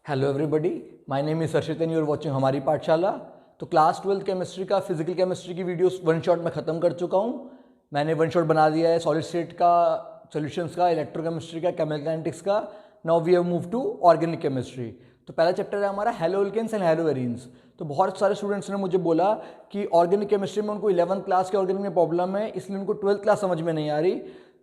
Hello everybody, my name is Harshit and you are watching Hamari Pathshala. तो class 12 chemistry का physical chemistry की videos one shot में ख़त्म कर चुका हूँ। मैंने वन शॉट बना दिया है सॉलिड स्टेट का, सॉल्यूशंस का, इलेक्ट्रोकेमिस्ट्री का, केमिकल काइनेटिक्स का। Now we have move to organic chemistry. तो पहला चैप्टर है हमारा हैलोअल्केन्स एंड हैलोएरीन्स। तो बहुत सारे स्टूडेंट्स ने मुझे बोला कि ऑर्गेनिक केमिस्ट्री में उनको 11th क्लास के ऑर्गेनिक में प्रॉब्लम है, इसलिए उनको 12th क्लास समझ में नहीं आ रही।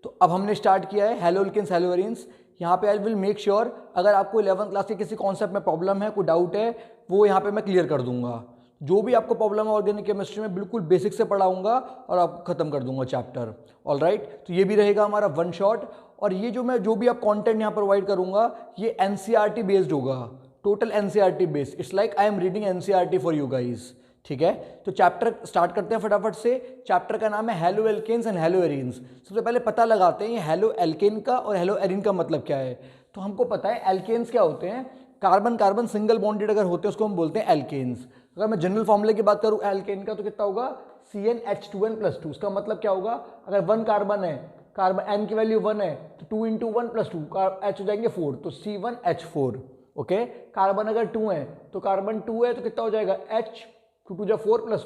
तो अब हमने स्टार्ट किया है हैलोअल्केन्स हैलोएरीन्स। यहाँ पे आई विल मेक श्योर अगर आपको 11th क्लास के किसी कॉन्सेप्ट में प्रॉब्लम है, कोई डाउट है, वो यहाँ पे मैं क्लियर कर दूंगा। जो भी आपको प्रॉब्लम है ऑर्गेनिक केमिस्ट्री में बिल्कुल बेसिक से पढ़ाऊंगा और आपको खत्म कर दूंगा चैप्टर। ऑल राइट, तो ये भी रहेगा हमारा वन शॉट। और ये जो भी आप कंटेंट यहाँ प्रोवाइड करूंगा ये एनसीईआरटी बेस्ड होगा, total NCERT based. It's like I am reading NCERT for you guys. ठीक है, तो चैप्टर स्टार्ट करते हैं फटाफट से। चैप्टर का नाम है हैलोअल्केन्स एंड हैलोएरीन्स। सबसे पहले पता लगाते हैं ये हैलोअल्केन का और हैलोएरीन का मतलब क्या है। तो हमको पता है एल्केन्स क्या होते हैं, कार्बन कार्बन सिंगल बॉन्डेड अगर होते हैं उसको हम बोलते हैं एल्केन्स। अगर मैं जनरल फॉर्मूले की बात करूं एल्केन का तो कितना होगा CnH2n+2। उसका मतलब क्या होगा, अगर 1 कार्बन है, कार्बन n की वैल्यू 1 है तो 2 × 1 + 2 H हो जाएंगे 4, तो C1H4। ओके, कार्बन अगर 2 है तो कार्बन 2 है तो कितना हो जाएगा H 2 × 4 +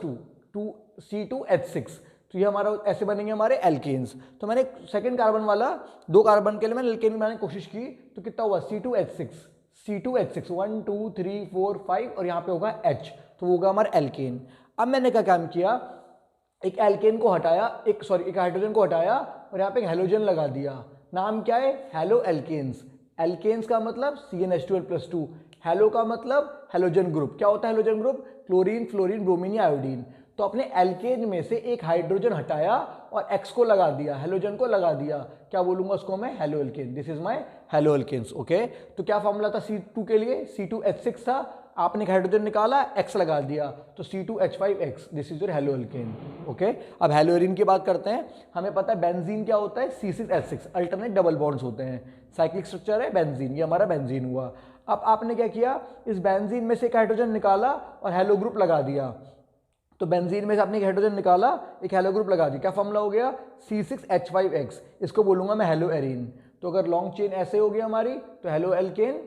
2 C2H6। तो ये हमारा ऐसे बनेंगे हमारे एल्केन्स। तो मैंने सेकंड कार्बन वाला 2 कार्बन के लिए मैंने एल्केन बनाने की कोशिश की तो कितना हुआ C2H6 1 2 3 4 5 और यहाँ पे होगा H, तो वो होगा हमारा एल्केन। अब मैंने क्या काम किया, एक एल्केन को हटाया, एक हाइड्रोजन को हटाया और यहाँ पे एक हेलोजन लगा दिया। नाम क्या है, हैलोअल्केन्स। एल्केन्स का मतलब CnH2n+2, हेलो का मतलब हेलोजन ग्रुप। क्या होता है halogen group, chlorine fluorine bromine या आयोडीन। तो अपने एल्केन में से एक हाइड्रोजन हटाया और X को लगा दिया, हेलोजन को लगा दिया। क्या बोलूंगा उसको मैं, haloalkane. This is my haloalkanes. Okay, तो क्या फॉर्मूला था C2 के लिए, C2H6 था, आपने एक हाइड्रोजन निकाला, X लगा दिया तो C2H5X। This is your haloalkane. Okay, अब हैलोएरीन की बात करते हैं। हमें पता है बेंजीन क्या होता है, C6H6, अल्टरनेट डबल बॉन्ड्स होते हैं, साइक्लिक स्ट्रक्चर है बेंजीन, ये हमारा बेंजीन हुआ। अब आपने क्या किया, इस बेंजीन में से एक हाइड्रोजन निकाला और हेलो ग्रुप लगा दिया। तो बेंजीन में से आपने एक हाइड्रोजन निकाला, एक हेलो ग्रुप लगा दिया, क्या फॉर्मूला हो गया C6H5X। इसको बोलूंगा मैं हैलोएरीन। तो अगर लॉन्ग चेन ऐसे हो गई हमारी तो हैलोअल्केन,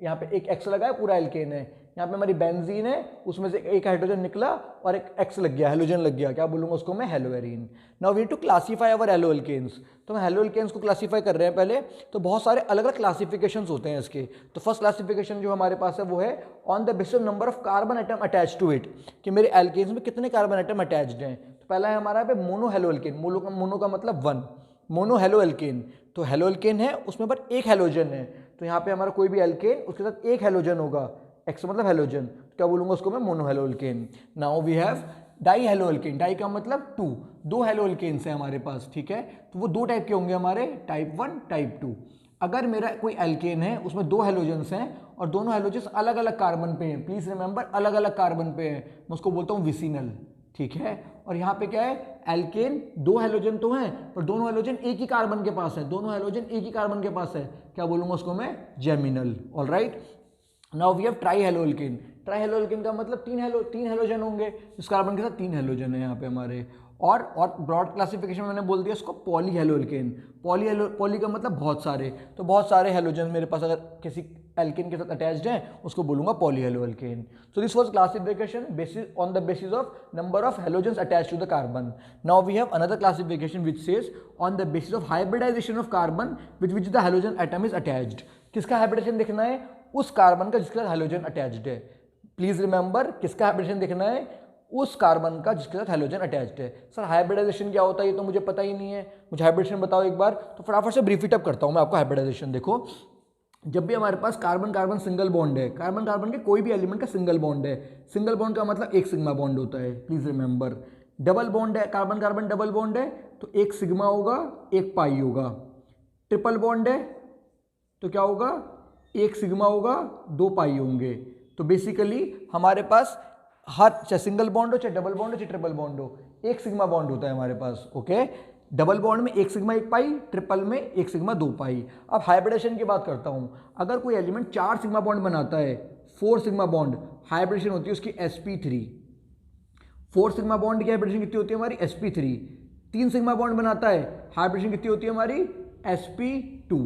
यहाँ पे एक X लगा है, पूरा एल्केन है। यहाँ पे हमारी बेंजीन है, उसमें से एक हाइड्रोजन निकला और एक X लग गया, हेलोजन लग गया, क्या बोलूंगा उसको मैं, haloarene. Now we need to classify our haloalkanes. तो हम हैलोअल्केन्स को क्लासीफाई कर रहे हैं पहले। तो बहुत सारे अलग अलग क्लासिफिकेशंस होते हैं इसके। तो फर्स्ट क्लासिफिकेशन जो हमारे पास है वो है on the basis of number of carbon atom attach to it, कि मेरे एल्केन्स में कितने कार्बन एटम अटैच्ड हैं। तो पहला है हमारा पे मोनो हैलोअल्केन। मोनो का मतलब 1, मोनो हैलोअल्केन। तो हैलोअल्केन है, उसमें पर एक हैलोजन है। तो यहाँ पे हमारा कोई भी एल्केन उसके साथ एक हैलोजन होगा, X मतलब हैलोजन, तो क्या बोलूंगा उसको मैं, mono haloalkane. Now we have di haloalkane. Di का मतलब 2, 2 हैलोअल्केन्स हैं हमारे पास। ठीक है, तो वो 2 टाइप के होंगे हमारे, टाइप 1 टाइप 2। अगर मेरा कोई एल्केन है उसमें 2 हैलोजन्स हैं और दोनों हैलोजन्स अलग अलग कार्बन पे हैं, प्लीज रिमेंबर अलग अलग कार्बन पे हैं, मैं उसको बोलता हूँ विसिनल। ठीक है, और यहाँ पे क्या है, एल्केन 2 हैलोजन तो हैं पर दोनों हैलोजन एक ही कार्बन के पास है, दोनों हैलोजन एक ही कार्बन के पास है, क्या बोलूंगा उसको मैं, geminal. All right, now we have tri haloalkane. Tri haloalkane का मतलब 3 हैलोजन होंगे, इस कार्बन के साथ 3 हैलोजन है यहाँ पे हमारे। और ब्रॉड क्लासिफिकेशन में मैंने बोल दिया इसको पॉली हैलोअल्केन। पॉली का मतलब बहुत सारे, तो बहुत सारे हैलोजन मेरे पास अगर किसी एल्केन के साथ अटैच्ड हैं उसको बोलूंगा poly haloalkane. So this was classification basis on the basis of number of halogens attached to the carbon. Now we have another classification which says on the basis of hybridisation of carbon with which the halogen atom is attached. किसका hybridisation देखना है, उस carbon का जिसके साथ halogen attached है। Please remember, किसका hybridisation देखना है, उस कार्बन का जिसके साथ हैलोजन अटैच्ड है। सर हाइब्रिडाइजेशन क्या होता है ये तो मुझे पता ही नहीं है, मुझे हाइब्रिडेशन बताओ एक बार। तो फटाफट से ब्रीफ इट अप करता हूं मैं आपको हाइब्रिडाइजेशन। देखो, जब भी हमारे पास कार्बन कार्बन सिंगल बॉन्ड है, कार्बन कार्बन के कोई भी एलिमेंट का सिंगल बॉन्ड है, सिंगल बॉन्ड का मतलब एक सिग्मा बॉन्ड होता है, प्लीज रिमेंबर। डबल बॉन्ड है, कार्बन कार्बन डबल बॉन्ड है तो एक सिग्मा होगा एक पाई होगा। ट्रिपल बॉन्ड है तो क्या होगा, एक सिग्मा होगा 2 पाई होंगे। तो बेसिकली हमारे पास हर, चाहे सिंगल बॉन्ड हो, चाहे डबल बॉन्ड हो, चाहे ट्रिपल बॉन्ड हो, एक सिग्मा बॉन्ड होता है हमारे पास। ओके, डबल बॉन्ड में एक सिग्मा 1 पाई, ट्रिपल में एक सिग्मा 2 पाई। अब हाइब्रिडेशन की बात करता हूं, अगर कोई एलिमेंट 4 सिग्मा बॉन्ड बनाता है, 4 सिग्मा बॉन्ड, हाइब्रिडेशन होती है उसकी sp3। 4 सिग्मा बॉन्ड की हाइब्रिडेशन कितनी होती है हमारी, sp3। 3 सिग्मा बॉन्ड बनाता है, हाइब्रिडेशन कितनी होती है हमारी, sp2।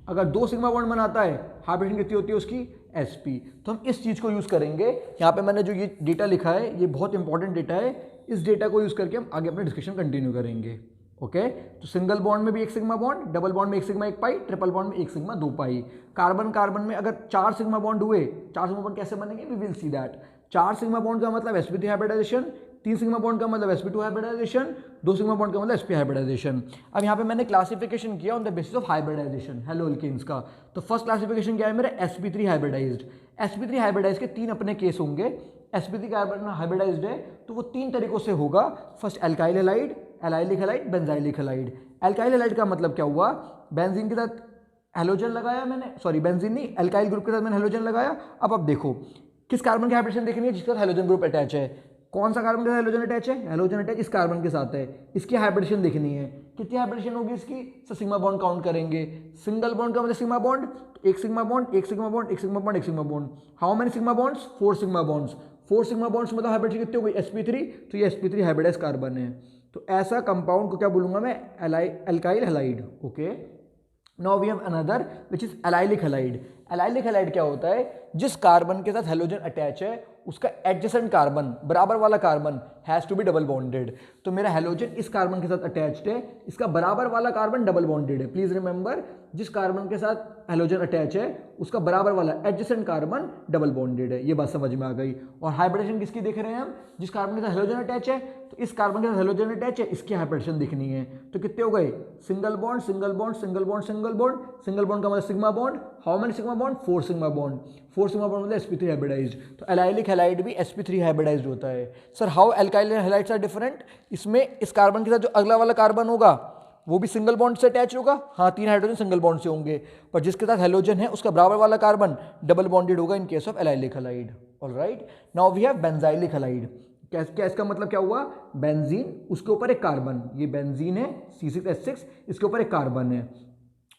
अगर 2 सिग्मा बॉन्ड बनाता है, हाइब्रिडेशन कितनी होती है उसकी sp। तो हम इस चीज़ को यूज़ करेंगे। यहाँ पे मैंने जो ये डेटा लिखा है ये बहुत इंपॉर्टेंट डेटा है, इस डेटा को यूज़ करके हम आगे अपना डिस्कशन कंटिन्यू करेंगे। ओके तो सिंगल बॉन्ड में भी एक सिग्मा बॉन्ड, डबल बॉन्ड में एक सिग्मा एक पाई, ट्रिपल बॉन्ड में एक सिग्मा दो पाई। कार्बन कार्बन में अगर 4 सिग्मा बॉन्ड हुए, 4 सिग्मा बॉन्ड कैसे बनेंगे, we will see that. 4 sigma bond का मतलब sp3 हाइब्रिडाइजेशन, 3 सिग्मा बॉन्ड का मतलब sp2 हाइब्रिडाइजेशन, 2 सिग्मा बॉन्ड का मतलब sp हाइब्रिडाइजेशन। अब यहाँ पे मैंने क्लासिफिकेशन किया on the basis of hybridization haloalkanes का। तो फर्स्ट क्लासिफिकेशन क्या है मेरा, sp3 हाइब्रिडाइज्ड। sp3 हाइब्रिडाइज के 3 अपने केस होंगे। sp3 कार्बन हाइब्रिडाइज्ड है तो वो 3 तरीकों से होगा। First alkyl halide, allylic halide, benzylic halide. Alkyl halide का मतलब क्या हुआ, बेंजीन के साथ हेलोजन लगाया मैंने, सॉरी बेंजीन नहीं, एल्काइल ग्रुप के साथ मैंने हेलोजन लगाया। अब देखो किस कार्बन की हाइब्रिडेशन देखनी है, जिसके साथ हेलोजन ग्रुप अटैच है। कौन सा कार्बन के साथ हेलोजन अटैच है, हेलोजन अटैच इस कार्बन के साथ है, इसकी हाइब्रिडेशन देखनी है। कितनी हाइब्रिडेशन होगी इसकी, तो सिग्मा बॉन्ड काउंट करेंगे। सिंगल बॉन्ड का मतलब सिग्मा बॉन्ड, एक सिग्मा बॉन्ड, एक सिग्मा बॉन्ड, एक सिग्मा बॉन्ड, एक sigma bond. How many sigma bonds, 4 sigma bonds. 4 sigma bonds मतलब हाइब्रिडेशन कितनी हो गई, sp3, तो ये sp3 हाइब्रिडाइज कार्बन है। तो ऐसा कंपाउंड को क्या बोलूंगा मैं, alkyl halide. Okay now we have another which is allylic halide. Allylic halide क्या होता है, जिस कार्बन के साथ हेलोजन अटैच है उसका एडजेसेंट कार्बन, बराबर वाला carbon has to be double bonded. तो मेरा हेलोजन इस कार्बन के साथ अटैच्ड है, इसका बराबर वाला कार्बन डबल बॉन्डेड है। प्लीज रिमेंबर, जिस कार्बन के साथ हेलोजन अटैच है उसका बराबर वाला एडजेसेंट कार्बन डबल बॉन्डेड है। ये बात समझ में आ गई। और हाइब्रिडेशन किसकी देख रहे हैं हम, जिस कार्बन के साथ हेलोजन अटैच है तो इस कार्बन के साथ हेलोजन अटैच है, इसकी हाइब्रिडेशन दिखनी है। तो कितने हो गए, single bond, single bond, single bond, single bond. Single bond का मतलब sigma bond. How many sigma bond, 4 sigma bond. 4 sigma bond मतलब sp3 हाइब्रिडाइज्ड। तो एलाइलिक हैलाइड भी sp3 हाइब्रिडाइज्ड होता है। Sir how alkyl halides are different, इसमें इस carbon के साथ जो अगला वाला कार्बन होगा वो भी सिंगल बॉन्ड से अटैच होगा, हाँ 3 हाइड्रोजन सिंगल बॉन्ड से होंगे, पर जिसके साथ हेलोजन है उसका बराबर वाला कार्बन डबल बॉन्डेड होगा in case of allylic halide. Alright now we have benzylic halide. क्या इसका मतलब क्या हुआ, बेंजीन, उसके ऊपर एक कार्बन, ये बेंजीन है C6H6, इसके ऊपर एक कार्बन है,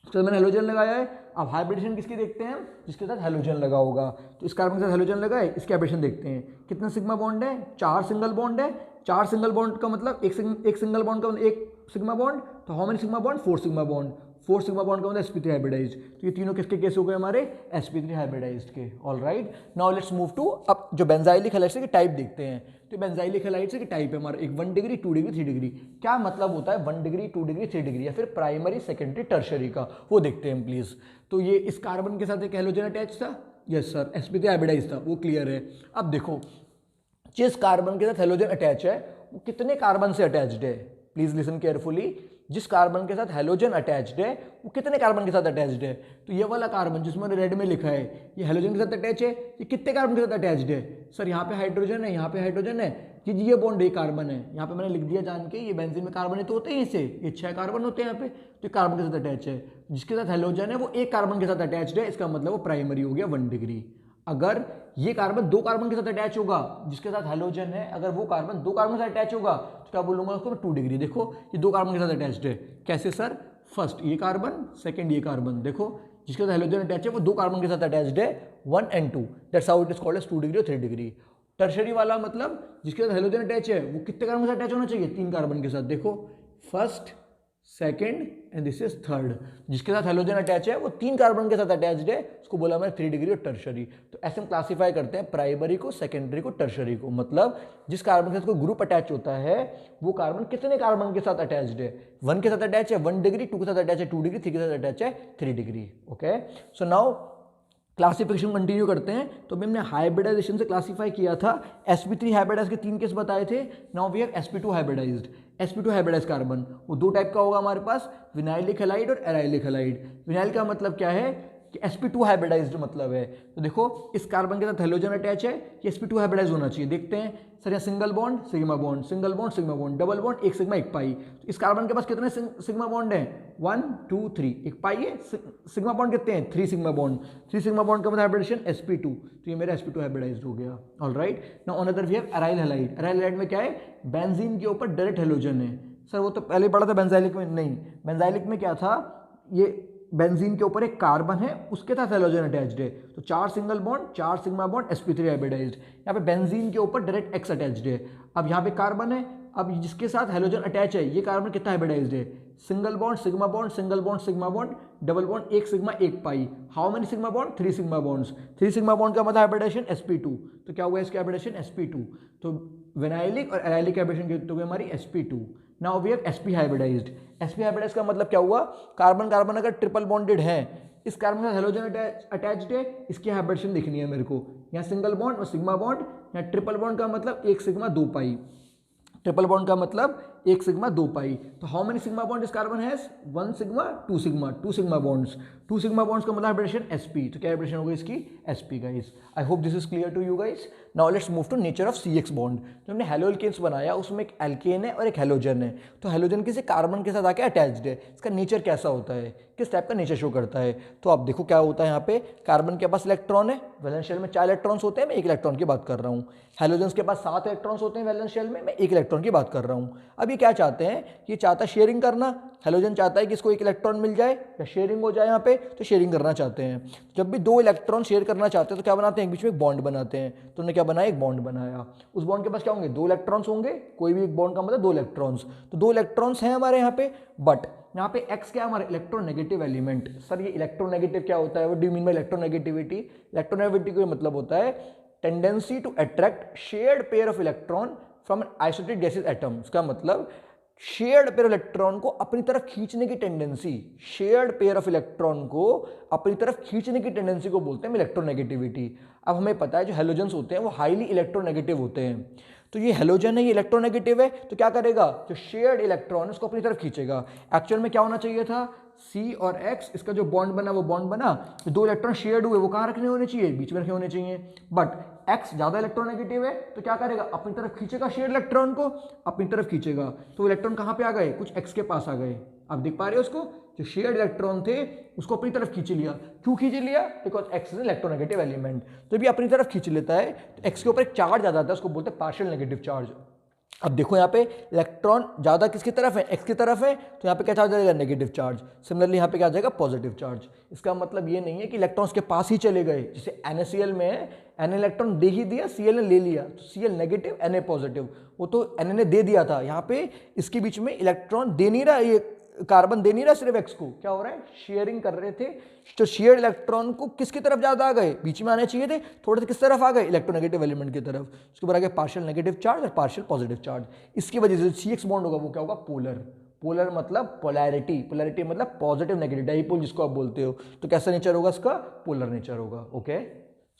उसके साथ मैंने हेलोजन लगाया है। अब हाइब्रिडेशन किसकी देखते हैं, जिसके साथ हेलोजन लगा होगा। तो इस कार्बन के साथ हेलोजन लगा है, इसकी हाइब्रिडेशन देखते हैं। कितना सिग्मा बॉन्ड है, 4 सिंगल बॉन्ड है। 4 सिंगल बॉन्ड का मतलब एक सिंगल बॉन्ड का मतलब एक सिग्मा बॉन्ड, तो how many sigma bond, 4 sigma bond. 4 sigma bond का मतलब sp3 हाइब्रिडाइज्ड। तो ये तीनों किसके केस हो गए हमारे, sp3 हाइब्रिडाइज्ड के। Alright now let's move to अब जो बेंजाइलिक हैलाइड्स की टाइप देखते हैं। तो बेंजाइलिक हैलाइड्स की टाइप है हमारा एक 1 डिग्री, 2 डिग्री, 3 डिग्री। क्या मतलब होता है 1 डिग्री, 2 डिग्री, 3 डिग्री, या फिर प्राइमरी, सेकेंडरी, टर्शरी का, वो देखते हैं प्लीज। तो ये इस कार्बन के साथ एक हेलोजन अटैच था, यस सर, sp3 हाइब्रिडाइज्ड था, वो क्लियर है। अब देखो जिस कार्बन के साथ हेलोजन अटैच है वो कितने कार्बन से अटैच्ड है, प्लीज लिसन केयरफुली। जिस कार्बन के साथ हेलोजन अटैच्ड है वो कितने कार्बन के साथ अटैच्ड है, तो ये वाला कार्बन जिसमें रेड में लिखा है ये हेलोजन के साथ अटैच है, ये कितने कार्बन के साथ अटैच्ड है, सर यहाँ पे हाइड्रोजन है, यहाँ पे हाइड्रोजन है, ये बॉन्ड एक कार्बन है, यहाँ पे मैंने लिख दिया जान के, ये बेंजीन में कार्बन है तो होते हैं इसे, ये 6 कार्बन होते हैं यहाँ पे, तो कार्बन के साथ अटैच है। जिसके साथ हेलोजन है वो एक कार्बन के साथ अटैच्ड है, इसका मतलब वो प्राइमरी हो गया 1 डिग्री। अगर ये कार्बन 2 कार्बन के साथ अटैच होगा, जिसके साथ हेलोजन है, अगर वो कार्बन 2 कार्बन के साथ अटैच होगा तो क्या बोलूंगा उसको मैं 2 डिग्री। देखो ये 2 कार्बन के साथ अटैच्ड है, कैसे सर, फर्स्ट ये कार्बन, सेकंड ये कार्बन, देखो जिसके साथ हेलोजन अटैच है वो 2 कार्बन के साथ अटैच्ड है, 1 and 2, that's how it is called as 2 degree और 3 डिग्री। टर्शरी वाला मतलब जिसके साथ हेलोजन अटैच है वो कितने कार्बन के साथ अटैच होना चाहिए, 3 कार्बन के साथ, देखो first, second and this is third. जिसके साथ हेलोजन अटैच है वो 3 कार्बन के साथ अटैच्ड है, उसको बोला मैंने 3 डिग्री और टर्शरी। तो ऐसे हम क्लासीफाई करते हैं प्राइमरी को, सेकेंडरी को, टर्शरी को। मतलब जिस कार्बन के साथ कोई ग्रुप अटैच होता है वो कार्बन कितने कार्बन के साथ अटैच्ड है, 1 के साथ अटैच है 1 डिग्री, 2 के साथ अटैच है 2 डिग्री, 3 के साथ अटैच है 3 degree. Okay so now classification continue करते हैं। तो अभी हमने हाइब्रिडाइजेशन से क्लासिफाई किया था, sp3 हाइब्रिडाइज के 3 केस बताए थे। Now we have sp2 hybridized. sp2 hybridize carbon वो 2 टाइप का होगा हमारे पास, विनाइलिक हैलाइड और एराइलिक हैलाइड। विनाइल का मतलब क्या है कि sp2 हाइब्रिडाइज्ड मतलब है। तो देखो इस कार्बन के साथ हेलोजन अटैच है, ये sp2 हाइब्रिडाइज होना चाहिए। देखते हैं सर, यहाँ single bond sigma bond, single bond sigma bond, double bond, एक सिग्मा एक पाई। तो इस कार्बन के पास कितने सिग्मा बॉन्ड है, 1 2 3, एक पाई है। सिग्मा बॉन्ड कितने हैं, 3 सिग्मा बॉन्ड। 3 सिग्मा बॉन्ड का मतलब हाइब्रिडेशन sp2, तो ये मेरा sp2 हाइब्रिडाइज्ड हो गया। Alright now another we have aryl halide. Aryl halide में क्या है, बेंजीन के ऊपर डायरेक्ट हेलोजन है। सर वो तो पहले पढ़ा था बेंजाइलिक में, नहीं बेंजाइलिक में क्या था, ये बेंजीन के ऊपर एक कार्बन है उसके साथ हेलोजन अटैच्ड है, तो 4 single bond 4 sigma bond sp3 hybridized. यहाँ पे बेंजीन के ऊपर डायरेक्ट X अटैच्ड है। अब यहाँ पे कार्बन है, अब जिसके साथ हेलोजन अटैच है ये कार्बन कितना हाइब्रिडाइज्ड है, single bond sigma bond, single bond sigma bond, double bond, एक सिग्मा एक pi. How many sigma bond, 3 sigma bonds. 3 sigma bond का मतलब हाइब्रिडाइजेशन sp2, तो क्या हुआ इसका हाइब्रिडाइजेशन sp2, तो विनाइलिक और एलाइलिक हाइब्रिडेशन हो गई हमारी sp2। Now we have sp hybridized. sp hybridized का मतलब क्या हुआ, कार्बन कार्बन अगर ट्रिपल बॉन्डेड है, इस कार्बन का हेलोजन अटैच्ड है, इसकी हाइब्रिडेशन दिखनी है मेरे को। यहाँ सिंगल बॉन्ड और सिग्मा बॉन्ड, यहाँ ट्रिपल बॉन्ड का मतलब 1 सिग्मा 2 पाई, ट्रिपल बॉन्ड का मतलब 1 सिग्मा 2 पाई। तो how many sigma bond this carbon has, 1 sigma 2 sigma, 2 sigma bonds. 2 sigma bonds का मतलब हाइब्रिडेशन sp, तो क्या हाइब्रिडेशन होगी इसकी sp guys. I hope this is clear to you guys. Now let's move to nature of CX bond. जो हमने halo alkanes बनाया उसमें एक एल्केन है और एक हेलोजन है, तो हेलोजन किसी कार्बन के साथ आके अटैच्ड है, इसका नेचर कैसा होता है, किस टाइप का नेचर शो करता है। तो आप देखो क्या होता है, यहाँ पे कार्बन के पास इलेक्ट्रॉन है, वैलेंस शेल में 4 इलेक्ट्रॉन्स होते हैं, मैं 1 इलेक्ट्रॉन की बात कर रहा हूँ। हेलोजन के पास 7 इलेक्ट्रॉन्स होते हैं वैलेंस शेल में, मैं 1 इलेक्ट्रॉन की बात कर रहा हूँ। अब ये क्या चाहते हैं, ये चाहता है शेयरिंग करना, हेलोजन चाहता है कि इसको 1 इलेक्ट्रॉन मिल जाए या शेयरिंग हो जाए, यहाँ पे तो शेयरिंग करना चाहते हैं। जब भी 2 इलेक्ट्रॉन शेयर करना चाहते हैं तो क्या बनाते हैं, एक बीच में एक बॉन्ड बनाते हैं। तो उन्होंने क्या बनाया, एक बॉन्ड बनाया। उस बॉन्ड के पास क्या होंगे, 2 इलेक्ट्रॉन्स होंगे, कोई भी एक बॉन्ड का मतलब 2 इलेक्ट्रॉन्स, तो 2 इलेक्ट्रॉन्स हैं हमारे यहाँ पे। बट यहाँ पे X क्या है हमारा, इलेक्ट्रोनेगेटिव एलिमेंट। सर ये इलेक्ट्रोनेगेटिव क्या होता है, what do you mean by electronegativity. Electronegativity का मतलब होता है tendency to attract shared pair of electron from an isolated gases atom. इसका मतलब शेयर्ड पेयर इलेक्ट्रॉन को अपनी तरफ खींचने की tendency, shared pair of electron को अपनी तरफ खींचने की टेंडेंसी को बोलते हैं इलेक्ट्रोनेगेटिविटी। अब हमें पता है जो हेलोजन्स होते हैं वो हाईली इलेक्ट्रोनेगेटिव होते हैं, तो ये हेलोजन है, ये इलेक्ट्रोनेगेटिव है, तो क्या करेगा, जो शेयर्ड इलेक्ट्रॉन है उसको अपनी तरफ खींचेगा। एक्चुअल में क्या होना चाहिए था, C और X, इसका जो बॉन्ड बना वो बॉन्ड बना, तो 2 इलेक्ट्रॉन शेयर्ड हुए, वो कहाँ रखने होने चाहिए, बीच में रखे होने चाहिए। बट X ज़्यादा इलेक्ट्रोनेगेटिव है, तो क्या करेगा, अपनी तरफ खींचेगा, शेयर्ड इलेक्ट्रॉन को अपनी तरफ खींचेगा। तो इलेक्ट्रॉन कहाँ पे आ गए, कुछ X के पास आ गए। आप देख पा रहे हो उसको, जो शेयर्ड इलेक्ट्रॉन थे उसको अपनी तरफ खींच लिया। क्यों खींच लिया, because X is electronegative element. तो भी अपनी तरफ खींच लेता है तो X के ऊपर एक चार्ज आ जाता है, उसको बोलते हैं पार्शियल नेगेटिव चार्ज। अब देखो यहाँ पे इलेक्ट्रॉन ज़्यादा किसकी तरफ है, X की तरफ है, तो यहाँ पे क्या चार्ज आ जाएगा, नेगेटिव चार्ज। सिमिलरली यहाँ पे क्या आ जाएगा, पॉजिटिव चार्ज। इसका मतलब ये नहीं है कि इलेक्ट्रॉन्स के पास ही चले गए, जैसे NaCl में है, N इलेक्ट्रॉन दे ही दिया, Cl ने ले लिया, तो Cl नेगेटिव Na पॉजिटिव, वो तो Na ने दे दिया था। यहाँ पे इसके बीच में इलेक्ट्रॉन दे नहीं रहा, ये कार्बन दे नहीं रहा सिर्फ X को, क्या हो रहा है, शेयरिंग कर रहे थे। तो शेयर्ड इलेक्ट्रॉन को किसकी तरफ ज्यादा आ गए, बीच में आने चाहिए थे, थोड़े से किस तरफ आ गए, इलेक्ट्रोनेगेटिव एलिमेंट की तरफ। उसके बाद आ गया पार्शियल नेगेटिव चार्ज और पार्शियल पॉजिटिव चार्ज। इसकी वजह से CX बॉन्ड होगा वो क्या होगा, पोलर। पोलर मतलब पोलैरिटी, पोलैरिटी मतलब पॉजिटिव नेगेटिव, डाइपोल जिसको आप बोलते हो। तो कैसा नेचर होगा इसका, पोलर नेचर होगा। Okay,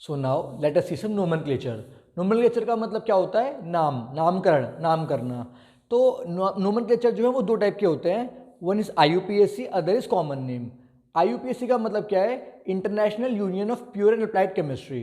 so now let us see some nomenclature. Nomenclature का मतलब क्या होता है, नाम, नामकरण, नाम करना। तो नोमेनक्लेचर जो है वो 2 टाइप के होते हैं, one is IUPAC, other is common name. IUPAC का मतलब क्या है, international union of pure and applied chemistry.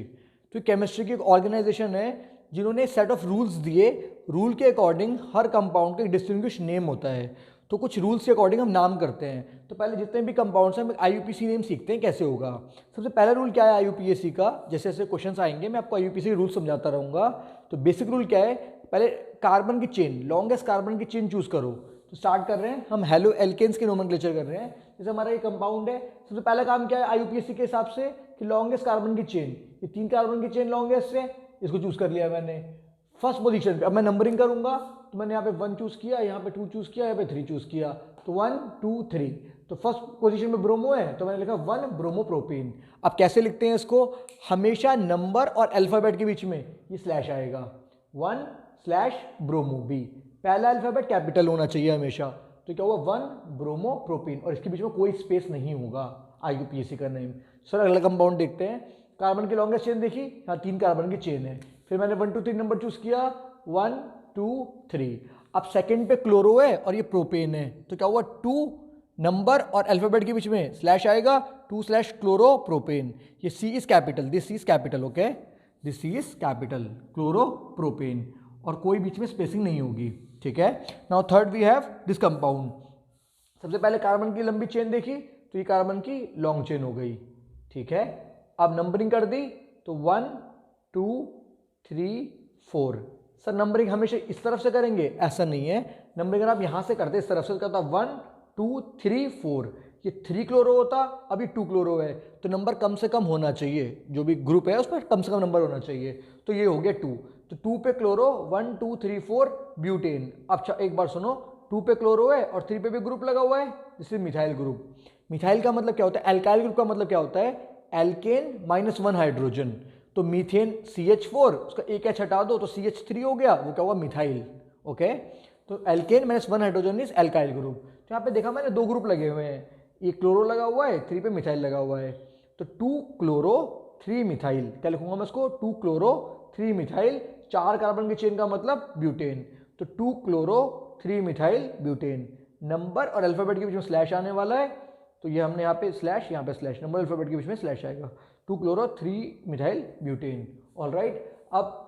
तो केमिस्ट्री की एक ऑर्गेनाइजेशन है जिन्होंने सेट ऑफ रूल्स दिए, रूल के अकॉर्डिंग हर कंपाउंड का एक डिस्टिंग्विश नेम होता है। तो कुछ रूल्स के अकॉर्डिंग हम नाम करते हैं। तो पहले जितने भी कंपाउंड्स हैं हम IUPAC नेम सीखते हैं कैसे होगा। सबसे पहला रूल क्या है IUPAC का, जैसे जैसे क्वेश्चन आएंगे मैं आपको IUPAC रूल समझाता रहूँगा। तो बेसिक रूल क्या है, पहले कार्बन की चेन, लॉन्गेस्ट कार्बन की चेन चूज करो। तो स्टार्ट कर रहे हैं हम हेलो एल्केन्स के नोमेनक्लेचर कर रहे हैं। जैसे हमारा ये कंपाउंड है, सबसे पहला काम क्या है IUPAC के हिसाब से कि लॉन्गेस्ट कार्बन की चेन, ये 3 कार्बन की चेन लॉन्गेस्ट है, इसको चूज कर लिया मैंने फर्स्ट पोजीशन पे। अब मैं नंबरिंग करूंगा, तो मैंने यहाँ पे 1 चूज किया, यहाँ पे 2 चूज किया, यहाँ पे 3 चूज किया, तो 1 2 3। तो फर्स्ट पोजीशन में ब्रोमो है, तो मैंने लिखा 1 ब्रोमोप्रोपेन। अब कैसे लिखते हैं इसको, हमेशा नंबर और अल्फाबेट के बीच में ये स्लैश आएगा, 1/ब्रोमो बी, पहला अल्फाबेट कैपिटल होना चाहिए हमेशा। तो क्या हुआ, 1 ब्रोमोप्रोपेन, और इसके बीच में कोई स्पेस नहीं होगा। IUPAC का नेम। सर अगला कंपाउंड देखते हैं, कार्बन की लॉन्गेस्ट चेन देखी, यहाँ 3 कार्बन की चेन है, फिर मैंने 1 2 3 नंबर चूज किया, 1 2 3। अब सेकंड पे क्लोरो है और ये प्रोपेन है, तो क्या हुआ, 2 नंबर और अल्फाबेट के बीच में स्लैश आएगा, 2/क्लोरोप्रोपेन। ये C is capital, this C is capital, okay, this C is capital, chloropropane, और कोई बीच में स्पेसिंग नहीं होगी, ठीक है। Now third we have this compound. सबसे पहले कार्बन की लंबी चेन देखी, तो ये कार्बन की लॉन्ग चेन हो गई, ठीक है। अब नंबरिंग कर दी, तो 1 2 3 4। सर नंबरिंग हमेशा इस तरफ से करेंगे, ऐसा नहीं है। नंबरिंग अगर आप यहां से करते, इस तरफ से करता 1 2 3 4, ये 3 क्लोरो होता, अभी 2 क्लोरो है, तो नंबर कम से कम होना चाहिए, जो भी ग्रुप है उस पर कम से कम नंबर होना चाहिए, तो ये हो गया 2। तो 2 पे क्लोरो 1 2 3 4 ब्यूटेन। अब एक बार सुनो, 2 पे क्लोरो है और 3 पे भी ग्रुप लगा हुआ है, जिससे मिथाइल ग्रुप। मिथाइल का मतलब क्या होता है, एल्काइल ग्रुप का मतलब क्या होता है, एल्केन -1 हाइड्रोजन। तो मीथेन CH4, उसका एक एच हटा दो तो CH3 हो गया, वो क्या हुआ, मिथाइल। ओके, तो alkane -1 hydrogen is alkyl group. तो यहाँ पे देखा मैंने 2 ग्रुप लगे हुए हैं, एक क्लोरो लगा हुआ है, 3 पे मिथाइल लगा हुआ है। तो 2 क्लोरो 3 मिथाइल, क्या लिखूंगा मैं इसको, 2 क्लोरो 3 मिथाइल, 4 कार्बन की चेन का मतलब ब्यूटेन। तो 2 क्लोरो 3 मिथाइल ब्यूटेन। नंबर और अल्फाबेट के बीच में स्लैश आने वाला है, तो ये हमने यहाँ पे स्लैश, यहाँ पे स्लैश, नंबर अल्फाबेट के बीच में स्लैश आएगा। 2 क्लोरो 3 मिथाइल ब्यूटेन। ऑलराइट, अब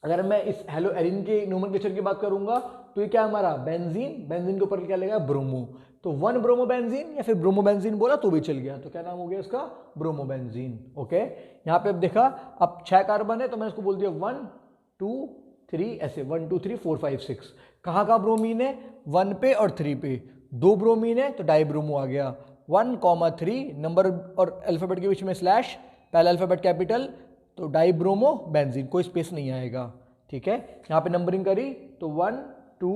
अगर मैं इस हेलो एरिन के नोमेनक्लेचर की बात करूंगा तो ये क्या हमारा बेंजीन, बेंजीन के ऊपर क्या लगेगा, ब्रोमो। तो 1 ब्रोमोबेंजीन या फिर ब्रोमोबेंजीन बोला तो भी चल गया, तो क्या नाम हो गया इसका, ब्रोमोबेंजीन। ओके, यहाँ पे अब देखा, अब 6 कार्बन है तो मैंने इसको बोल दिया 1 2 3, ऐसे 1 2 3 4 5 6। कहाँ का ब्रोमीन है, 1 पे और 3 पे, 2 ब्रोमीन है तो डाइब्रोमो आ गया। 1,3 नंबर और अल्फाबेट के बीच में स्लैश, पहला अल्फाबेट कैपिटल, तो डाइब्रोमो बेंजीन, कोई स्पेस नहीं आएगा। ठीक है, यहाँ पे नंबरिंग करी तो 1 2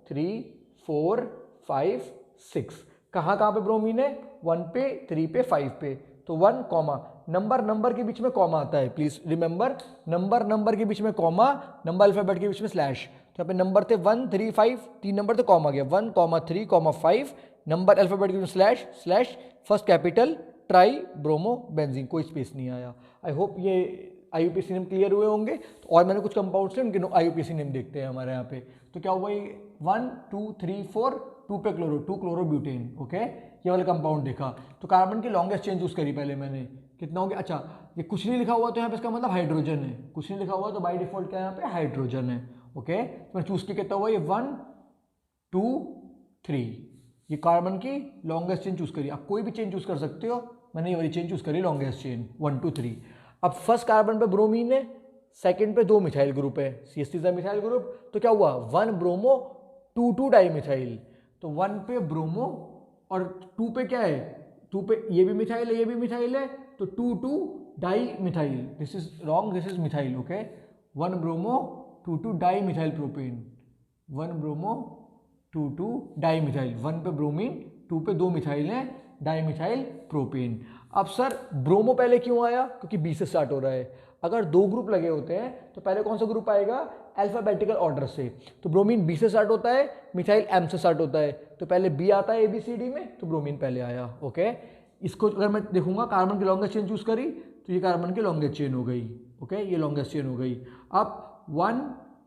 3 4 5 6। कहाँ कहाँ पे ब्रोमीन है, 1 पे 3 पे 5 पे, तो 1 कॉमा, नंबर के बीच में कॉमा आता है, प्लीज रिमेंबर, नंबर के बीच में कॉमा, नंबर अल्फाबेट के बीच में स्लैश। तो यहाँ पे नंबर थे 1 3 5, 3 नंबर तो कॉमा गया, 1 3 5, नंबर अल्फाबेट के बीच में slash, first capital, try bromo benzene, कोई स्पेस नहीं आया। आई होप ये IUPAC नेम क्लियर हुए होंगे। तो और मैंने कुछ कंपाउंड्स थे उनके IUPAC नेम देखते हैं हमारे यहाँ पे। तो क्या हुआ, 1 2 3 4, 2 पे क्लोरो 2 क्लोरो ब्यूटेन। ओके, ये वाला कंपाउंड देखा, तो कार्बन की लॉन्गेस्ट चेन चूज करी पहले मैंने, कितना हो गया, अच्छा ये कुछ नहीं लिखा हुआ तो यहाँ पे इसका मतलब हाइड्रोजन है, कुछ नहीं लिखा हुआ तो बाई डिफॉल्ट क्या यहाँ पे हाइड्रोजन है। ओके, तो मैं चूज किया, कितना हुआ, ये 1 2 3, ये कार्बन की लॉन्गेस्ट चेन चूज करी। आप कोई भी चेन चूज कर सकते हो, मैंने ये वाली चेन चूज करी, लॉन्गेस्ट चेन 1 2 3। अब फर्स्ट कार्बन पे ब्रोमीन है, सेकंड पे 2 मिथाइल ग्रुप है, CH3 मिथाइल ग्रुप, तो क्या हुआ, 1 ब्रोमो 2 2 डाई मिथाइल। तो 1 पे ब्रोमो और 2 पे क्या है, 2 पे ये भी मिथाइल है, ये भी मिथाइल है, तो 2 2 di methyl, this is wrong, this is methyl. Okay, 1 bromo 2 2 di methyl propane, 1 bromo 2 2 di methyl, 1 पे ब्रोमीन, 2 पे 2 मिथाइल है, डाई मिथाइल प्रोपेन। अब सर ब्रोमो पहले क्यों आया, क्योंकि B से स्टार्ट हो रहा है। अगर 2 ग्रुप लगे होते हैं तो पहले कौन सा ग्रुप आएगा, अल्फाबेटिकल ऑर्डर से। तो ब्रोमीन B से स्टार्ट होता है, मिथाइल M से स्टार्ट होता है, तो पहले B आता है ABCD में, तो ब्रोमीन पहले आया। ओके, इसको अगर मैं देखूंगा, कार्बन की लॉन्गेस्ट चेन चूज करी तो ये कार्बन की लॉन्गेस्ट चेन हो गई। ओके, ये लॉन्गेस्ट चेन हो गई। अब 1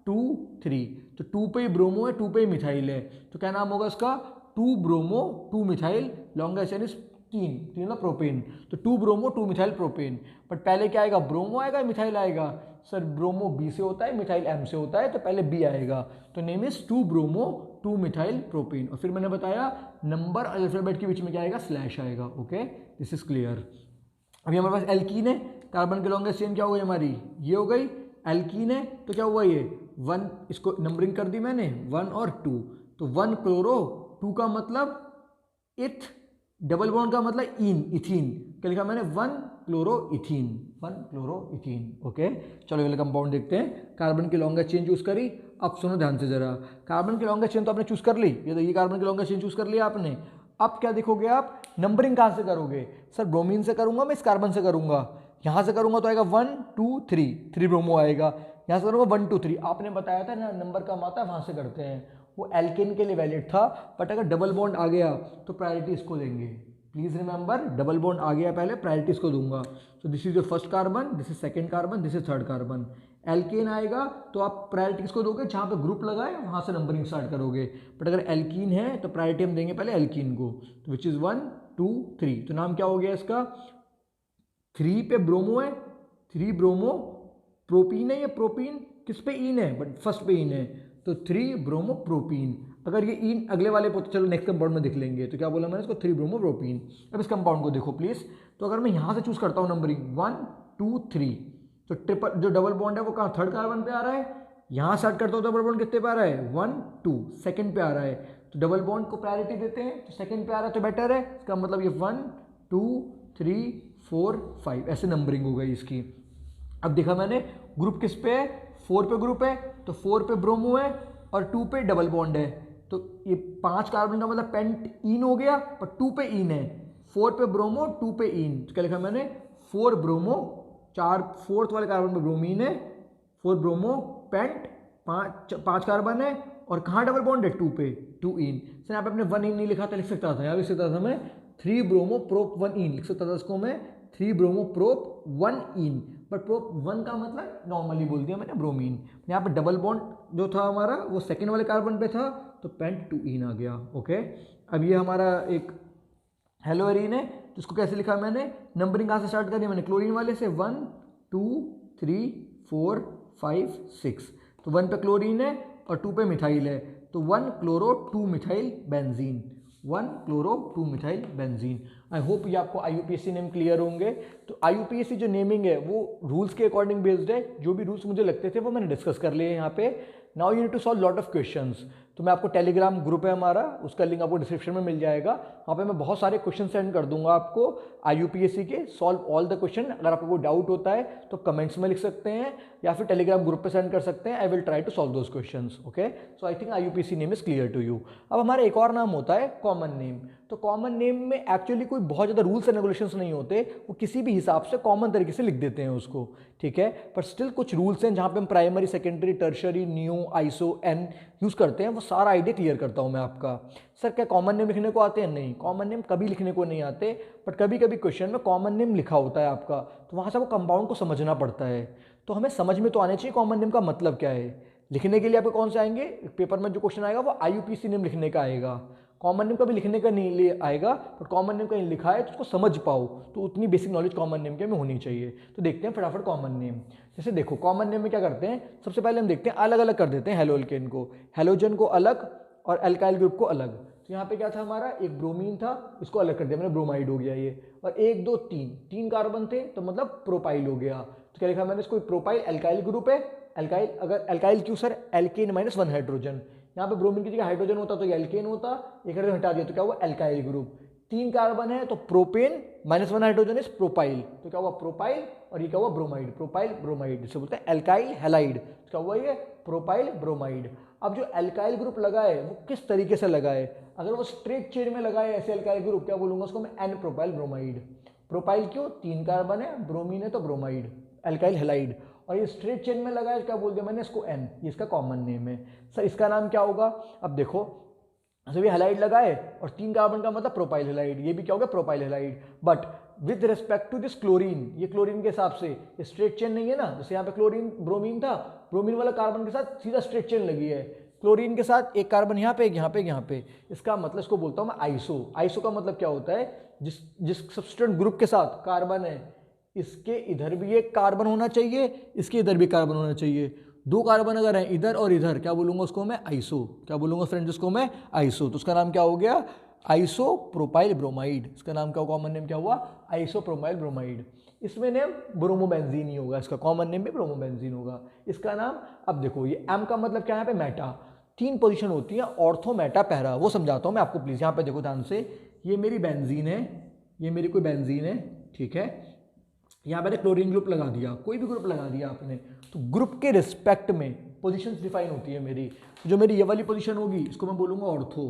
2 3, तो 2 पे ब्रोमो है, 2 पे मिथाइल है, तो क्या नाम होगा इसका, 2 bromo 2 methyl, longest chain is 3 ना प्रोपेन, तो 2 ब्रोमो 2 मिथाइल प्रोपेन। बट पहले क्या आएगा, ब्रोमो आएगा, मिथाइल आएगा, सर ब्रोमो B से होता है, मिथाइल M से होता है, तो पहले B आएगा, तो name is 2 bromo 2 methyl propane. और फिर मैंने बताया नंबर अल्फाबेट के बीच में क्या आएगा, स्लैश आएगा। Okay, this is clear. अभी हमारे पास एल्कीन है, कार्बन की लॉन्गेस्ट चेन क्या हो गई हमारी, ये हो गई। एल्कीन है तो क्या हुआ, ये 1, इसको नंबरिंग कर दी मैंने 1 और 2, तो 1 क्लोरो, 2 का मतलब इथ, डबल बॉन्ड का मतलब इन, इथीन, क्या लिखा मैंने, 1 chloro ethene, 1 chloro ethene. Okay, चलो ये कंपाउंड देखते हैं। कार्बन की लॉन्गेस्ट चेन चूज करी। अब सुनो ध्यान से जरा, कार्बन की लॉन्गेस्ट चेन तो आपने चूज कर ली, ये कार्बन की लॉन्गेस्ट चेन चूज कर लिया आपने। अब क्या देखोगे आप, नंबरिंग कहाँ से करोगे, सर ब्रोमीन से करूंगा मैं, इस कार्बन से करूंगा, यहाँ से करूंगा तो आएगा 1 2 3, 3 ब्रोमो आएगा, यहाँ से करूंगा 1 2 3। आपने बताया था ना नंबर कम आता है वहाँ से करते हैं, वो एल्केन के लिए वैलिड था, बट अगर डबल बॉन्ड आ गया तो प्रायोरिटी इसको देंगे। प्लीज रिमेंबर, डबल बॉन्ड आ गया पहले, प्रायोरिटी इसको दूंगा। तो this is your first carbon, this is second carbon, this is third carbon. Alkane आएगा तो आप प्रायोरिटी किसको दोगे, जहाँ पे ग्रुप लगाए वहाँ से नंबरिंग स्टार्ट करोगे, बट अगर एल्कीन है तो प्रायोरिटी हम देंगे पहले एल्कीन को, तो विच इज 1 2 3। तो नाम क्या हो गया इसका, 3 पे ब्रोमो है, 3 ब्रोमो, प्रोपीन है, ये प्रोपीन किस पे इन है, बट फर्स्ट पे इन है, तो 3 ब्रोमो प्रोपीन। अगर ये इन अगले वाले को, चलो नेक्स्ट कंपाउंड में देख लेंगे, तो क्या बोला मैंने इसको, 3 ब्रोमो प्रोपीन। अब इस कंपाउंड को देखो प्लीज, तो अगर मैं यहाँ से चूज करता हूँ नंबरिंग 1 2 3, तो ट्रिपल जो डबल बॉन्ड है वो कहाँ, थर्ड कार्बन पे आ रहा है, यहाँ स्टार्ट करता हूँ, डबल बॉन्ड कितने पे आ रहा है, 1 2, सेकंड पे आ रहा है, तो डबल बॉन्ड को प्रायोरिटी देते हैं, तो सेकंड पे आ रहा है तो बेटर है, इसका मतलब ये 1 2 3 4 5 ऐसे नंबरिंग हो गई इसकी। अब देखा मैंने ग्रुप किस पे है, 4 पे ग्रुप है, तो 4 पे ब्रोमो है और 2 पे डबल बॉन्ड है, तो ये 5 कार्बन का मतलब पेंट इन हो गया, पर 2 पे इन है, 4 पे ब्रोमो 2 पे इन, तो क्या लिखा मैंने 4 ब्रोमो, 4 फोर्थ वाले कार्बन पे ब्रोमीन है, 4 ब्रोमो पेंट, 5 कार्बन है और कहाँ डबल बॉन्ड है 2 पे, 2 इन। सर यहाँ पे अपने 1 इन नहीं लिखा था, लिख सकता था, यहाँ लिख सकता था मैं 3 ब्रोमो प्रोप 1 इन लिख सकता था इसको मैं, 3 bromo prop 1 in, but prop 1 का मतलब नॉर्मली बोल दिया मैंने ब्रोमीन। यहाँ पे डबल बॉन्ड जो था हमारा वो सेकेंड वाले कार्बन पे था, तो पेंट 2 इन आ गया। ओके, अब ये हमारा एक हेलोएरीन है, तो इसको कैसे लिखा मैंने, नंबरिंग कहाँ से स्टार्ट करी मैंने, क्लोरीन वाले से 1 2 3 4 5 6, तो 1 पे क्लोरीन है और 2 पे मिथाइल है, तो 1 chloro 2 methyl benzene, 1 chloro 2 methyl benzene. I hope ये आपको IUPAC नेम क्लियर होंगे। तो IUPAC जो नेमिंग है वो रूल्स के अकॉर्डिंग बेस्ड है, जो भी रूल्स मुझे लगते थे वो मैंने डिस्कस कर लिए यहाँ पे। Now you need to solve lot of questions. तो मैं आपको टेलीग्राम ग्रुप है हमारा, उसका लिंक आपको डिस्क्रिप्शन में मिल जाएगा, वहाँ पे मैं बहुत सारे क्वेश्चन सेंड कर दूंगा आपको IUPAC के, सॉल्व ऑल द क्वेश्चन। अगर आपको कोई डाउट होता है तो कमेंट्स में लिख सकते हैं या फिर टेलीग्राम ग्रुप पे सेंड कर सकते हैं, I will try to solve those questions. Okay, so I think IUPAC name is clear to you. अब हमारा एक और नाम होता है कॉमन नेम। तो कॉमन नेम में एक्चुअली कोई बहुत ज़्यादा रूल्स एंड रेगुलेशंस नहीं होते, वो किसी भी हिसाब से कॉमन तरीके से लिख देते हैं उसको, ठीक है। पर स्टिल कुछ रूल्स हैं जहाँ पे हम primary, secondary, tertiary, neo, iso, n use करते हैं, वो सारा आइडिया क्लियर करता हूँ मैं आपका। सर क्या कॉमन नेम लिखने को आते हैं? नहीं, कॉमन नेम कभी लिखने को नहीं आते, बट कभी कभी क्वेश्चन में कॉमन नेम लिखा होता है आपका, तो वहाँ से आपको कंपाउंड को समझना पड़ता है। तो हमें समझ में तो आना चाहिए कॉमन नेम का मतलब क्या है। लिखने के लिए आपको कौन से आएंगे, पेपर में जो क्वेश्चन आएगा वो IUPAC नेम लिखने का आएगा, कॉमन नेम कभी लिखने का नहीं आएगा, पर कॉमन नेम कहीं लिखा है तो उसको समझ पाओ, तो उतनी बेसिक नॉलेज कॉमन नेम के में होनी चाहिए। तो देखते हैं फटाफट कॉमन नेम। जैसे देखो कॉमन नेम में क्या करते हैं, सबसे पहले हम देखते हैं अलग अलग कर देते हैं हेलोल्केन को, हेलोजन को अलग और अल्काइल ग्रुप को अलग। तो यहाँ पे क्या था हमारा, एक ब्रोमीन था, इसको अलग कर दिया मैंने, ब्रोमाइड हो गया ये, और 1 2 3 कार्बन थे तो मतलब प्रोपाइल हो गया। तो क्या लिखा मैंने इसको, प्रोपाइल अल्काइल ग्रुप है, अल्काइल, अगर अल्काइल क्यों सर, एल्केन -1 हाइड्रोजन, यहाँ पे ब्रोमीन की जगह हाइड्रोजन होता तो ये एल्केन होता, एक हाइड्रोजन हटा दिया तो क्या हुआ अल्काइल ग्रुप। 3 कार्बन है तो प्रोपेन -1 हाइड्रोजन इज प्रोपाइल, तो क्या हुआ प्रोपाइल, और ये क्या हुआ ब्रोमाइड, प्रोपाइल ब्रोमाइड, जिसे बोलते हैं एल्काइल हैलाइड, तो क्या हुआ ये प्रोपाइल ब्रोमाइड। अब जो एल्काइल ग्रुप लगा है वो किस तरीके से लगा है, अगर वो स्ट्रेट चेन में लगा है ऐसे एल्काइल ग्रुप, क्या बोलूंगा उसको मैं, एन प्रोपाइल ब्रोमाइड। प्रोपाइल क्यों, 3 कार्बन है, ब्रोमीन है तो ब्रोमाइड, एल्काइल हैलाइड, और ये स्ट्रेट चेन में लगा है, क्या बोल दिया मैंने इसको एन, ये इसका कॉमन नेम है। सर इसका नाम क्या होगा, अब देखो जब ये हैलाइड लगा है और 3 कार्बन का मतलब प्रोपाइल हैलाइड, ये भी क्या होगा propyl halide, but with respect to this chlorine, ये क्लोरीन के हिसाब से ये स्ट्रेट चेन नहीं है ना, जैसे यहाँ पे क्लोरीन ब्रोमीन था, ब्रोमीन वाला कार्बन के साथ सीधा स्ट्रेट चेन लगी है, क्लोरीन के साथ एक कार्बन यहाँ पे, यहाँ पे, यहाँ पे, इसका मतलब इसको बोलता हूँ मैं आइसो। आइसो का मतलब क्या होता है, जिस सब्स्टिट्यूएंट ग्रुप के साथ कार्बन है इसके इधर भी एक कार्बन होना चाहिए, इसके इधर भी कार्बन होना चाहिए, 2 कार्बन अगर हैं इधर और इधर, क्या बोलूंगा उसको मैं आइसो, क्या बोलूंगा फ्रेंड्स उसको मैं आइसो, तो उसका नाम क्या हो गया आइसो प्रोपाइल ब्रोमाइड, इसका नाम क्या, कॉमन नेम क्या हुआ आइसो प्रोपाइल ब्रोमाइड। इसमें नेम ब्रोमोबेंजीन ही होगा, इसका कॉमन नेम भी ब्रोमोबेंजीन होगा इसका नाम। अब देखो ये एम का मतलब क्या है, यहाँ पे मेटा, 3 पोजीशन होती है, ऑर्थो मेटा पैरा, वो समझाता हूँ मैं आपको प्लीज। यहाँ पे देखो ध्यान से, ये मेरी बेंजीन है, ये मेरी कोई बेंजीन है, ठीक है, यहाँ मैंने क्लोरीन ग्रुप लगा दिया, कोई भी ग्रुप लगा दिया आपने, तो ग्रुप के रिस्पेक्ट में पोजीशंस डिफाइन होती है मेरी, जो मेरी ये वाली पोजीशन होगी इसको मैं बोलूंगा ऑर्थो,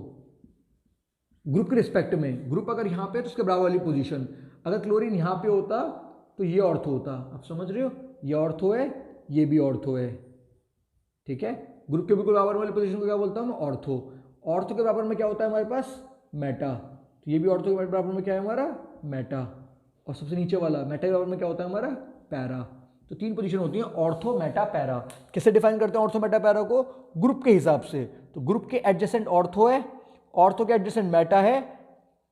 ग्रुप के रिस्पेक्ट में, ग्रुप अगर यहाँ पे तो उसके बराबर वाली पोजीशन, अगर क्लोरीन यहाँ पे होता तो ये ऑर्थो होता, आप समझ रहे हो, ये ऑर्थो है, ये भी ऑर्थो है, ठीक है, ग्रुप के बिल्कुल बराबर वाली पोजीशन को क्या बोलता हूँ मैं ऑर्थो। ऑर्थो के बराबर में क्या होता है हमारे पास मेटा, तो ये भी ऑर्थो के बराबर में क्या है हमारा मेटा, और सबसे नीचे वाला मेटा के बराबर में क्या होता है हमारा पैरा। तो 3 पोजीशन होती हैं ऑर्थो मेटा पैरा। किससे डिफाइन करते हैं ऑर्थो मेटा पैरा को, ग्रुप के हिसाब से, तो ग्रुप के एडजेसेंट ऑर्थो है, ऑर्थो के एडजेसेंट मेटा है,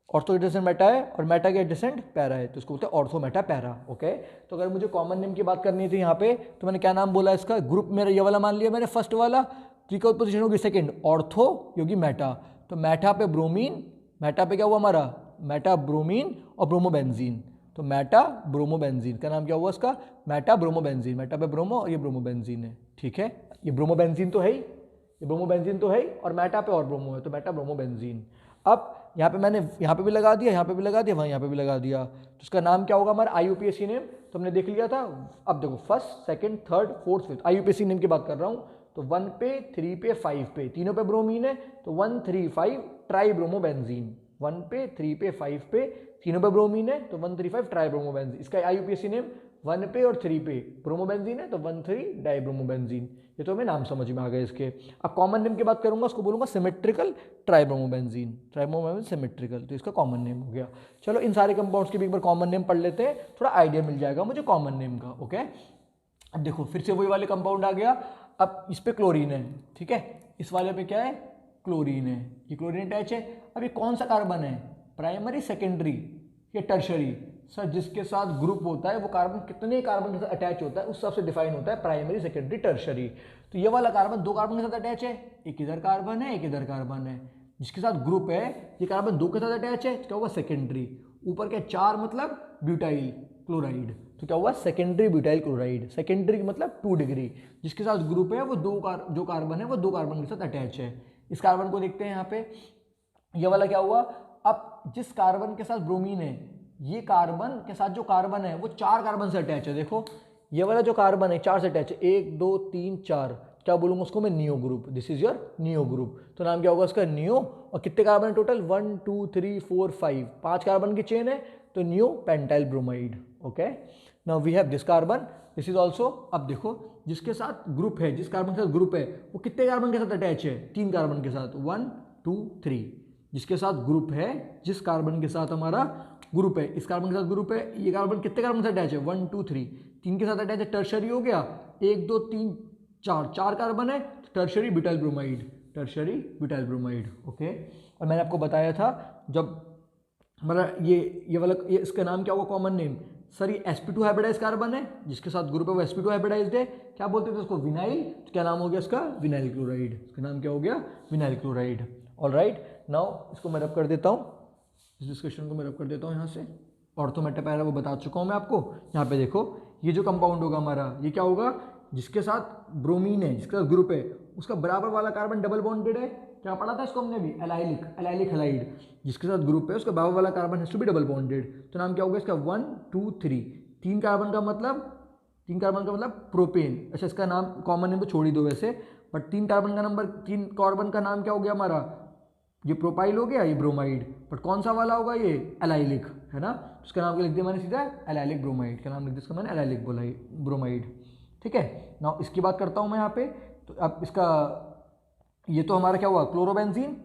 ऑर्थो के एडजेसेंट मेटा है, और मेटा के एडजेसेंट पैरा है, तो इसको बोलते हैं ऑर्थो मेटा पैरा। ओके, तो अगर मुझे कॉमन नेम की बात करनी थी यहाँ पे, तो मैंने क्या नाम बोला इसका, ग्रुप मेरा ये वाला मान लिया मैंने फर्स्ट वाला, तो पोजीशन होगी सेकेंड ऑर्थो योगी मेटा, तो मेटा पे ब्रोमीन, मेटा पे क्या हुआ हमारा मेटा ब्रोमीन और ब्रोमोबेंजीन, तो मेटा ब्रोमोबेंजीन का नाम क्या हुआ इसका मेटा ब्रोमोबेंजीन, मेटा पे ब्रोमो और ये ब्रोमोबेंजीन है, ठीक है, ये ब्रोमोबेंजीन तो है ही, ये ब्रोमोबेंजीन तो है ही, और मेटा पे और ब्रोमो है तो मेटा ब्रोमोबेंजीन। अब यहाँ पे मैंने यहाँ पे भी लगा दिया, यहाँ पे भी लगा दिया, वहाँ यहाँ पे भी लगा दिया, तो उसका नाम क्या होगा हमारा IUPAC नेम, तो हमने देख लिया था। अब देखो first, second, third, fourth, fifth, IUPAC name की बात कर रहा हूँ। तो 1 पे, 3 पे, 5 पे, तीनों पे ब्रोमीन है, तो 1 3 5 ट्राइब्रोमोबेंजीन। 1 पे, 3 पे, 5 पे, तीनों पे ब्रोमीन है, तो 1 3 5 ट्राइब्रोमोबेंजीन। इसका IUPAC नेम 1 पे और 3 पे ब्रोमोबेंजीन है, तो 1 3 डाइब्रोमोबेंजीन। ये तो हमें नाम समझ में आ गए इसके। अब कॉमन नेम की बात करूंगा, उसको बोलूंगा सिमेट्रिकल ट्राइब्रोमोबेंजीन। ट्राइब्रोमोबेंजीन सिमेट्रिकल, तो इसका कॉमन नेम हो गया। चलो इन सारे कंपाउंड्स के भी एक बार कॉमन नेम पढ़ लेते हैं, थोड़ा आइडिया मिल जाएगा मुझे कॉमन नेम का। ओके, अब देखो फिर से वही वाले कंपाउंड आ गया। अब इस पे क्लोरीन है, ठीक है, इस वाले पे क्या है, क्लोरीन है, ये क्लोरीन अटैच है। अब ये कौन सा कार्बन है, प्राइमरी, सेकेंडरी या टर्शरी? सर जिसके साथ ग्रुप होता है वो कार्बन कितने कार्बन के साथ अटैच होता है उस हिसाब से डिफाइन होता है, प्राइमरी, सेकेंडरी, टर्शरी। तो ये वाला कार्बन 2 कार्बन के साथ अटैच है, एक इधर कार्बन है, एक इधर कार्बन है। जिसके साथ ग्रुप है ये कार्बन 2 के साथ अटैच है, तो क्या होगा, सेकेंडरी। ऊपर क्या 4 मतलब ब्यूटाइल क्लोराइड, तो क्या हुआ, सेकेंडरी ब्यूटाइल क्लोराइड। सेकेंडरी मतलब 2 डिग्री। जिसके साथ ग्रुप है वो जो कार्बन है वो 2 कार्बन के साथ अटैच है। इस कार्बन को देखते हैं यहाँ पे, ये वाला क्या हुआ। अब जिस कार्बन के साथ ब्रोमीन है, ये कार्बन के साथ जो कार्बन है वो 4 कार्बन से अटैच है। देखो ये वाला जो कार्बन है 4 से अटैच है, 1 2 3 4, क्या बोलूंगा उसको मैं, neo group. This is your neo group. तो नाम क्या होगा उसका, नियो। और कितने कार्बन है टोटल, 1 2 3 4 5, 5 कार्बन की चेन है, तो neo pentyl bromide. Okay, now we have this carbon, this is also. अब देखो जिसके साथ ग्रुप है, जिस कार्बन के साथ ग्रुप है वो कितने कार्बन के साथ अटैच है, 3 कार्बन के साथ, 1 2 3। जिसके साथ ग्रुप है, जिस कार्बन के साथ हमारा ग्रुप है, इस कार्बन के साथ ग्रुप है, ये कार्बन कितने कार्बन से अटैच है, 1 2 3, 3 के साथ अटैच है, टर्शरी हो गया, 1 2 3 4, 4 कार्बन है, tertiary butyl bromide, tertiary butyl bromide. Okay, और मैंने आपको बताया था जब मतलब ये वाला, ये इसका नाम क्या होगा कॉमन नेम, सर ये sp2 हाइब्रिडाइज कार्बन है, जिसके साथ ग्रुप है वो sp2 हाइब्रिडाइज्ड है। क्या बोलते थे उसको, विनाइल। तो क्या नाम हो गया इसका, विनाइल क्लोराइड। इसका नाम क्या हो गया, विनाइल क्लोराइड। ऑलराइट, नाउ इसको मैं रब कर देता हूँ, इस डिस्कशन को मैं रब कर देता हूँ यहाँ से। ऑर्थोमेटा पहले वो बता चुका हूँ मैं आपको। यहाँ पे देखो ये जो कंपाउंड होगा हमारा, ये क्या होगा, जिसके साथ ब्रोमीन है, जिसके साथ ग्रुप है, उसका बराबर वाला कार्बन डबल बॉन्डेड है। क्या पढ़ा था इसको हमने भी, एलाइलिक, एलाइलिक हैलाइड। जिसके साथ ग्रुप है उसका बराबर वाला carbon has to be double bonded. तो नाम क्या होगा इसका, 1 2 3। 3 कार्बन का मतलब प्रोपेन। अच्छा इसका नाम कॉमन नेम तो छोड़ ही दो वैसे, बट 3 कार्बन का नाम क्या हो गया हमारा, ये प्रोपाइल हो गया, ये ब्रोमाइड। बट कौन सा वाला होगा, ये एलाइलिक है ना। उसका नाम क्या लिख दिया मैंने सीधा, एलाइलिक ब्रोमाइड। का नाम लिख दिया इसका मैंने, एलाइलिक ब्रोमाइड। ठीक है, नाउ इसकी बात करता हूँ मैं यहाँ पे। तो अब इसका ये तो हमारा क्या हुआ, क्लोरोबेंजीन।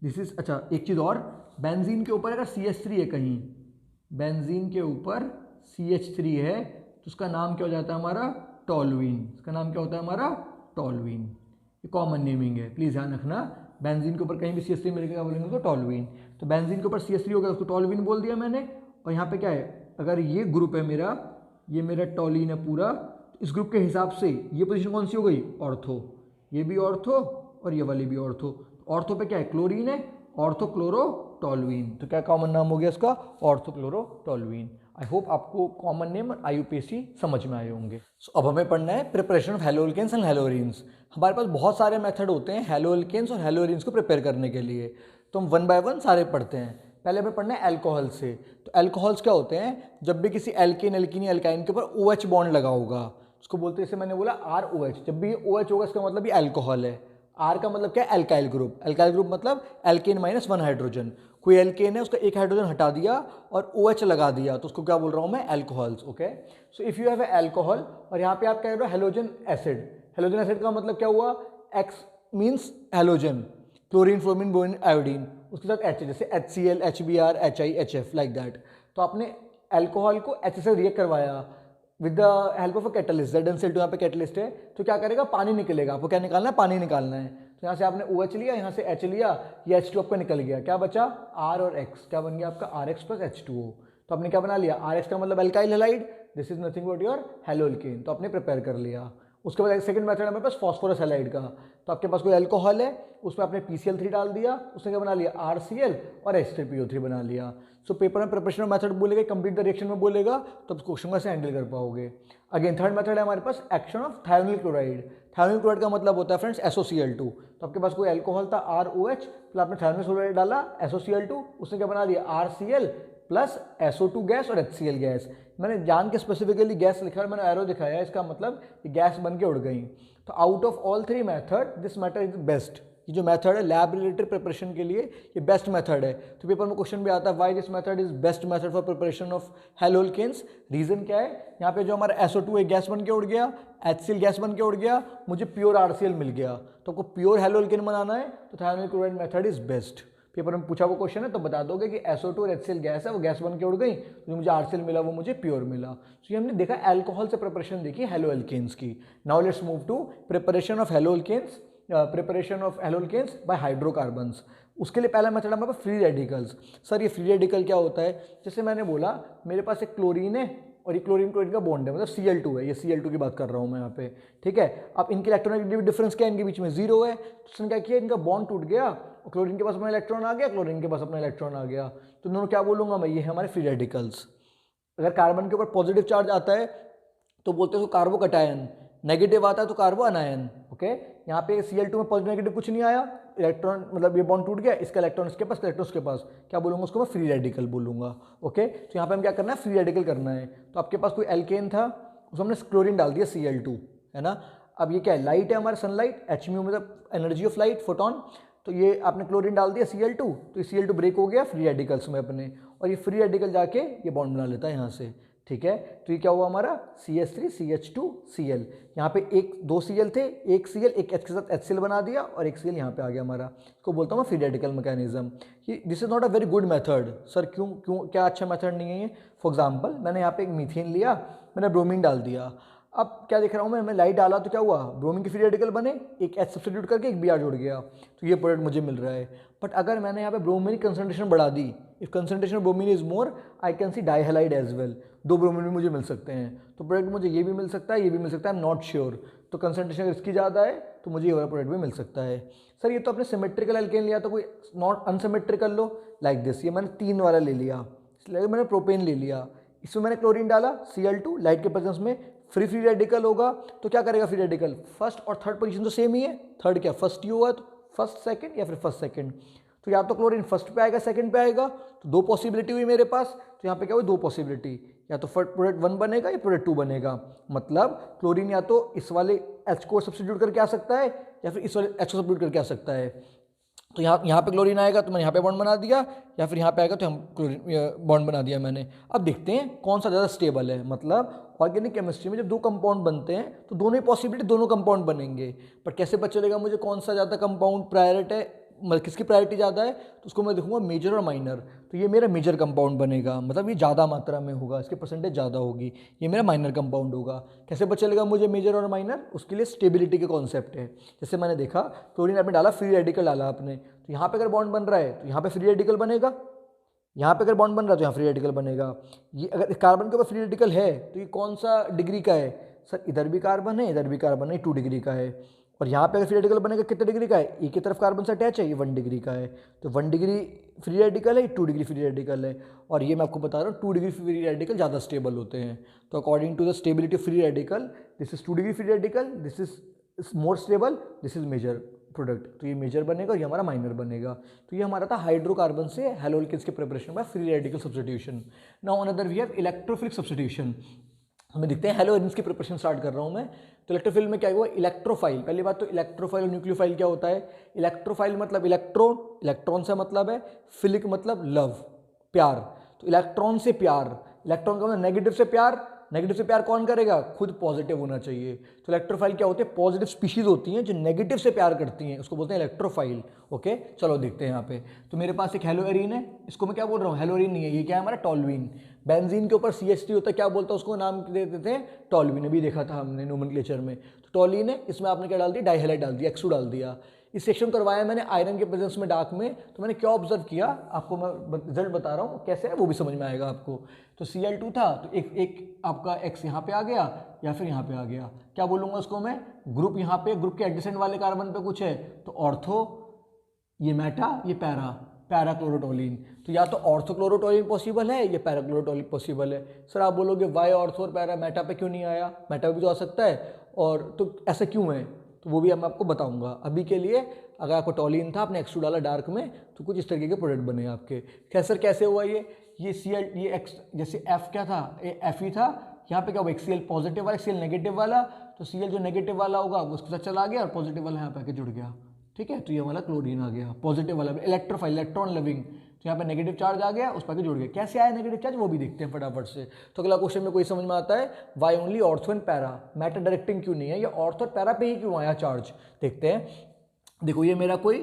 दिस इज, अच्छा एक चीज़ और, बेंजीन के ऊपर अगर CH3 है कहीं, बेंजीन के ऊपर CH3 है तो उसका नाम क्या हो जाता है हमारा, टॉलुइन। इसका नाम क्या होता है हमारा, टॉलुइन। ये कॉमन नेमिंग है, प्लीज़ ध्यान रखना। बेंजीन के ऊपर कहीं भी CH3 मिलेगा क्या बोलेंगे, तो टॉलुइन। तो बेंजीन के ऊपर CH3 हो गया, उसको टॉलुइन बोल दिया मैंने। और यहाँ पे क्या है, अगर ये ग्रुप है मेरा, ये मेरा टॉलिन है पूरा, इस ग्रुप के हिसाब से ये पोजीशन कौन सी हो गई, ऑर्थो। ये भी ऑर्थो और ये वाली भी ऑर्थो। ऑर्थो पे क्या है, क्लोरीन है, ऑर्थोक्लोरोटॉलुइन। तो क्या कॉमन नाम हो गया इसका, ऑर्थोक्लोरोटॉलुइन। आई होप आपको कॉमन नेम और IUPAC समझ में आए होंगे। अब हमें पढ़ना है प्रिपरेशन ऑफ हेलोअल्केन्स एंड हेलोअरीन्स। हमारे पास बहुत सारे मेथड होते हैं हेलोअल्केन्स और हेलोअरीन्स को प्रिपेयर करने के लिए, तो हम 1 बाय 1 सारे पढ़ते हैं। पहले हमें पढ़ना है एल्कोहल से। तो एल्कोहल्स क्या होते हैं, जब भी किसी एल्केन, एल्कीन या एल्काइन के ऊपर OH बॉन्ड लगा होगा, उसको बोलते हैं, जैसे मैंने बोला ROH। जब भी OH होगा इसका मतलब ये एल्कोहल है। R का मतलब क्या है, एल्काइल ग्रुप। एल्काइल ग्रुप मतलब एल्केन -1 हाइड्रोजन। कोई एल्केन है, उसका एक हाइड्रोजन हटा दिया और OH लगा दिया, तो उसको क्या बोल रहा हूँ मैं, alcohols. Okay, so if you have alcohol, और यहाँ पे आप क्या कर रहे हो, हेलोजन एसिड। हेलोजन एसिड का मतलब क्या हुआ, X means halogen, chlorine, fluorine, bromine, iodine, उसके साथ H, जैसे HCl, HBr, HI, HF, like that. तो आपने एल्कोहल को H से रिएक्ट करवाया with the help of a catalyst, ZnCl2 यहाँ पे कैटलिस्ट है, तो क्या करेगा, पानी निकलेगा। आपको क्या निकालना है, पानी निकालना है। तो यहाँ से आपने OH लिया, यहाँ से H लिया, ये H2 आपका निकल गया, क्या बचा, R और X। क्या बन गया आपका, RX + H2O। तो आपने क्या बना लिया, RX का मतलब alkyl halide, this is nothing but your haloalkane. तो आपने प्रिपेयर कर लिया। उसके बाद सेकंड मेथड हमारे पास फॉस्फोरस हैलाइड का। तो आपके पास कोई अल्कोहल है, उसमें आपने PCl3 डाल दिया, उसने क्या बना लिया, RCl और H3PO3 बना लिया। सो पेपर में प्रिपरेशन मेथड बोलेगा, कंप्लीट द रिएक्शन में बोलेगा, तो आप क्वेश्चन कैसे हैंडल कर पाओगे। अगेन थर्ड मेथड है हमारे पास action of thionyl chloride. Thionyl chloride का मतलब होता है फ्रेंड्स SOCl2। तो आपके पास कोई अल्कोहल था ROH, फिर आपने थायोनिल क्लोराइड डाला SOCl2, उसने क्या बना दिया RCl प्लस SO2 गैस और HCl गैस। मैंने जान के स्पेसिफिकली गैस लिखा और मैंने एरो दिखाया है, इसका मतलब ये गैस बन के उड़ गई। तो out of all three method this method is best. ये जो मेथड है लैब रिलेटेड प्रिपरेशन के लिए ये बेस्ट मेथड है। तो पेपर में क्वेश्चन भी आता है why this method is best method for preparation of haloalkanes. Reason क्या है, यहाँ पे जो हमारा SO2 है गैस बन के उड़ गया, HCl गैस बन के उड़ गया, मुझे प्योर RCl मिल गया। तो आपको प्योर हेलोल्केन बनाना है तो thionyl chloride method is best. Paper में पूछा वो क्वेश्चन है तो बता दोगे कि SO2 और HCl गैस है, वो गैस बन के उड़ गई, जो मुझे RCl मिला वो मुझे प्योर मिला। तो ये हमने देखा अल्कोहल से प्रिपरेशन देखी हेलोल्केन्स की। Now let's move to preparation of haloalkanes, preparation of haloalkanes by hydrocarbons. उसके लिए पहला मेथड हमारे पास फ्री रेडिकल्स। सर ये फ्री रेडिकल क्या होता है, जैसे मैंने बोला मेरे पास एक क्लोरीन है और ये क्लोरीन क्लोरीन का बॉन्ड है, मतलब Cl2 है, ये Cl2 की बात कर रहा हूँ मैं यहाँ पे, ठीक है। अब इनके इलेक्ट्रॉनिक डिफरेंस क्या है, इनके बीच में 0 है, तो उसने क्या किया, इनका बॉन्ड टूट गया और क्लोरीन के पास अपना इलेक्ट्रॉन आ गया, क्लोरीन के पास अपना इलेक्ट्रॉन आ गया, तो दोनों क्या बोलूँगा मैं, ये है हमारे फ्री रेडिकल्स। अगर कार्बन के ऊपर पॉजिटिव चार्ज आता है तो बोलते हैं उसको कार्बोकटायन, नेगेटिव आता है तो कार्बो अनायन। ओके, यहाँ पे Cl2 में पॉजिटिव नेगेटिव कुछ नहीं आया, इलेक्ट्रॉन मतलब ये बॉन्ड टूट गया, इसका इलेक्ट्रॉन इसके पास, इलेक्ट्रॉन उसके पास, क्या बोलूँगा उसको मैं फ्री रेडिकल बोलूँगा। ओके, तो यहाँ पे हम क्या करना है, फ्री रेडिकल करना है। तो आपके पास कोई एल्केन था, उसमें हमने क्लोरीन डाल दिया Cl2, है ना। अब ये क्या है, लाइट है हमारा सनलाइट, Hmu मतलब एनर्जी ऑफ लाइट, फोटोन। तो ये आपने क्लोरीन डाल दिया Cl2, तो ये Cl2 ब्रेक हो गया फ्री रेडिकल्स में अपने, और ये फ्री रेडिकल जाके ये बॉन्ड बना लेता है यहाँ से, ठीक है। तो ये क्या हुआ हमारा CH3CH2Cl, यहाँ पे दो Cl थे, एक Cl एक H के साथ HCl बना दिया और एक Cl यहाँ पे आ गया हमारा। इसको बोलता हूँ मैं फ्री रेडिकल मैकेनिज्म। ये this is not a very good method. Sir क्यों क्यों क्या अच्छा मेथड नहीं है ये। फॉर एग्जाम्पल मैंने यहाँ पे एक मीथेन लिया, मैंने ब्रोमीन डाल दिया, अब क्या देख रहा हूँ मैं लाइट डाला तो क्या हुआ, ब्रोमीन के फ्री रेडिकल बने, एक H सब्स्टिट्यूट करके एक Br जुड़ गया, तो ये प्रोडक्ट मुझे मिल रहा है। बट अगर मैंने यहाँ पे ब्रोमीन की कंसंट्रेशन बढ़ा दी, if concentration of bromine is more I can see dihalide as well, दो ब्रोमीन भी मुझे मिल सकते हैं, तो प्रोडक्ट मुझे ये भी मिल सकता है, ये भी मिल सकता है, आई एम नॉट श्योर। तो कंसंट्रेशन अगर इसकी ज़्यादा है तो मुझे ये वाला प्रोडक्ट भी मिल सकता है। सर ये तो आपने सिमेट्रिकल एल्केन लिया, तो कोई not unsymmetrical low like this, ये मैंने 3 वाला ले लिया, इसलिए मैंने प्रोपेन ले लिया, इसमें मैंने क्लोरीन डाला Cl2, लाइट के प्रेजेंस में फ्री रेडिकल होगा, तो क्या करेगा फ्री रेडिकल, फर्स्ट और थर्ड पोजीशन तो सेम ही है, थर्ड क्या फर्स्ट ही होगा, तो फर्स्ट सेकंड या फिर फर्स्ट सेकंड, तो या तो क्लोरीन फर्स्ट पे आएगा सेकंड पे आएगा, तो 2 पॉसिबिलिटी हुई मेरे पास, तो यहाँ पे क्या हुई 2 पॉसिबिलिटी, या तो प्रोडक्ट 1 बनेगा या प्रोडक्ट 2 बनेगा, मतलब क्लोरीन या तो इस वाले H को सब्स्टिट्यूट करके आ सकता है या फिर इस वाले H को सब्स्टिट्यूट करके आ सकता है। तो यहाँ पे क्लोरीन आएगा तो मैंने यहाँ पे बॉन्ड बना दिया, या फिर यहाँ पे आएगा तो हम क्लोरीन बॉन्ड बना दिया मैंने। अब देखते हैं कौन सा ज़्यादा स्टेबल है, मतलब ऑर्गेनिक केमिस्ट्री में जब 2 कंपाउंड बनते हैं तो दोनों ही पॉसिबिलिटी दोनों कंपाउंड बनेंगे, पर कैसे पता चलेगा मुझे कौन सा ज़्यादा कंपाउंड प्रायोरिटी है, मतलब किसकी प्रायोरिटी ज़्यादा है, तो उसको मैं देखूंगा मेजर और माइनर, तो ये मेरा मेजर कंपाउंड बनेगा, मतलब ये ज़्यादा मात्रा में होगा, इसके परसेंटेज ज़्यादा होगी, ये मेरा माइनर कंपाउंड होगा। कैसे पता चलेगा मुझे मेजर और माइनर, उसके लिए स्टेबिलिटी के कॉन्सेप्ट है। जैसे मैंने देखा क्लोरीन आपने डाला, फ्री रेडिकल डाला आपने, तो यहाँ पे अगर बॉन्ड बन रहा है तो यहाँ पे फ्री रेडिकल बनेगा, यहाँ पे अगर बॉन्ड बन रहा है तो यहाँ फ्री रेडिकल बनेगा। ये अगर कार्बन के ऊपर फ्री रेडिकल है तो ये कौन सा डिग्री का है, सर इधर भी कार्बन है इधर भी कार्बन है, 2 डिग्री का है, और यहाँ पे अगर फ्री रेडिकल बनेगा कितने डिग्री का है, एक की तरफ कार्बन से अटैच है, ये 1 डिग्री का है, तो 1 डिग्री फ्री रेडिकल है, 2 डिग्री फ्री रेडिकल है, और ये मैं आपको बता रहा हूँ 2 डिग्री फ्री रेडिकल ज़्यादा स्टेबल होते हैं। तो according to the stability of free radical, this is 2 degree free radical, this is more stable, this is major product, तो ये मेजर बनेगा और ये हमारा माइनर बनेगा। तो ये हमारा था हाइड्रोकार्बन से हेलोल्केन्स के preparation by free radical substitution. Now another we have electrophilic substitution. हमें दिखते हैं हेलोइन्स की प्रिपरेशन स्टार्ट कर रहा हूँ मैं। तो इलेक्ट्रोफिल में क्या हुआ, इलेक्ट्रोफाइल, पहली बात तो इलेक्ट्रोफाइल और न्यूक्लियोफाइल क्या होता है। इलेक्ट्रोफाइल मतलब इलेक्ट्रॉन, इलेक्ट्रॉन से मतलब है, फिलिक मतलब लव प्यार, तो इलेक्ट्रॉन से प्यार, इलेक्ट्रॉन का मतलब नेगेटिव से प्यार, नेगेटिव से प्यार कौन करेगा, खुद पॉजिटिव होना चाहिए। तो इलेक्ट्रोफाइल क्या होते हैं, पॉजिटिव स्पीशीज होती हैं जो नेगेटिव से प्यार करती हैं, उसको बोलते हैं इलेक्ट्रोफाइल। ओके चलो देखते हैं यहाँ पे। तो मेरे पास एक हेलोएरीन है, इसको मैं क्या बोल रहा हूँ, हेलोएरीन नहीं है, ये क्या है हमारा टॉल्यूइन। बेंजीन के ऊपर CH3 होता है, क्या बोलता है उसको, नाम दे देते हैं टॉल्यूइन, अभी देखा था हमने नोमेनक्लेचर में। तो टॉल्यूइन है, इसमें आपने क्या डाल दिया, डाइहैलाइड डाल दिया, एक्सू डाल दिया। इस सेक्शन करवाया मैंने आयरन के प्रेजेंस में डार्क में, तो मैंने क्या ऑब्जर्व किया, आपको मैं रिजल्ट बता रहा हूँ कैसे है वो भी समझ में आएगा आपको। तो Cl2 था, तो एक आपका X यहाँ पे आ गया या फिर यहाँ पे आ गया, क्या बोलूँगा उसको मैं, ग्रुप यहाँ पे, ग्रुप के एडजेसेंट वाले कार्बन पे कुछ है तो ऑर्थो, ये मेटा, ये पैरा, पैराक्लोरोटोलिन। तो या तो ऑर्थोक्लोरोटोलिन पॉसिबल है या पैराक्लोरोटोलिन पॉसिबल है। सर आप बोलोगे वाई ऑर्थो और पैरा, मेटा पे क्यों नहीं आया? मेटा पे भी तो आ सकता है, और तो ऐसा क्यों है? तो वो भी मैं आपको बताऊंगा। अभी के लिए अगर आपको टोलिन था, आपने X2 डाला डार्क में, तो कुछ इस तरीके के प्रोडक्ट बने आपके। खैर सर कैसे हुआ ये Cl, ये X, जैसे F क्या था, Fe था, यहाँ पे क्या हुआ, Cl पॉजिटिव वाला, Cl नेगेटिव वाला, तो Cl जो नेगेटिव वाला होगा वो उसके साथ चला गया और पॉजिटिव वाला यहाँ पे आके जुड़ गया। ठीक है, तो ये वाला क्लोरीन आ गया, पॉजिटिव वाला इलेक्ट्रोफाइल, इलेक्ट्रॉन लविंग, तो यहाँ पे नेगेटिव चार्ज आ गया, उस पर जुड़ गया। कैसे आया नेगेटिव चार्ज वो भी देखते हैं फटाफट से। तो अगला क्वेश्चन में कोई समझ में आता है, why only ortho and para, meta directing क्यों नहीं है, या ऑर्थो और पैरा पे ही क्यों आया चार्ज? देखते हैं। देखो ये मेरा कोई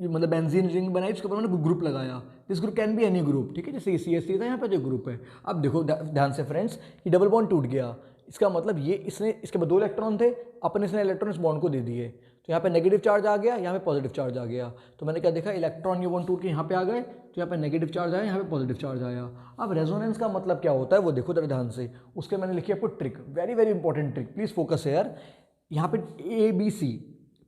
मतलब बेंजीन रिंग बनाई, उसके ऊपर मैंने ग्रुप लगाया, this group can be any group. ठीक है, जैसे CH3 था, यहाँ पे जो ग्रुप है। अब देखो ध्यान से फ्रेंड्स, ये डबल बॉन्ड टूट गया, इसका मतलब ये इसने, इसके बाद 2 इलेक्ट्रॉन थे, अपन इसने इलेक्ट्रॉन इस बॉन्ड को दे दिए, तो यहाँ पे नेगेटिव चार्ज आ गया, यहाँ पे पॉजिटिव चार्ज आ गया। तो मैंने क्या देखा, इलेक्ट्रॉन ये बॉन्ड टूट के यहाँ पे आ गए, तो यहाँ पे नेगेटिव चार्ज आया, यहाँ पे पॉजिटिव चार्ज आया। अब रेजोनेंस का मतलब क्या होता है वो देखो जरा ध्यान से, उसके मैंने लिखी आपको trick, very very important trick, please focus here. यहाँ पे ABC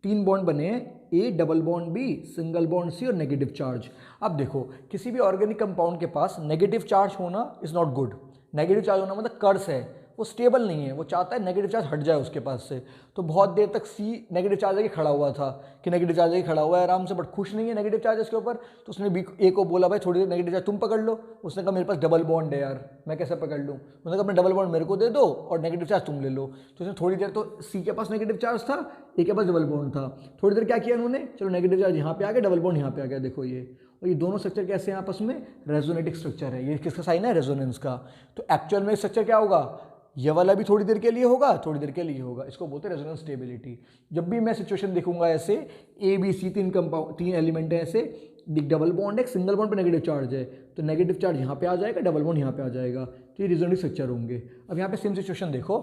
3 बॉन्ड बने हैं, A double bond B, single bond C और नेगेटिव चार्ज। अब देखो किसी भी ऑर्गेनिक कंपाउंड के पास नेगेटिव चार्ज होना is not good. Negative charge होना मतलब कर्स है, वो स्टेबल नहीं है, वो चाहता है नेगेटिव चार्ज हट जाए उसके पास से। तो बहुत देर तक C नेगेटिव चार्ज आके खड़ा हुआ था कि नेगेटिव चार्ज आके खड़ा हुआ है आराम से, बट खुश नहीं है नेगेटिव चार्ज के ऊपर। तो उसने A को बोला भाई थोड़ी देर नेगेटिव चार्ज तुम पकड़ लो। उसने कहा मेरे पास डबल बॉन्ड है यार, मैं कैसे पकड़ लूँ? उसने कहा अपना डबल बॉन्ड मेरे को दे दो और नेगेटिव चार्ज तुम ले लो। तो उसने थोड़ी देर, तो C के पास नेगेटिव चार्ज था, A के पास डबल बॉन्ड था, थोड़ी देर क्या किया उन्होंने, चलो नेगेटिव चार्ज यहाँ पे आ गया, डबल बॉन्ड यहाँ पे आ गया, देखो ये। और ये दोनों स्ट्रक्चर कैसे हैं आपस में, रेजोनेटिक स्ट्रक्चर है। ये किसका साइन है, रेजोनेंस का। तो एक्चुअल में स्ट्रक्चर क्या होगा, ये वाला भी थोड़ी देर के लिए होगा, थोड़ी देर के लिए होगा, इसको बोलते हैं रेजोनेंस स्टेबिलिटी। जब भी मैं सिचुएशन देखूंगा ऐसे, ABC 3 कंपाउंड 3 एलिमेंट है ऐसे, डबल बॉन्ड है, सिंगल बॉन्ड पे नेगेटिव चार्ज है, तो नेगेटिव चार्ज यहाँ पे आ जाएगा, डबल बॉन्ड यहाँ पे आ जाएगा, तो ये रेजोनेटिक स्ट्रक्चर होंगे। अब यहाँ पे सेम सिचुएशन देखो,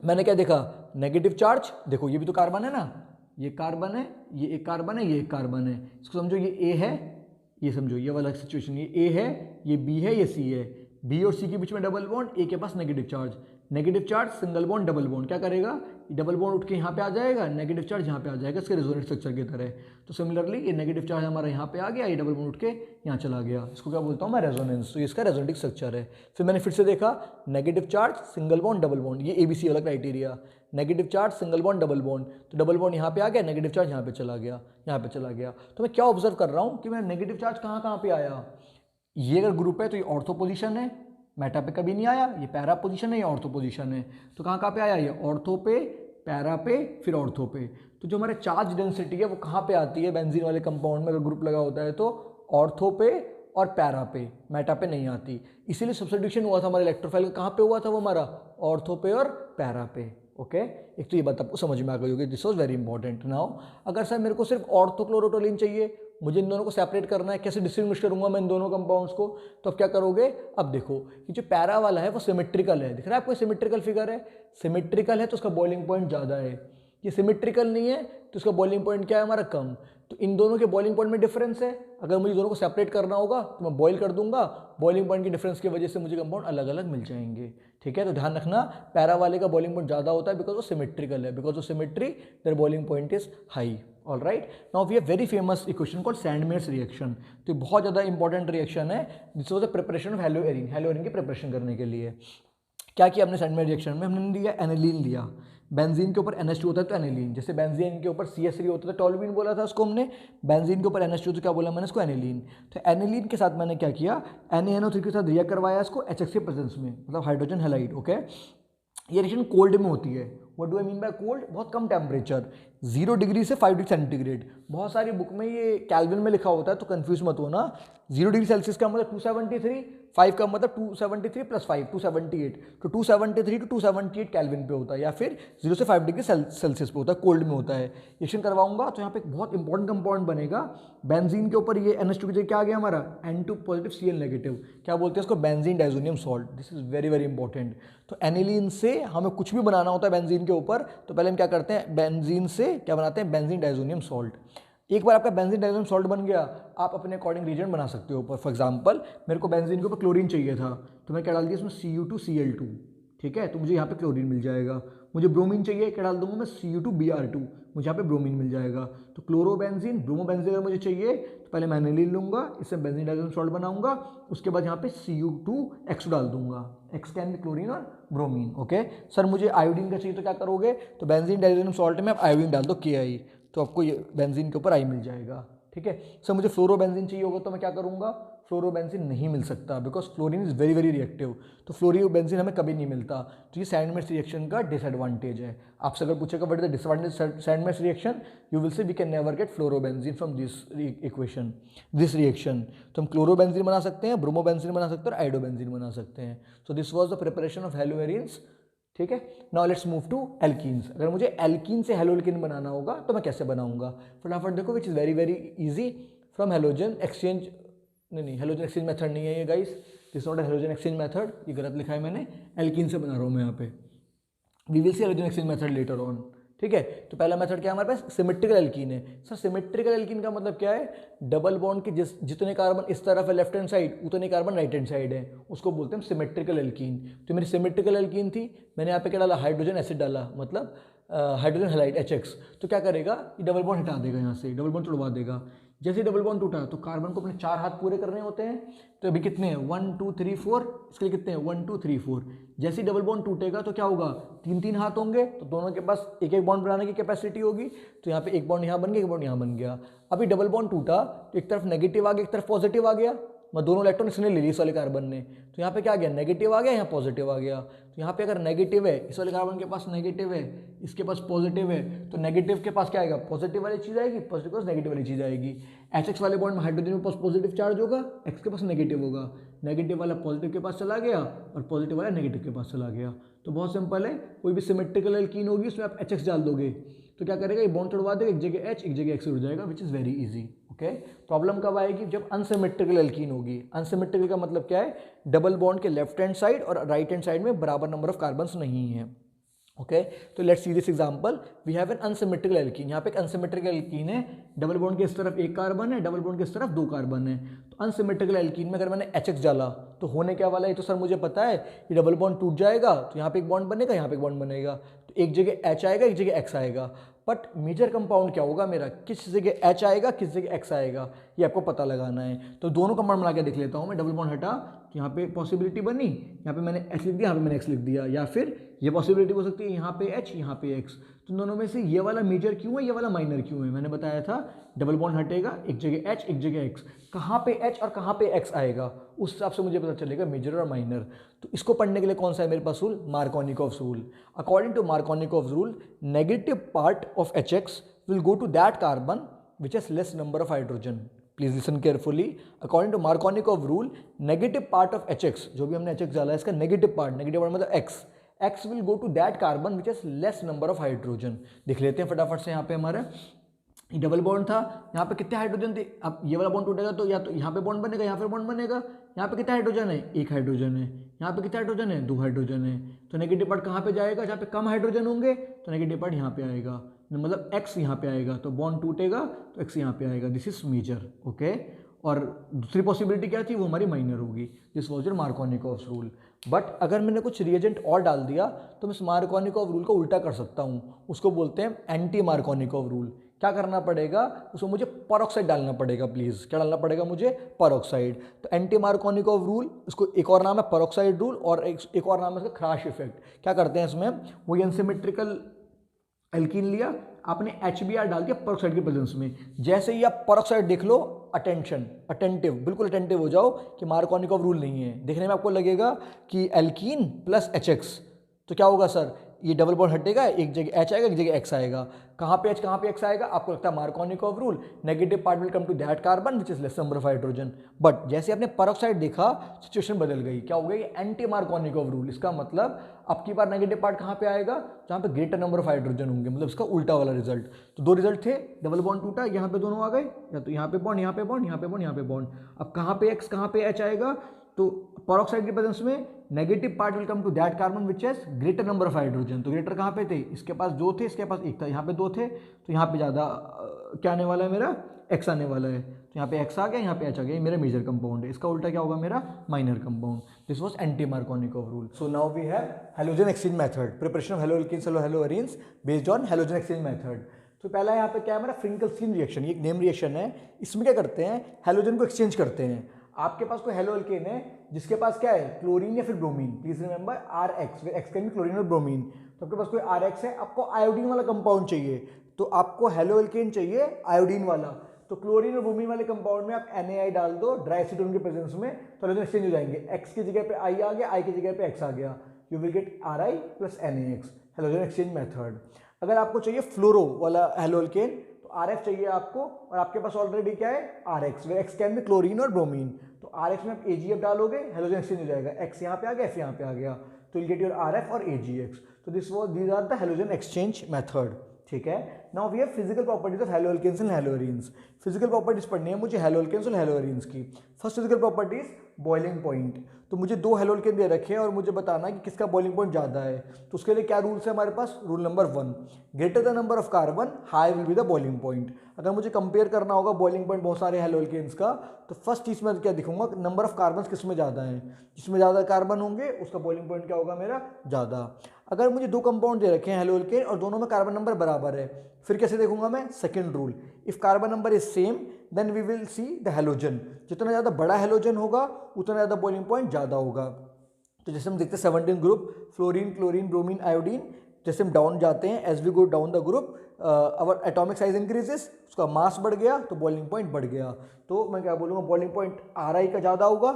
मैंने क्या देखा, नेगेटिव चार्ज, देखो ये भी तो कार्बन है ना, ये कार्बन है, ये एक कार्बन है, ये एक कार्बन है, इसको समझो ये A है, ये समझो ये वाला सिचुएशन, ये A है, ये B है, ये C है, B और C के बीच में डबल बॉन्ड, A के पास negative charge, negative charge single bond double bond, क्या करेगा, डबल बॉन्ड उठ के यहाँ पे आ जाएगा, नेगेटिव चार्ज यहाँ पे आ जाएगा, इसके रेजोनेंट स्ट्रक्चर की तरह। तो सिमिलरली ये नेगेटिव चार्ज हमारा यहाँ पे आ गया, ये डबल बॉन्ड उठ के यहाँ चला गया, इसको क्या बोलता हूँ मैं, रेजोनेंस। तो इसका रेजोनेटिक स्ट्रक्चर है। फिर मैंने फिर से देखा, negative charge single bond double bond, ये ABC वाला criteria, negative charge single bond double bond, तो डबल बॉन्ड यहाँ पे आ गया, नेगेटिव चार्ज यहाँ पे चला गया, यहाँ पे चला गया। तो मैं क्या ऑब्जर्व कर रहा हूँ कि मेरा नेगेटिव चार्ज कहाँ कहाँ पे आया, ये अगर ग्रुप है तो ये ऑर्थो पोजीशन है, मेटा पे कभी नहीं आया, ये पैरा पोजीशन है, ये ऑर्थो पोजीशन है, तो कहाँ कहाँ पे आया, ये ऑर्थो पे, पैरा पे, फिर ऑर्थो पे। तो जो हमारे चार्ज डेंसिटी है वो कहाँ पे आती है बेंजीन वाले कंपाउंड में, अगर ग्रुप लगा होता है तो ऑर्थो पे और पैरा पे, मेटा पे नहीं आती। इसीलिए सब्स्टिट्यूशन हुआ था हमारे इलेक्ट्रोफाइल का, कहाँ पे हुआ था वो हमारा, ऑर्थो पे और पैरा पे। ओके, एक तो ये बात आपको समझ में आ गई होगी, this was very important. Now अगर सर मेरे को सिर्फ ऑर्थोक्लोरोटोलिन चाहिए, मुझे इन दोनों को सेपरेट करना है, कैसे डिस्टिंग्विश करूंगा मैं इन दोनों कंपाउंड्स को, तो अब क्या करोगे, अब देखो ये जो पैरा वाला है वो सिमेट्रिकल है, दिख रहा है आपको, सिमेट्रिकल फिगर है, सिमेट्रिकल है तो उसका बॉइलिंग पॉइंट ज़्यादा है, ये सिमेट्रिकल नहीं है तो उसका बॉइलिंग पॉइंट क्या है हमारा, कम। तो इन दोनों के बॉइलिंग पॉइंट में डिफरेंस है, अगर मुझे दोनों को सेपरेट करना होगा तो मैं बॉइल कर दूंगा, बॉइलिंग पॉइंट की डिफरेंस की वजह से मुझे कंपाउंड अलग अलग मिल जाएंगे। ठीक है, तो ध्यान रखना, पैरा वाले का बॉइलिंग पॉइंट ज़्यादा होता है बिकॉज वो सिमेट्रिकल है, because of symmetry their boiling point is high. All right, now we have very famous equation called Sandmeyer's reaction. तो बहुत ज़्यादा इंपॉर्टेंट रिएक्शन है, this was the preparation of haloarene, haloarene की प्रिपरेशन करने के लिए क्या किया हमने सैंडमेयर रिएक्शन में, हमने लिया एनिलीन लिया, बेंजीन के ऊपर NH2 होता है तो एनिलीन, जैसे बेंजीन के ऊपर CH3 होता है टोल्यूइन बोला था उसको हमने, बेंजीन के ऊपर NH2 तो क्या बोला मैंने इसको, एनिलीन। तो एनिलीन के साथ मैंने क्या किया, NaNO3 के साथ रिएक्ट करवाया इसको HX के प्रेजेंस में, मतलब हाइड्रोजन हैलाइड। ओके, ये रिएक्शन कोल्ड में होती है, what do I mean by cold, बहुत कम टेम्परेचर, 0 डिग्री से 5 डिग्री सेंटीग्रेड। बहुत सारी बुक में ये केल्विन में लिखा होता है तो कंफ्यूज मत होना, 0 डिग्री सेल्सियस का मतलब 273, 5 का मतलब 273 प्लस 5 278, तो 273 टू 278 केल्विन पे होता है, या फिर 0 से 5 डिग्री सेल्सियस पे होता है, कोल्ड में होता है। रिएक्शन करवाऊंगा तो यहाँ पे एक बहुत इंपॉर्टेंट कंपाउंड बनेगा, बेंजीन के ऊपर ये NH2 की जगह क्या आ गया हमारा, N2 पॉजिटिव Cl नेगेटिव, क्या बोलते हैं इसको, benzene diazonium salt. This is very very important. तो एनिलीन से हमें कुछ भी बनाना होता है बेंजीन के ऊपर, तो पहले हम क्या करते हैं, बेंजीन से क्या बनाते हैं, बेंजीन डाइजोनियम सॉल्ट। एक बार आपका बेंजीन डाइजोनियम सॉल्ट बन गया, आप अपने अकॉर्डिंग रीजन बना सकते हो ऊपर। फॉर एग्जांपल मेरे को बेंजीन के ऊपर क्लोरीन चाहिए था, तो मैं क्या डाल दिया इसमें Cu2Cl2, ठीक है, तो मुझे यहाँ पे क्लोरीन मिल जाएगा। मुझे ब्रोमीन चाहिए, क्या डाल दूंगा मैं Cu2Br2, मुझे यहाँ पे ब्रोमीन मिल जाएगा। तो क्लोरोबेंजीन, ब्रोमोबेंजीन अगर मुझे चाहिए तो पहले मैं एनिलीन लूंगा, इससे बेंजीन डाइज़ोनियम सॉल्ट बनाऊंगा, उसके बाद यहाँ पे Cu2X डाल दूंगा, X कैन बी क्लोरीन और ब्रोमीन। ओके सर मुझे आयोडीन का चाहिए तो क्या करोगे, तो बेंजीन डाइज़ोनियम सॉल्ट में आप आयोडीन डाल दो Ki, तो आपको ये बेंजीन के ऊपर आई मिल जाएगा। ठीक है सर मुझे फ्लोरोबेंजीन चाहिए होगा तो मैं क्या करूँगा, फ्लोरोबेंजीन नहीं मिल सकता because fluorine is very very reactive, तो फ्लोरोबेंजीन हमें कभी नहीं मिलता। तो ये सैंडविच रिएक्शन का डिसएडवांटेज है। आपसे अगर पूछेगा what is the disadvantage sandwich reaction, you will say we can never get fluorobenzene from this equation, this reaction. तो हम क्लोरोबेंजीन बना सकते हैं, ब्रोमोबेंजीन बना सकते हैं और आयोडोबेंजीन बना सकते हैं। So this was the preparation of haloarenes. ठीक है now let's move to alkenes. अगर मुझे एल्कीन से हेलोएल्कीन बनाना होगा तो मैं कैसे बनाऊंगा, फटाफट देखो, विच is very very easy from halogen exchange, नहीं हेलोजन एक्सचेंज मेथड नहीं है ये guys, this not halogen exchange method, ये गलत लिखा है मैंने, एल्कीन से बना रहा हूँ मैं यहाँ पे। We will see halogen exchange method later on. ठीक है तो पहला मेथड क्या है हमारे पास, सिमेट्रिकल एल्कीन है। सर सिमेट्रिकल एल्कीन का मतलब क्या है, डबल बॉन्ड के जितने कार्बन इस तरफ है लेफ्ट हैंड साइड, उतने कार्बन राइट हैंड साइड है, उसको बोलते हैं सिमेट्रिकल एल्कीन। तो मेरी सिमेट्रिकल एल्कीन थी, मैंने यहाँ पे क्या डाला, हाइड्रोजन एसिड डाला, मतलब हाइड्रोजन हैलाइड HX। तो क्या करेगा, ये डबल बॉन्ड हटा देगा, यहाँ से डबल बॉन्ड तोड़वा देगा। जैसे डबल बॉन्ड टूटा तो कार्बन को अपने 4 हाथ पूरे करने होते हैं, तो अभी कितने हैं 1 2 3 4, इसके लिए कितने हैं 1 2 3 4। जैसे डबल बॉन्ड टूटेगा तो क्या होगा, 3 हाथ होंगे, तो दोनों के पास एक एक बॉन्ड बनाने की कैपेसिटी होगी। तो यहाँ पे एक बॉन्ड यहाँ बन गया, एक बॉन्ड यहाँ बन गया। अभी डबल बॉन्ड टूटा तो एक तरफ नेगेटिव आ गया, एक तरफ पॉजिटिव आ गया, मैं दोनों इलेक्ट्रॉन इसने ले ली इस वाले कार्बन ने, तो यहाँ पे क्या आ गया, नेगेटिव आ गया, यहाँ पॉजिटिव आ गया। तो यहाँ पे अगर नेगेटिव है, इस वाले कार्बन के पास नेगेटिव है, इसके पास पॉजिटिव है, तो नेगेटिव के पास क्या आएगा, पॉजिटिव वाली चीज़ आएगी, पॉजिटिव के पास नेगेटिव वाली चीज़ आएगी। HX वाले बॉन्ड में हाइड्रोजन के पास पॉजिटिव चार्ज होगा, X के पास नेगेटिव होगा, नेगेटिव वाला पॉजिटिव के पास चला गया और पॉजिटिव वाला नेगेटिव के पास चला गया। तो बहुत सिंपल है, कोई भी सिमेट्रिकल एल्कीन होगी उसमें आप HX डाल दोगे तो क्या करेगा, ये बॉन्ड तोड़वा देगा, एक जगह H एक जगह X उड़ जाएगा, विच is very easy. Okay problem कब आएगी, जब अनसिमेट्रिकल एल्कीन होगी। अनसिमेट्रिकल का मतलब क्या है, डबल बॉन्ड के लेफ्ट हैंड साइड और राइट हैंड साइड में बराबर नंबर ऑफ कार्बन्स नहीं है। ओके तो let's see this example, we have an unsymmetrical alkene. यहाँ पे एक अनसिमेट्रिकल एल्कीन है, डबल बॉन्ड के इस तरफ एक कार्बन है, डबल बॉन्ड के इस तरफ 2 कार्बन है। तो अनसिमेट्रिकल एल्कीन में अगर मैंने HX डाला तो होने क्या वाला है, तो सर मुझे पता है ये डबल बॉन्ड टूट जाएगा, तो यहाँ पे एक बॉन्ड बनेगा, यहाँ पे एक बॉन्ड बनेगा, तो एक जगह H आएगा, एक जगह X आएगा। बट मेजर कंपाउंड क्या होगा मेरा, किस जगह H आएगा, किस जगह X आएगा, ये आपको पता लगाना है। तो दोनों कंपाउंड बना के देख लेता हूँ मैं, डबल बॉन्ड हटा तो यहाँ पे पॉसिबिलिटी बनी, यहाँ पे मैंने H लिख दिया, यहाँ पे मैंने X लिख दिया, या फिर ये पॉसिबिलिटी हो सकती है यहाँ पे H यहाँ पे X। तो दोनों में से ये वाला मेजर क्यों है, ये वाला माइनर क्यों है, मैंने बताया था डबल बॉन्ड हटेगा, एक जगह H एक जगह X, कहाँ पे H और कहाँ पे X आएगा उस हिसाब से मुझे पता चलेगा मेजर और माइनर। तो इसको पढ़ने के लिए कौन सा है मेरे पास rule, Markovnikov's rule. According to Markovnikov's rule, negative part of HX will go to that carbon which has less number of hydrogen. Please listen carefully. According to Markovnikov rule, negative part of HX, जो भी हमने HX डाला है इसका negative part मतलब X will go to that carbon which has less number of hydrogen. देख लेते हैं फटाफट से, यहाँ पे हमारा डबल बॉन्ड था, यहाँ पे कितने हाइड्रोजन थे, अब ये वाला बॉन्ड टूटेगा तो या तो यहाँ पे बॉन्ड बनेगा, यहाँ पे बॉन्ड बनेगा, यहाँ पे कितना हाइड्रोजन है, 1 हाइड्रोजन है, यहाँ पे कितना हाइड्रोजन है, 2 हाइड्रोजन है। तो नेगेटिव पार्ट कहाँ पे जाएगा, जहाँ पे कम हाइड्रोजन होंगे तो नेगेटिव पार्ट यहाँ पे आएगा, मतलब X यहाँ पे आएगा, तो बॉन्ड टूटेगा तो X यहाँ पे आएगा, दिस इज मेजर। ओके और दूसरी पॉसिबिलिटी क्या थी, वो हमारी माइनर होगी। This was your Markovnikov's rule. But अगर मैंने कुछ रिएजेंट और डाल दिया तो मैं इस मार्कोनिकॉव रूल को उल्टा कर सकता हूँ, उसको बोलते हैं एंटी मार्कोनिकॉव रूल। क्या करना पड़ेगा, उसको मुझे परऑक्साइड डालना पड़ेगा, प्लीज़ क्या डालना पड़ेगा मुझे, परऑक्साइड। तो एंटी मार्कोनिकॉव रूल, इसको एक और नाम है परऑक्साइड रूल और एक और नाम है इसका क्रैश इफेक्ट। क्या करते हैं इसमें, वो अनसिमेट्रिकल एल्कीन लिया, आपने HBr डाल दिया परऑक्साइड के प्रेजेंस में, जैसे ही आप परऑक्साइड देख लो, अटेंटिव बिल्कुल अटेंटिव हो जाओ कि मार्कोनिकॉव रूल नहीं है। देखने में आपको लगेगा कि एल्कीन प्लस HX, तो क्या होगा सर, ये डबल बॉन्ड हटेगा, एक जगह H आएगा, एक जगह X आएगा। कहाँ पे H कहाँ पे X आएगा, आपको लगता है Markovnikov rule, negative part will come to that carbon which is less number of hydrogen. But जैसे आपने परऑक्साइड देखा, सिचुएशन बदल गई, क्या हो गई, एंटी मार्कोनिकॉव रूल। इसका मतलब अब की बार नेगेटिव पार्ट कहाँ पे आएगा, जहाँ पे ग्रेटर नंबर ऑफ हाइड्रोजन होंगे, मतलब इसका उल्टा वाला रिजल्ट। तो 2 रिजल्ट थे, डबल बॉन्ड टूटा, यहाँ पे दोनों आ गए, या तो यहाँ पे बॉन्ड, यहाँ पे बॉन्ड, यहाँ पे बॉन्ड, यहाँ पे बॉन्ड। अब कहाँ पे X कहाँ पे H आएगा, तो पेरोक्साइड के प्रेजेंस में negative part will come to that carbon which has greater number of hydrogen. तो ग्रेटर कहाँ पे थे, इसके पास 2 थे, इसके पास 1 था, यहाँ पे 2 थे, तो यहाँ पे ज़्यादा क्या आने वाला है, मेरा एक्स आने वाला है। तो यहाँ पे एक्स आ गया, यहाँ पे एच आ गया, मेरा मेजर कंपाउंड है। इसका उल्टा क्या होगा, मेरा minor compound. This was anti Markovnikov rule. So now we have halogen exchange method, preparation of haloalkanes और haloarenes based on halogen exchange method. तो पहला यहाँ पे क्या है, मेरा फ्रिंकल-स्टीन रिएक्शन, ये एक नेम रिएक्शन है। इसमें क्या करते हैं, हैलोजन को एक्सचेंज करते हैं। आपके पास कोई हैलोअल्केन है जिसके पास क्या है, क्लोरीन या फिर bromine, please remember R X, X can be chlorine और ब्रोमीन। तो आपके पास कोई आर एक्स है, आपको आयोडीन वाला कंपाउंड चाहिए, तो आपको हैलोअल्केन चाहिए आयोडीन वाला। तो क्लोरीन और ब्रोमीन वाले कंपाउंड में आप NaI डाल दो ड्राई एसीटोन के प्रेजेंस में, तो हैलोजन एक्सचेंज हो जाएंगे। एक्स की जगह पे आई आ गया, आई की जगह पे एक्स आ गया, you will get Ri plus NaX, halogen exchange method. अगर आपको चाहिए फ्लोरो वाला हैलोअल्केन, तो RF चाहिए आपको, और आपके पास ऑलरेडी क्या है, RX, way x can be chlorine और ब्रोमीन। तो RX में आप AgF डालोगे, हैलोजन एक्सचेंज हो जाएगा, एक्स यहाँ पे आ गया, F यहाँ पे आ गया, तो यू गेट योर RF और AgX। तो these are the halogen exchange method. ठीक है, now we have physical properties of haloalkanes and haloarenes. Physical properties पढ़नी है मुझे हैलोअल्केन्स और हैलोअरीन्स की। First physical properties, boiling point. तो मुझे 2 हैलोअल्केन दे रखे हैं और मुझे बताना है कि किसका बॉइलिंग पॉइंट ज़्यादा है। तो उसके लिए क्या रूल्स है हमारे पास, rule number 1, greater the number of carbon high will be the boiling point. अगर मुझे कंपेयर करना होगा बॉइलिंग पॉइंट बहुत सारे हैलोअल्केन्स का, तो फर्स्ट चीज़ मैं क्या दिखूंगा, नंबर ऑफ कार्बन किस में ज़्यादा है, जिसमें ज़्यादा कार्बन होंगे उसका बॉइलिंग पॉइंट क्या होगा, मेरा ज़्यादा। अगर मुझे 2 कंपाउंड दे रखे हैं हैलोअल्केन और दोनों में कार्बन नंबर बराबर है, फिर कैसे देखूंगा मैं, second rule, if carbon number is same then we will see the halogen. जितना ज़्यादा बड़ा हैलोजन होगा उतना ज़्यादा बॉइलिंग पॉइंट ज़्यादा होगा। तो जैसे हम देखते हैं 17 group, fluorine, chlorine, bromine, iodine, जैसे हम डाउन जाते हैं, as we go down the group our atomic size increases, उसका मास बढ़ गया तो बॉइलिंग पॉइंट बढ़ गया। तो मैं क्या बोलूँगा, बॉइलिंग पॉइंट Ri का ज़्यादा होगा,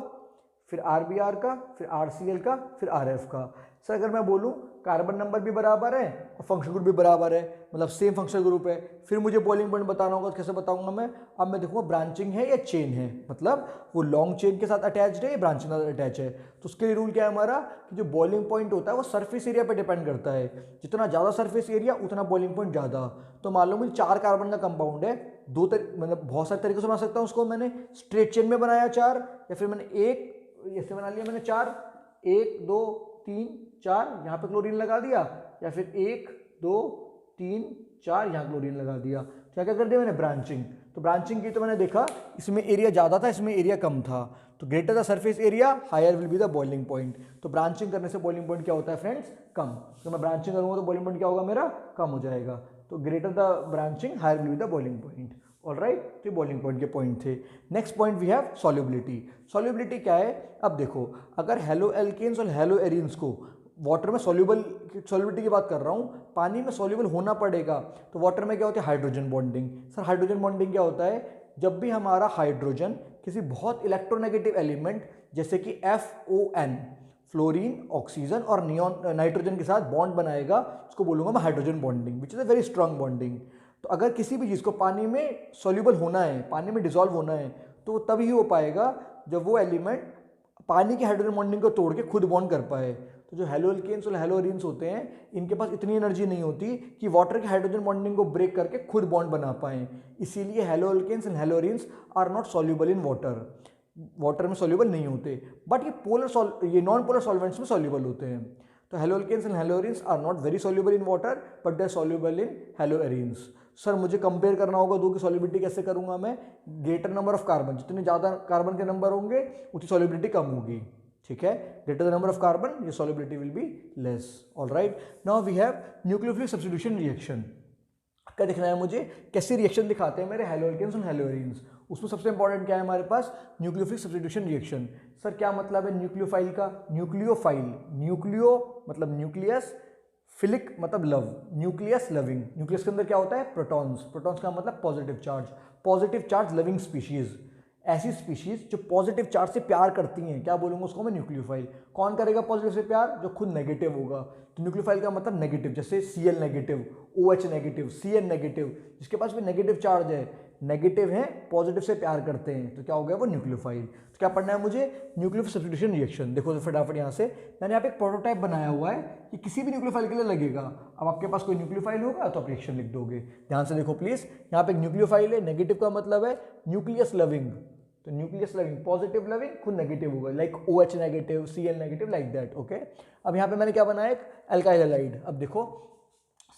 फिर RBr का, फिर RCl का, फिर RF का। सर अगर मैं बोलूँ कार्बन नंबर भी बराबर है और फंक्शन ग्रुप भी बराबर है, मतलब सेम फंक्शनल ग्रुप है, फिर मुझे बॉइलिंग पॉइंट बताना होगा, कैसे बताऊंगा मैं, अब मैं देखूंगा ब्रांचिंग है या चेन है, मतलब वो लॉन्ग चेन के साथ अटैच्ड है या ब्रांचिंग के साथ अटैच है। तो उसके लिए रूल क्या है हमारा, कि जो बॉइलिंग पॉइंट होता है वो सरफेस एरिया पर डिपेंड करता है, जितना ज़्यादा सरफेस एरिया उतना बॉइलिंग पॉइंट ज़्यादा। तो मान लो मुझे 4 कार्बन का कंपाउंड है, मतलब बहुत सारे तरीके से बना सकता हूँ उसको, मैंने स्ट्रेट चेन में बनाया 4, या फिर मैंने एक ऐसे बना लिया, मैंने 4, 1 2 3 4 यहाँ पे क्लोरीन लगा दिया, या फिर 1 2 3 4 यहाँ क्लोरीन लगा दिया। क्या क्या कर दिया मैंने, ब्रांचिंग। तो ब्रांचिंग की तो मैंने देखा इसमें एरिया ज़्यादा था, इसमें एरिया कम था, तो greater the surface area higher will be the boiling point. तो ब्रांचिंग करने से बॉइलिंग पॉइंट क्या होता है फ्रेंड्स, कम। तो मैं ब्रांचिंग करूँगा तो बॉइलिंग पॉइंट क्या होगा, मेरा कम हो जाएगा। तो greater the branching higher will be the boiling point. Alright, तो बॉइलिंग पॉइंट के पॉइंट थे। Next point we have solubility. Solubility क्या है, अब देखो अगर हैलोअल्केन्स और हैलोएरीन्स को वाटर में सॉल्युबिलिटी की बात कर रहा हूँ, पानी में सॉल्युबल होना पड़ेगा, तो वाटर में क्या होता है, hydrogen bonding. Sir hydrogen bonding क्या होता है, जब भी हमारा हाइड्रोजन किसी बहुत इलेक्ट्रोनेगेटिव एलिमेंट जैसे कि FON, फ्लोरीन, ऑक्सीजन और नियॉन नाइट्रोजन के साथ बॉन्ड बनाएगा, उसको बोलूँगा मैं hydrogen bonding, which is a very strong bonding. तो अगर किसी भी चीज़ को पानी में सॉल्युबल होना है, पानी में डिसॉल्व होना है, तो तभी हो पाएगा जब वो एलिमेंट पानी के हाइड्रोजन बॉन्डिंग को तोड़ के खुद बॉन्ड कर पाए। तो जो हैलोअल्केन्स और हैलोअरीन्स होते हैं, इनके पास इतनी एनर्जी नहीं होती कि वाटर के हाइड्रोजन बॉन्डिंग को ब्रेक करके खुद बॉन्ड बना पाएँ। इसीलिए haloalkanes and haloarenes are not soluble in water में सॉल्युबल नहीं होते, बट ये नॉन पोलर सॉल्वेंट्स में सॉल्युबल होते हैं। तो haloalkanes and haloarenes are not very soluble in water, but they are soluble in haloarenes. Sir मुझे कंपेयर करना होगा दो की सॉल्युबिलिटी कैसे करूंगा मैं, ग्रेटर नंबर ऑफ कार्बन, जितने ज़्यादा कार्बन के नंबर होंगे उतनी सॉल्युबिलिटी कम होगी। ठीक है, greater the number of carbon your solubility will be less. Alright, now we have nucleophilic substitution reaction. क्या दिखना है मुझे, कैसे रिएक्शन दिखाते हैं मेरे हैलोअल्केन्स और हैलोअरीन्स। उसमें सबसे इंपॉर्टेंट क्या है हमारे पास, न्यूक्लियोफिलिक सब्स्टिट्यूशन रिएक्शन। सर क्या मतलब है न्यूक्लियोफाइल का, न्यूक्लियोफाइल, न्यूक्लियो मतलब न्यूक्लियस, फिलिक मतलब लव, न्यूक्लियस लविंग। न्यूक्लियस के अंदर क्या होता है, प्रोटॉन्स, प्रोटॉन्स का मतलब positive charge, positive charge loving species. ऐसी स्पीशीज जो पॉजिटिव चार्ज से प्यार करती हैं, क्या बोलूंगा उसको मैं, न्यूक्लियोफाइल। कौन करेगा पॉजिटिव से प्यार, जो खुद नेगेटिव होगा। तो न्यूक्लियोफाइल का मतलब नेगेटिव, जैसे Cl negative, OH negative, Cn negative, जिसके पास भी नेगेटिव चार्ज है, नेगेटिव है, पॉजिटिव से प्यार करते हैं, तो क्या हो गया वो न्यूक्लियोफाइल। तो क्या पढ़ना है मुझे, न्यूक्लियोफिलिक सब्स्टिट्यूशन रिएक्शन। देखो तो फटाफट यहाँ से मैंने यहाँ पे एक प्रोटोटाइप बनाया हुआ है कि किसी भी न्यूक्लियोफाइल के लिए लगेगा। अब आपके पास कोई न्यूक्लियोफाइल होगा तो आप रिएक्शन लिख दोगे। ध्यान से देखो प्लीज, यहाँ पे एक न्यूक्लियोफाइल है, नेगेटिव का मतलब है न्यूक्लियस लविंग, तो न्यूक्लियस लविंग, पॉजिटिव लविंग खुद नेगेटिव होगा, like OH negative, Cl negative, like that. Okay, अब यहाँ पे मैंने क्या बनाया, एक अल्काइल हैलाइड। अब देखो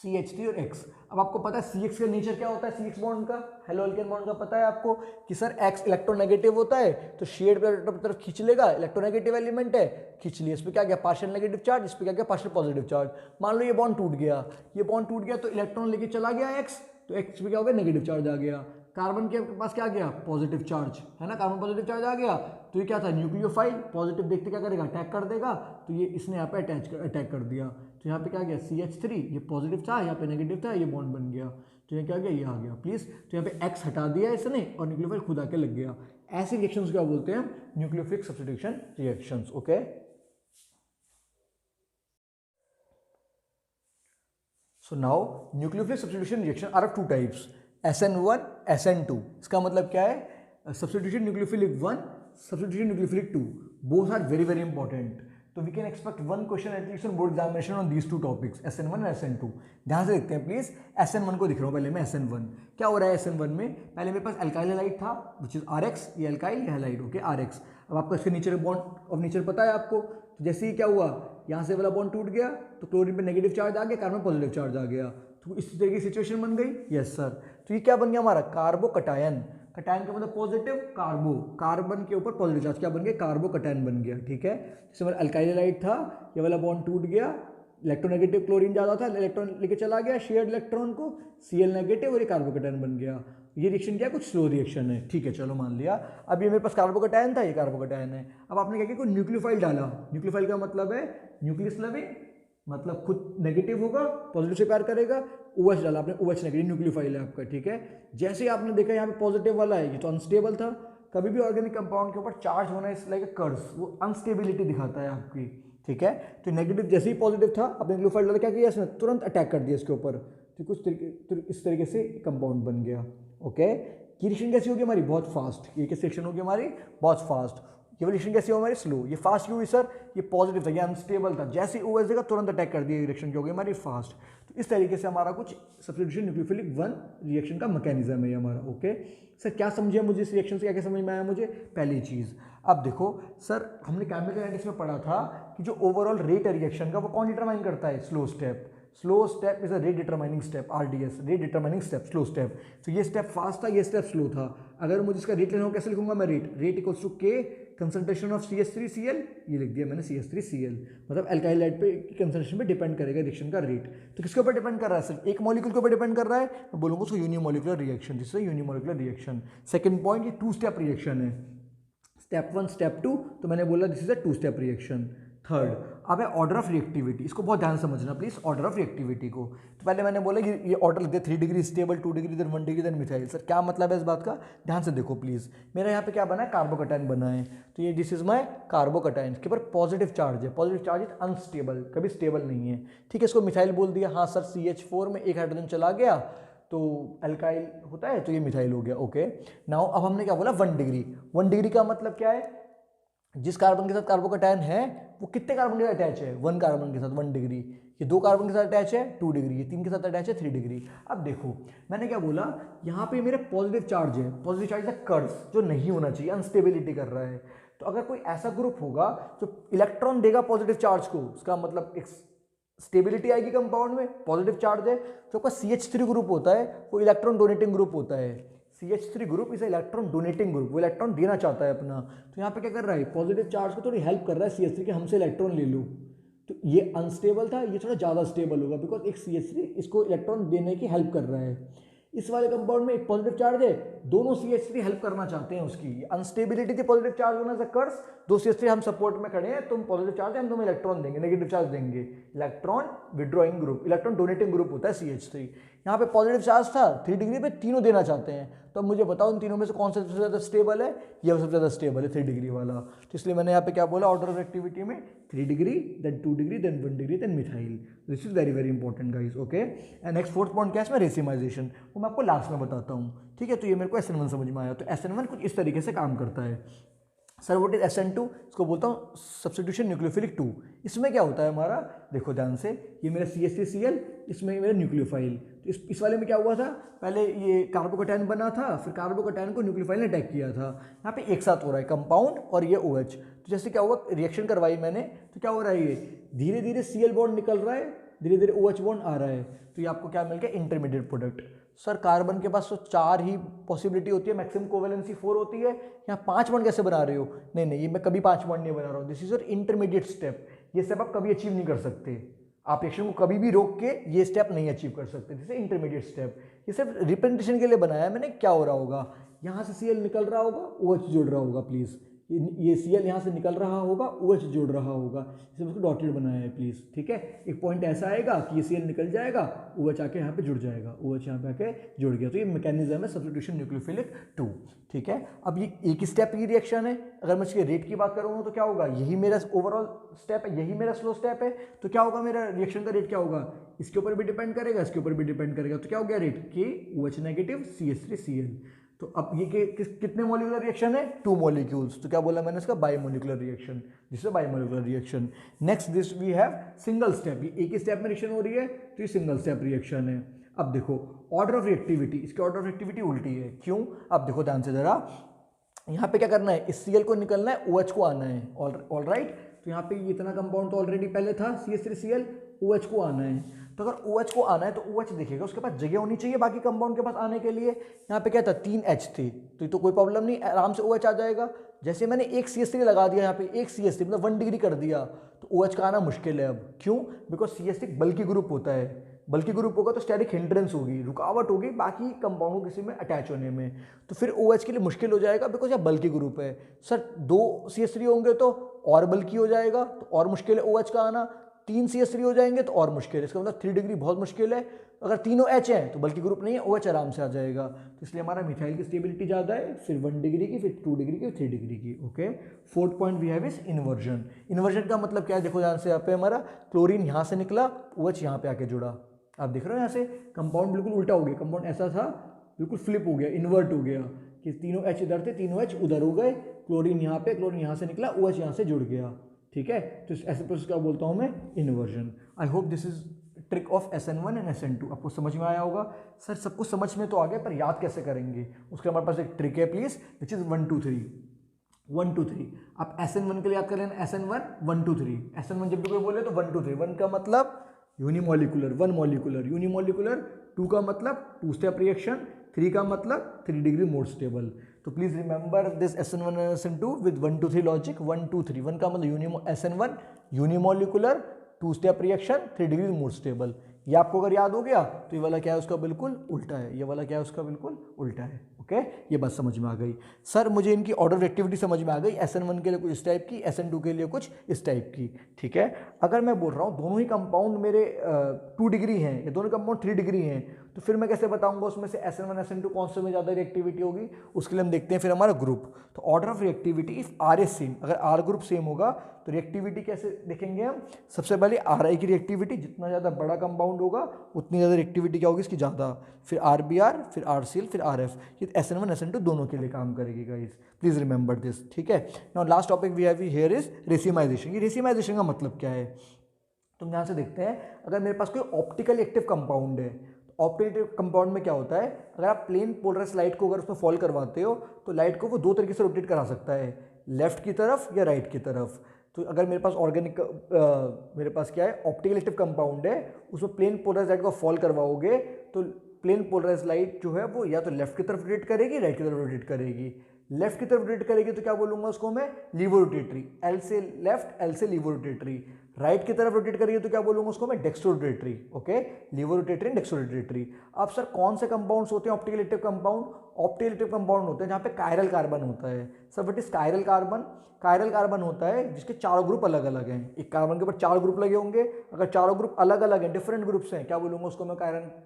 CH3 और X। अब आपको पता है CX का नेचर क्या होता है, CX बॉन्ड का, हेलो अल्केन बॉन्ड का पता है आपको कि सर X इलेक्ट्रोनेगेटिव होता है, तो शेड पे तरफ खींच लेगा, इलेक्ट्रोनेगेटिव एलिमेंट है, खींच लिया, इस पे क्या गया पार्शियल नेगेटिव चार्ज, इस पे क्या गया पार्शियल पॉजिटिव चार्ज। मान लो ये बॉन्ड टूट गया, ये बॉन्ड टूट गया तो इलेक्ट्रॉन लेके चला गया X, तो X पे क्या हो गया नेगेटिव चार्ज आ गया। कार्बन के पास क्या गया, पॉजिटिव चार्ज है ना, कार्बन पॉजिटिव चार्ज आ गया, तो ये क्या था न्यूक्लियोफाइल, पॉजिटिव देखते क्या करेगा, अटैक कर देगा, तो ये इसने यहाँ पे अटैक कर दिया, तो यहाँ पे क्या गया CH3, ये पॉजिटिव था, यहाँ पे नेगेटिव था, ये बॉन्ड बन गया, तो ये क्या गया, ये आ गया प्लीज, तो यहाँ पे X हटा दिया इसने और न्यूक्लियोफाइल खुद आके लग गया। ऐसे रिएक्शंस क्या बोलते हैं, nucleophilic substitution reactions. Okay, so now nucleophilic substitution reaction are of two types, SN1, SN2। इसका मतलब क्या है, substitution nucleophilic 1, substitution nucleophilic 2, both are very very important। तो we can expect one question at least on board examination on these two topics, SN1 और SN2। ध्यान से देखते हैं प्लीज, SN1 को दिख रहा हूँ पहले मैं, SN1 क्या हो रहा है, SN1 में पहले मेरे पास अल्काइल हैलाइड था विच इज RX, ये अल्काइल ये हैलाइड, ओके RX। अब आपका इसके नेचर बॉन्ड ऑफ नेचर पता है आपको, तो जैसे ही क्या हुआ, यहाँ से वाला बॉन्ड टूट गया तो क्लोरीन पे नेगेटिव चार्ज आ गया, कार्बन पॉजिटिव चार्ज आ गया, तो इस तरह की सिचुएशन बन गई। यस सर, तो ये क्या बन गया हमारा, कार्बोकटायन। कटायन का मतलब पॉजिटिव, कार्बो, कार्बन के ऊपर पॉजिटिव चार्ज क्या बन गया, कार्बोकटायन बन गया। ठीक है, जैसे हमारा अल्काइल हैलाइड था, ये वाला बॉन्ड टूट गया, इलेक्ट्रोनेगेटिव क्लोरीन ज़्यादा था, इलेक्ट्रॉन लेके चला गया शेयर्ड इलेक्ट्रॉन को, Cl नेगेटिव, और ये कार्बोकटायन बन गया। ये रिएक्शन क्या है, कुछ स्लो रिएक्शन है। ठीक है, चलो मान लिया। अब ये मेरे पास कार्बोकटायन था, ये कार्बोकटायन है। अब आपने क्या किया, कोई न्यूक्लियोफाइल डाला। न्यूक्लियोफाइल का मतलब है न्यूक्लियस लविंग, मतलब खुद नेगेटिव होगा, पॉजिटिव से प्यार करेगा। OH डाला आपने, OH नेगेटिव न्यूक्लियोफाइल है आपका। ठीक है, जैसे ही आपने देखा यहाँ पे पॉजिटिव वाला है, ये तो अनस्टेबल था। कभी भी ऑर्गेनिक कंपाउंड के ऊपर चार्ज होना इस लाइक अ कर्स, वो अनस्टेबिलिटी दिखाता है आपकी। ठीक है, तो नेगेटिव जैसे ही पॉजिटिव था, आपने न्यूक्लियोफाइल डाला, क्या किया इसने, तुरंत अटैक कर दिया इसके ऊपर, तो कुछ इस तरीके से कंपाउंड बन गया। ओके, ये रिएक्शन कैसी होगी हमारी, बहुत फास्ट। ये कैसी रिएक्शन होगी हमारी, बहुत फास्ट। ये रिएक्शन कैसी होगी हमारी, स्लो। ये फास्ट क्यों हुई सर, ये पॉजिटिव था, ये अनस्टेबल था, जैसे ही OH देगा तुरंत अटैक कर दिया, ये रिएक्शन क्या होगी हमारी, फास्ट। तो इस तरीके से हमारा कुछ सब्स्टिट्यूशन न्यूक्लियोफिलिक 1 रिएक्शन का मैकेनिज्म है ये हमारा। ओके सर, क्या समझे मुझे इस रिएक्शन से, क्या क्या समझ में आया मुझे, पहली चीज़। अब देखो सर, हमने केमिकल काइनेटिक्स में पढ़ा था कि जो ओवरऑल रेट है रिएक्शन का, वो कौन डिटरमाइन करता है, slow step. Slow step is a rate determining step, RDS, rate determining step, slow step. तो ये स्टेप फास्ट था, ये स्टेप स्लो था। अगर मुझे इसका रेट लेना हो, कैसे लिखूंगा मैं, rate equals to K concentration of CH3Cl, ये लिख दिया मैंने CH3Cl, मतलब अल्काइल हैलाइड पे कंसंट्रेशन पे डिपेंड करेगा रिएक्शन का रेट। तो किसके ऊपर डिपेंड कर रहा है सर, एक मॉलिक्यूल के ऊपर डिपेंड कर रहा है, मैं बोलूँगा उसको यूनिमोलिकुलर रिएक्शन, जिससे यूनिमोलिकुलर रिएक्शन। सेकंड पॉइंट, ये 2 स्टेप रिएक्शन है, स्टेप 1 स्टेप 2, तो मैंने बोला this is a 2 step reaction. Third, अब है ऑर्डर ऑफ रिएक्टिविटी, इसको बहुत ध्यान समझना प्लीज, ऑर्डर ऑफ रिएक्टिविटी को। तो पहले मैंने बोला कि ये ऑर्डर लिखते 3 degree stable, 2 degree, then 1 degree, then methyl. Sir क्या मतलब है इस बात का, ध्यान से देखो प्लीज। मेरा यहाँ पे क्या बना है, कार्बोकटायन बना है, तो ये दिस इज माय कार्बोकटायन, इसके ऊपर पॉजिटिव चार्ज है, पॉजिटिव चार्ज इज अनस्टेबल, कभी स्टेबल नहीं है। ठीक है, इसको मिथाइल बोल दिया। हाँ सर, CH4 में एक हाइड्रोजन चला गया तो अल्काइल होता है, तो ये मिथाइल हो गया। ओके, नाउ अब हमने क्या बोला, 1 डिग्री। 1 डिग्री का मतलब क्या है, जिस कार्बन के साथ कार्बोकटायन है वो कितने कार्बन के साथ अटैच है, 1 कार्बन के साथ 1 डिग्री। ये 2 कार्बन के साथ अटैच है 2 डिग्री, ये 3 के साथ अटैच है 3 डिग्री। अब देखो मैंने क्या बोला, यहाँ पे मेरे पॉजिटिव चार्ज है, पॉजिटिव चार्ज है कर्स, जो नहीं होना चाहिए, अनस्टेबिलिटी कर रहा है। तो अगर कोई ऐसा ग्रुप होगा जो इलेक्ट्रॉन देगा पॉजिटिव चार्ज को, उसका मतलब एक स्टेबिलिटी आएगी कंपाउंड में, पॉजिटिव चार्ज है। तो आपका CH3 ग्रुप होता है, वो इलेक्ट्रॉन डोनेटिंग ग्रुप होता है। CH3 group is electron donating group, वो इलेक्ट्रॉन देना चाहता है अपना। तो यहाँ पे क्या कर रहा है, पॉजिटिव चार्ज को थोड़ी हेल्प कर रहा है CH3 के, हमसे इलेक्ट्रॉन ले लो। तो ये अनस्टेबल था, ये थोड़ा ज़्यादा स्टेबल होगा, बिकॉज एक CH3 इसको इलेक्ट्रॉन देने की हेल्प कर रहा है। इस वाले कंपाउंड में एक पॉजिटिव चार्ज है, दोनों CH3 हेल्प करना चाहते हैं उसकी। अनस्टेबिलिटी थी पॉजिटिव चार्ज होने से कर्स, 2 CH3 हम सपोर्ट में खड़े हैं, तुम पॉजिटिव चार्ज है, हम तुम्हें इलेक्ट्रॉन देंगे, नेगेटिव चार्ज देंगे। Electron withdrawing group, electron donating group होता है CH3। यहाँ पे पॉजिटिव चार्ज था 3 डिग्री पे, तीनों देना चाहते हैं। तो अब मुझे बताओ इन तीनों में से कौन सा सबसे ज़्यादा स्टेबल है, ये सबसे ज़्यादा स्टेबल है 3 डिग्री वाला। तो इसलिए मैंने यहाँ पे क्या बोला, ऑर्डर ऑफ एक्टिविटी में 3 degree, then 2 degree, then 1 degree, then methyl. This is very very important guys. Okay, and next 4th point क्या है इसमें, रेसिमाइजेशन, वो मैं आपको लास्ट में बताता हूँ। ठीक है, तो ये मेरे को SN1 समझ में आया। तो SN1 कुछ इस तरीके से काम करता है। Sir what is SN2? इसको बोलता हूँ सब्स्टिट्यूशन न्यूक्लियोफिलिक 2। इसमें क्या होता है हमारा, देखो ध्यान से, ये मेरा CH3Cl, इसमें मेरा न्यूक्लियोफाइल। तो इस वाले में क्या हुआ था, पहले ये कार्बोकैटायन बना था, फिर कार्बोकैटायन को न्यूक्लियोफाइल ने अटैक किया था। यहाँ पे एक साथ हो रहा है कंपाउंड और ये OH। तो जैसे क्या हुआ, रिएक्शन करवाई मैंने, तो क्या हो रहा है, ये धीरे धीरे Cl बॉन्ड निकल रहा है, धीरे धीरे OH बॉन्ड आ रहा है। तो ये आपको क्या मिल गया, इंटरमीडिएट प्रोडक्ट। सर कार्बन के पास तो 4 ही पॉसिबिलिटी होती है, मैक्सिमम कोवेलेंसी 4 होती है, यहाँ 5 बॉन्ड कैसे बना रहे हो? नहीं, ये मैं कभी 5 बॉन्ड नहीं बना रहा हूँ। This is your intermediate step. ये स्टेप आप कभी अचीव नहीं कर सकते, आप रिएक्शन को कभी भी रोक के ये स्टेप नहीं अचीव कर सकते। This is intermediate step. ये सिर्फ रिप्रेजेंटेशन के लिए बनाया है मैंने। क्या हो रहा होगा, यहाँ से Cl निकल रहा होगा, OH जुड़ रहा होगा, प्लीज़ ये Cl यहाँ से निकल रहा होगा, OH जुड़ रहा होगा, इसलिए उसको डॉटेड बनाया है प्लीज़, ठीक है। एक पॉइंट ऐसा आएगा कि ये Cl निकल जाएगा, OH आके यहाँ पे जुड़ जाएगा, OH यहाँ पे आके जुड़ गया। तो ये मैकेनिज्म है सब्स्टिट्यूशन न्यूक्लियोफिलिक 2, ठीक है। अब ये एक ही स्टेप की रिएक्शन है। अगर मैं इसके रेट की बात करूँगा तो क्या होगा, यही मेरा ओवरऑल स्टेप है, यही मेरा स्लो स्टेप है। तो क्या होगा, मेरा रिएक्शन का रेट क्या होगा, इसके ऊपर भी डिपेंड करेगा, इसके ऊपर भी डिपेंड करेगा। तो क्या हो गया रेट, KOH नेगेटिव CH3Cl। तो अब ये कितने मॉलिक्यूलर रिएक्शन है, 2 मॉलिक्यूल्स। तो क्या बोला मैंने इसका, बाइमोलिकुलर रिएक्शन, जिससे bimolecular reaction. Next this we have single step, ये एक ही स्टेप में रिएक्शन हो रही है, तो ये सिंगल स्टेप रिएक्शन है। अब देखो ऑर्डर ऑफ रिएक्टिविटी, इसकी ऑर्डर ऑफ रिएक्टिविटी उल्टी है। क्यों, अब देखो ध्यान से जरा, यहाँ पे क्या करना है, इस Cl को निकलना है, OH को आना है, ऑल राइट। तो यहाँ पे इतना कंपाउंड तो ऑलरेडी पहले था, CH3Cl, OH को आना है। तो अगर OH को आना है तो OH देखेगा, उसके पास जगह होनी चाहिए बाकी कंपाउंड के पास आने के लिए। यहाँ पे क्या था, 3 H थे, तो ये तो कोई प्रॉब्लम नहीं, आराम से OH आ जाएगा। जैसे मैंने एक CH3 लगा दिया यहाँ पे, एक CH3 मतलब 1 डिग्री कर दिया, तो OH का आना मुश्किल है। अब क्यों, बिकॉज CH3 बल्कि ग्रुप होता है, बल्कि ग्रुप होगा तो स्टेरिक हिंड्रेंस होगी, रुकावट होगी बाकी कंपाउंड को किसी में अटैच होने में, तो फिर OH के लिए मुश्किल हो जाएगा, बिकॉज यह बल्कि ग्रुप है। सर 2 CH3 होंगे तो और बल्कि हो जाएगा, तो और मुश्किल है OH का आना। 3 CH3 हो जाएंगे तो और मुश्किल है, इसका मतलब 3 डिग्री बहुत मुश्किल है। अगर तीनों H हैं तो बल्कि ग्रुप नहीं है, OH आराम से आ जाएगा। तो इसलिए हमारा मिथाइल की स्टेबिलिटी ज़्यादा है, फिर 1 डिग्री की, फिर 2 डिग्री की, 3 डिग्री की। Okay, 4th point we have is inversion. Inversion का मतलब क्या है, देखो ध्यान से, यहाँ पे हमारा क्लोरीन यहाँ से निकला, OH यहाँ पे आके जुड़ा। आप देख रहे हो यहाँ से कंपाउंड बिल्कुल उल्टा हो गया, कंपाउंड ऐसा था बिल्कुल फ्लिप हो गया, इन्वर्ट हो गया कि तीनों H इधर थे, तीनों H उधर हो गए, क्लोरीन यहाँ पे, क्लोरीन यहाँ से निकला, OH यहाँ से जुड़ गया, ठीक है। तो ऐसे प्रोसेस का बोलता हूँ मैं inversion. I hope this is trick of SN1 and SN2 आपको समझ में आया होगा। सर सबको समझ में तो आ गया, पर याद कैसे करेंगे, उसके हमारे पास एक ट्रिक है प्लीज, विच इज 1 2 3 1 2 3। आप SN1 के लिए याद कर लेना, SN1 1 2 3। SN1 जब भी कोई बोले तो 1 2 3। 1 का मतलब यूनिमोलिकुलर, 1 मॉलिकुलर, यूनिमोलिकुलर। 2 का मतलब 2 स्टेप रिएक्शन, 3 का मतलब 3 डिग्री मोर स्टेबल। तो please remember this SN1 and SN2 with 1 2 3 logic. 1 2 3, 1 का मतलब SN1 unimolecular, 2 step reaction, 3 degree more stable. ये आपको अगर याद हो गया तो ये वाला क्या है उसका बिल्कुल उल्टा है, ये वाला क्या है उसका बिल्कुल उल्टा है। ओके, ये बात समझ में आ गई। सर मुझे इनकी ऑर्डर एक्टिविटी समझ में आ गई, SN1 के लिए कुछ इस टाइप की, SN2 के लिए कुछ इस टाइप की, ठीक है। अगर मैं बोल रहा हूँ दोनों ही कंपाउंड मेरे 2 डिग्री हैं, ये दोनों कंपाउंड 3 डिग्री हैं, तो फिर मैं कैसे बताऊंगा उसमें से SN1 SN2 कौन से में ज़्यादा रिएक्टिविटी होगी। उसके लिए हम देखते हैं फिर हमारा ग्रुप। तो order of reactivity if R is same, अगर R ग्रुप सेम होगा तो रिएक्टिविटी कैसे देखेंगे हम। सबसे पहले RI की रिएक्टिविटी, जितना ज़्यादा बड़ा कंपाउंड होगा उतनी ज़्यादा रिएक्टिविटी क्या होगी इसकी ज़्यादा, फिर RBr, फिर RCl, फिर RF। ये SN1 SN2 दोनों के लिए काम करेगी गाइस, प्लीज रिमेंबर दिस, ठीक है। Now last topic we have here is racemization. ये रेसिमाइजेशन का मतलब क्या है, तो ध्यान से देखते हैं। अगर मेरे पास कोई ऑप्टिकल एक्टिव कंपाउंड है, ऑप्टिकल कंपाउंड में क्या होता है, अगर आप प्लेन पोलराइज्ड लाइट को अगर उसमें फॉल करवाते हो तो लाइट को वो 2 तरीके से रोटेट करा सकता है, लेफ्ट की तरफ या राइट की तरफ। तो अगर मेरे पास मेरे पास क्या है, ऑप्टिकल एक्टिव कंपाउंड है, उसमें प्लेन पोलराइज्ड लाइट को फॉल करवाओगे तो प्लेन पोलराइज्ड लाइट जो है वो या तो लेफ्ट की तरफ रोटेट करेगी, राइट की तरफ रोटेट करेगी। लेफ्ट की तरफ रोटेट करेगी तो क्या बोलूंगा उसको मैं, लीवो रोटेटरी, L से लेफ्ट, L से लीवो रोटेटरी। राइट की तरफ रोटेट करिए तो क्या बोलूंगा उसको मैं, dextro rotatory. Okay, levo rotatory and dextro rotatory. अब सर कौन से कंपाउंड्स होते हैं optical active compound, optical active compound होते हैं जहाँ पे कायरल कार्बन होता है। Sir what is chiral carbon, chiral carbon होता है जिसके 4 ग्रुप अलग अलग हैं, एक कार्बन के ऊपर 4 ग्रुप लगे होंगे, अगर 4 ग्रुप अलग अलग हैं, डिफरेंट ग्रुप्स हैं, क्या बोलूंगा उसको मैं,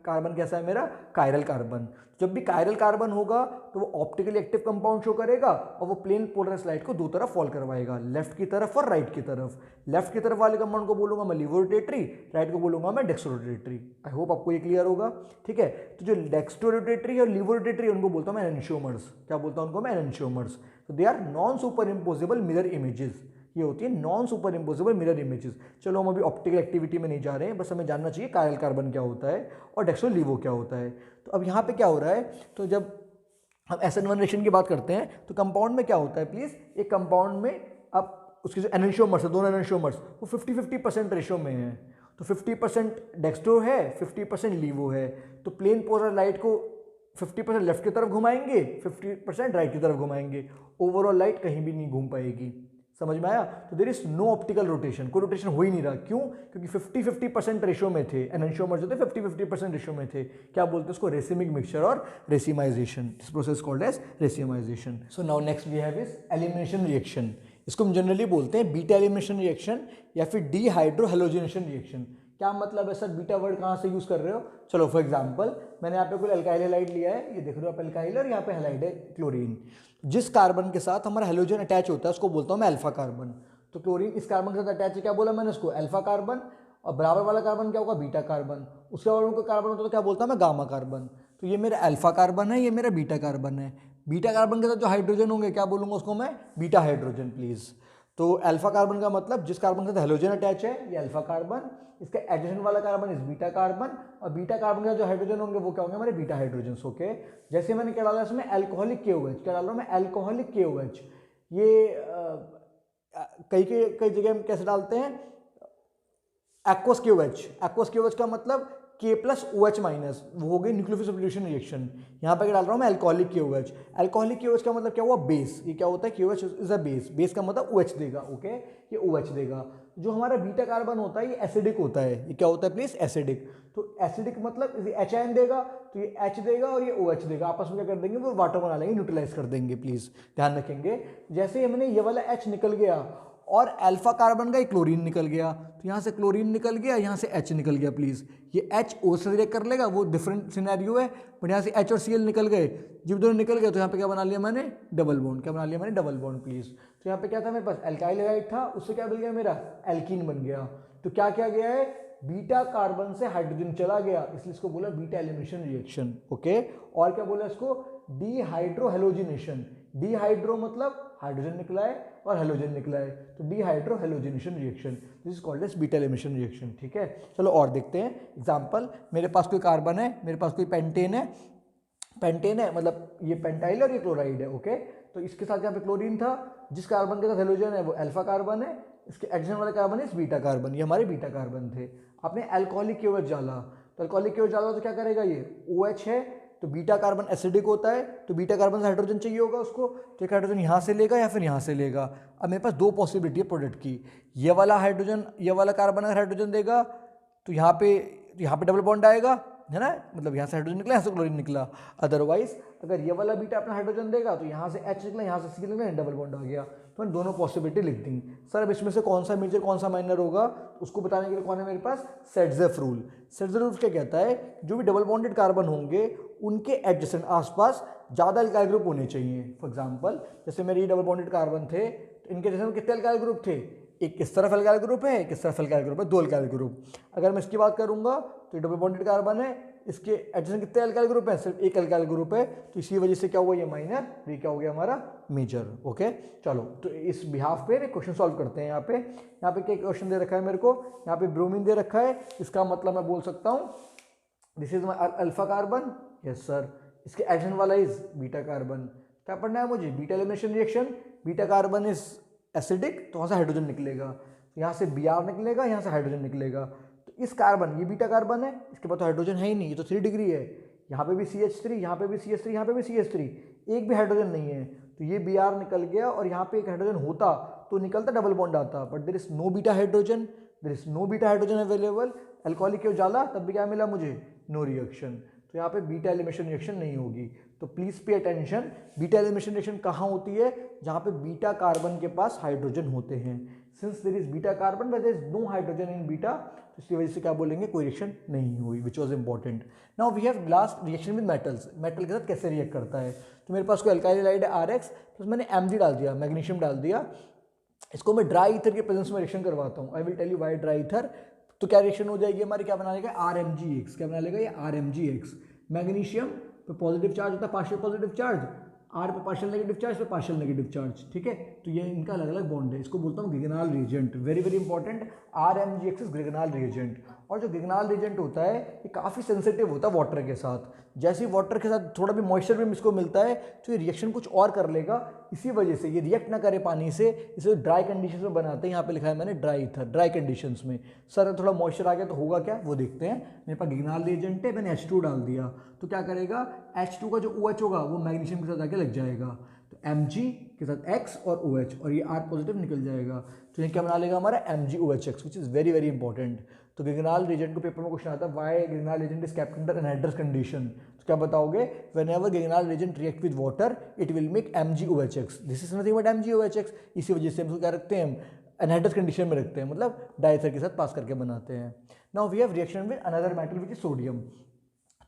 कार्बन कैसा है मेरा, कायरल कार्बन। जब भी कायरल कार्बन होगा तो वो ऑप्टिकली एक्टिव कंपाउंड शो करेगा और वो प्लेन पोलराइज्ड लाइट को 2 तरफ फॉल करवाएगा, लेफ्ट की तरफ और राइट की तरफ। लेफ्ट की तरफ वाले कंपाउंड को बोलूंगा मैं लीवो रोटेटरी, राइट को बोलूंगा मैं डेक्स्ट्रो रोटेटरी। आई होप आपको ये क्लियर होगा, ठीक है। तो जो डेक्स्ट्रो रोटेटरी और लीवो रोटेटरी उनको बोलता हूँ मैं एनेंशियोमर्स। क्या बोलता हूँ उनको मैं, एनेंशियोमर्स। तो they are non super imposable mirror images, ये होती है non super imposable mirror images. चलो हम अभी ऑप्टिकल एक्टिविटी में नहीं जा रहे हैं, बस हमें जानना चाहिए कायरल कार्बन क्या होता है और डेक्सो लीवो क्या होता है। तो अब यहाँ पे क्या हो रहा है, तो जब हम SN1 रिएक्शन की बात करते हैं तो कंपाउंड में क्या होता है प्लीज, एक कंपाउंड में अब उसके जो एनंशियोमर्स है, दोनों एनंशियोमर्स वो 50-50% रेशो में है। तो 50% डेक्स्ट्रो है, 50% लीवो है। तो प्लेन पोलर लाइट को 50% लेफ्ट की तरफ घुमाएंगे, 50% राइट की तरफ घुमाएंगे, ओवरऑल लाइट कहीं भी नहीं घूम पाएगी। समझ में आया? तो there is no optical rotation, कोई रोटेशन हो ही नहीं रहा। क्यों? क्योंकि 50-50% रेशो में थे, एनंशियोमर्स जो थे 50-50% रेशो में थे। क्या बोलते हैं उसको? रेसिमिक मिक्सचर और racemization. This process called as racemization. So now next we have is elimination reaction. इसको हम जनरली बोलते हैं बीटा एलिमिनेशन रिएक्शन या फिर डीहाइड्रो हैलोजिनेशन रिएक्शन। क्या मतलब है सर, बीटा वर्ड कहाँ से यूज कर रहे हो? चलो फॉर एग्जांपल मैंने यहाँ पे कोई अल्काइल हैलाइड लिया है, ये देख रहे हो आप अल्काइल, और यहाँ पे हैलाइड है क्लोरीन। जिस कार्बन के साथ हमारा हैलोजन अटैच होता है उसको बोलता हूँ मैं अल्फा कार्बन। तो क्लोरीन इस कार्बन के साथ अटैच है, क्या बोला मैंने उसको? Alpha carbon. और बराबर वाला कार्बन क्या होगा? Beta carbon. उसके बाद उनको कार्बन होता है तो क्या बोलता हूँ मैं? Gamma carbon. तो ये मेरा अल्फा कार्बन है, ये मेरा बीटा कार्बन है। बीटा कार्बन के साथ जो हाइड्रोजन होंगे क्या बोलूँगा उसको मैं? Beta hydrogen please. तो अल्फा कार्बन का मतलब जिस कार्बन के साथ हेलोजन अटैच है ये अल्फा कार्बन, इसका एडजसेंट वाला कार्बन इस बीटा कार्बन, और बीटा कार्बन के साथ जो हाइड्रोजन होंगे वो क्या होंगे? हमारे बीटा हाइड्रोजन। ओके, जैसे मैंने क्या डाला इसमें? Alcoholic KOH। क्या डाल रहा हूँ मैं? Alcoholic KOH। ये कई जगह हम कैसे डालते हैं? Aqueous KOH। एक्वस KOH का मतलब K+OH माइनस, वो हो गई न्यूक्लियोफिलिक सब्स्टिट्यूशन रिएक्शन। यहाँ पे क्या डाल रहा हूँ मैं? Alcoholic KOH। अल्कोहलिक KOH का मतलब क्या हुआ? बेस। ये क्या होता है? KOH is a base. Base का मतलब OH देगा। ओके, ये OH देगा। जो हमारा बीटा कार्बन होता है ये एसिडिक होता है। ये क्या होता है प्लीज? एसिडिक। तो एसिडिक मतलब H आयन देगा, तो ये H देगा और ये OH देगा, आपस में क्या कर देंगे? वो वाटर बना लेंगे, न्यूट्रलाइज कर देंगे। प्लीज ध्यान रखेंगे। जैसे हमने ये वाला H निकल गया और अल्फा कार्बन का एक क्लोरीन निकल गया, तो यहाँ से क्लोरीन निकल गया, यहाँ से H निकल गया। प्लीज ये H O से रिएक्ट कर लेगा, वो डिफरेंट सिनेरियो है, बट यहाँ से H और Cl निकल गए। जब दोनों निकल गए तो यहाँ पे क्या बना लिया मैंने? Double bond. क्या बना लिया मैंने? Double bond. प्लीज तो यहाँ पे क्या था मेरे पास? अल्काइल हैलाइड था, उससे क्या बन गया मेरा? एल्कीन बन गया। तो क्या क्या गया है? बीटा कार्बन से हाइड्रोजन चला गया, इसलिए इसको बोला बीटा एलिमिनेशन रिएक्शन। ओके, और क्या बोला इसको? Dehydrohalogenation. डीहाइड्रो मतलब हाइड्रोजन निकला है और हैलोजन निकला है, तो dehydrohalogenation reaction. This is called as beta elimination reaction. ठीक है, चलो और देखते हैं एग्जांपल। मेरे पास कोई कार्बन है, मेरे पास कोई पेंटेन है, पेंटेन है मतलब ये पेंटाइल और ये क्लोराइड है। ओके, तो इसके साथ यहाँ पे क्लोरीन था, जिस कार्बन के साथ हैलोजन है वो अल्फा कार्बन है, इसके एडिशन वाले कार्बन है बीटा कार्बन, ये हमारे बीटा कार्बन थे। आपने अल्कोहलिक KOH डाला, तो अल्कोहलिक KOH डाला तो क्या करेगा? ये OH है, तो बीटा कार्बन एसिडिक होता है, तो बीटा कार्बन से हाइड्रोजन चाहिए होगा उसको, तो एक हाइड्रोजन यहाँ से लेगा या फिर यहाँ से लेगा। अब मेरे पास दो पॉसिबिलिटी है प्रोडक्ट की। ये वाला हाइड्रोजन, ये वाला कार्बन अगर हाइड्रोजन देगा तो यहाँ पे डबल बॉन्ड आएगा, है ना, मतलब यहाँ से हाइड्रोजन निकला, यहाँ से क्लोरीन निकला। अदरवाइज अगर ये वाला बीटा अपना हाइड्रोजन देगा तो यहाँ से H निकला, यहाँ से C निकला, डबल बॉन्ड आ गया। तो मैंने दोनों पॉसिबिलिटी लिख दी। सर अब इसमें से कौन सा मेजर कौन सा माइनर होगा उसको बताने के लिए कौन है मेरे पास? सेट्जेफ रूल। सेट्जेफ रूल क्या कहता है? जो भी डबल बॉन्डेड कार्बन होंगे उनके एडजेसेंट आसपास ज़्यादा अल्काइल ग्रुप होने चाहिए। फॉर एग्जाम्पल जैसे मेरे ये डबल बॉन्डेड कार्बन थे, तो इनके जैसे कितने अल्काइल ग्रुप थे? एक इस तरफ अल्काइल ग्रुप है, एक इस तरफ अल्काइल ग्रुप है, दो अल्काइल ग्रुप। अगर मैं इसकी बात करूंगा तो डबल बॉन्डेड कार्बन है, इसके एडजेसेंट कितने अल्काइल ग्रुप है? सिर्फ एक अल्काइल ग्रुप है, तो इसी वजह से क्या हुआ? ये माइनर, ये क्या हो गया हमारा? मेजर। ओके, चलो तो इस बिहाफ पे क्वेश्चन सॉल्व करते हैं। यहाँ पे क्या क्वेश्चन दे रखा है मेरे को? यहाँ पे ब्रोमीन दे रखा है, इसका मतलब मैं बोल सकता हूँ this is my alpha carbon. Yes sir, इसके एडिशन वाला इज बीटा कार्बन। क्या पढ़ना है मुझे? Beta elimination reaction. Beta carbon is acidic, तो वहाँ से हाइड्रोजन निकलेगा, तो यहाँ से Br निकलेगा, यहाँ से हाइड्रोजन निकलेगा। तो इस कार्बन, ये बीटा कार्बन है, इसके बाद तो हाइड्रोजन है ही नहीं, ये तो 3 डिग्री है। यहाँ पे भी CH3, यहाँ पे भी CH3, यहाँ पे भी CH3, एक भी हाइड्रोजन नहीं है, तो ये Br निकल गया और यहाँ पे एक हाइड्रोजन होता तो निकलता, डबल बॉन्ड आता, but there is no beta hydrogen, there is no beta hydrogen available. Alcoholic क्यों डाला तब भी क्या मिला मुझे? No reaction. तो यहाँ पे बीटा एलिमिनेशन रिएक्शन नहीं होगी। तो please pay attention, beta elimination reaction कहाँ होती है? जहाँ पे बीटा कार्बन के पास हाइड्रोजन होते हैं। Since there is beta carbon but there is no hydrogen in beta, तो इसकी वजह से क्या बोलेंगे? कोई रिएक्शन नहीं हुई, which was important. Now we have last reaction with metals. Metal के साथ कैसे रिएक्ट करता है? तो मेरे पास कोई अल्काइल हैलाइड है RX, तो मैंने Mg डाल दिया, मैग्नीशियम डाल दिया, इसको मैं ड्राई ईथर के प्रेजेंस में रिएक्शन करवाता हूँ। I will tell you why dry ether. तो क्या रिएक्शन हो जाएगी हमारी? क्या बना लेगा? RMgX। क्या बना लेगा? ये RMgX। मैग्नीशियम पे पॉजिटिव चार्ज होता है, पार्शियल पॉजिटिव चार्ज, आर पे पार्शियल नेगेटिव चार्ज, पे पार्शियल नेगेटिव चार्ज, ठीक है। तो ये इनका अलग अलग बॉन्ड है, इसको बोलता हूँ Grignard reagent, very very important, RMgX is Grignard reagent. और जो ग्रिगनाल रिएजेंट होता है ये काफ़ी सेंसिटिव होता है वाटर के साथ, जैसे ही वाटर के साथ थोड़ा भी मॉइस्चर भी इसको मिलता है तो ये रिएक्शन कुछ और कर लेगा, इसी वजह से ये रिएक्ट ना करे पानी से, इसे ड्राई कंडीशन में बनाते हैं। यहाँ पे लिखा है मैंने ड्राई ईथर, ड्राई कंडीशंस में। सर थोड़ा मॉइस्चर आ गया तो होगा क्या, वो देखते हैं। मेरे पास ग्रिगनाल रिएजेंट है, मैंने H2 डाल दिया तो क्या करेगा, H2 का जो OH होगा वो मैग्नीशियम के साथ आके लग जाएगा, तो Mg के साथ X और OH, और ये R पॉजिटिव निकल जाएगा, तो ये क्या बना लेगा हमारा MgOHX, which is very very important. तो ग्रिगनाल रिएजेंट को पेपर में क्वेश्चन आता है, why Grignard reagent is kept under anhydrous condition, तो क्या बताओगे, whenever Grignard reagent react with water it will make MgOHX, this is nothing but MgOHX। इसी वजह से हम इसको क्या रखते हैं, एनहाइड्रस कंडीशन में रखते हैं, मतलब डाइथर के साथ पास करके बनाते हैं। Now we have reaction with another metal which is sodium.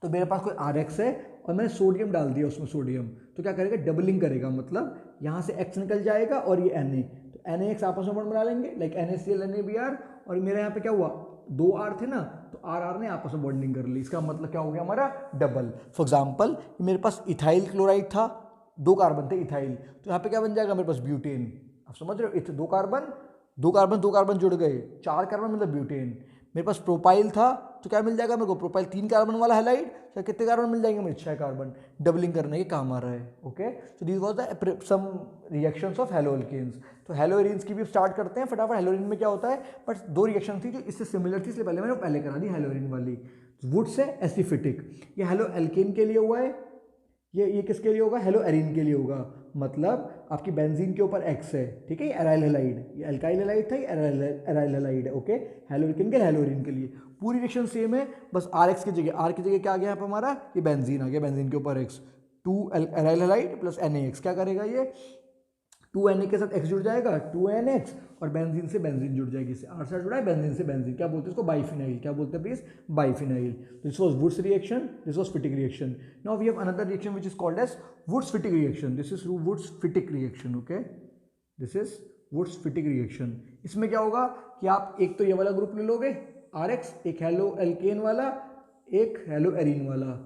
तो मेरे पास कोई RX है और मैंने सोडियम डाल दिया उसमें, सोडियम, तो क्या करेगा, डबलिंग करेगा, मतलब यहाँ से X निकल जाएगा और ये Na, तो NaX आपस में बॉन्ड बना लेंगे, लाइक NaCl NaBr, और मेरे यहाँ पे क्या हुआ, 2 R थे ना, तो R ने आपस में बॉन्डिंग कर ली, इसका मतलब क्या हो गया हमारा, डबल। फॉर एग्जाम्पल मेरे पास इथाइल क्लोराइड था, 2 कार्बन थे इथाइल, तो यहाँ पे क्या बन जाएगा मेरे पास, ब्यूटेन। आप समझ रहे हो, 2 कार्बन जुड़ गए, 4 कार्बन मतलब ब्यूटेन। मेरे पास प्रोपाइल था, तो क्या मिल जाएगा मेरे को, प्रोपाइल 3 कार्बन वाला हैलाइड, तो कितने कार्बन मिल जाएंगे मुझे, 6 कार्बन, डबलिंग करने के काम आ रहा है। ओके, तो this was the some reactions of haloalkanes. तो हेलो एरीन्स की भी स्टार्ट करते हैं फटाफट। हेलो एरीन में क्या होता है, बट 2 रिएक्शन थी जो इससे सिमिलर थी, इसलिए पहले करा दी हेलो एरीन वाली। वुड से एसिफिटिक, ये हेलो एल्केन के लिए हुआ है, ये किसके लिए होगा, हेलो एरीन के लिए होगा, मतलब आपकी बेंजीन के ऊपर X है, ठीक है, ये एराइल हेलाइड, ये अल्काइल हेलाइड था, ये एराइल हेलाइड है। ओके, हेलो एल्केन के हेलो एरीन के लिए पूरी रिएक्शन सेम है, बस RX की जगह, R की जगह क्या आ गया यहाँ पे हमारा, ये बेंजीन आ गया, बेंजीन के ऊपर X, 2 aryl halide plus NaX, क्या करेगा ये, 2Na के साथ X जुड़ जाएगा, 2NX, और बेंजीन से बेंजीन जुड़ जाएगी, इससे R से जुड़ा है, बेंजीन से बेंजीन, क्या बोलते हैं इसको, बाइफिनाइल, क्या बोलते हैं please, biphenyl. This was Wurtz reaction, this was Fittig reaction. Now we have another reaction which is called as Wurtz Fittig reaction, this is Wurtz Fittig reaction. Okay, this is Wurtz Fittig reaction. इसमें क्या होगा कि आप एक तो ये वाला group ले लोगे RX, एक हेलो एल्केन वाला, एक हेलो एरीन वाला,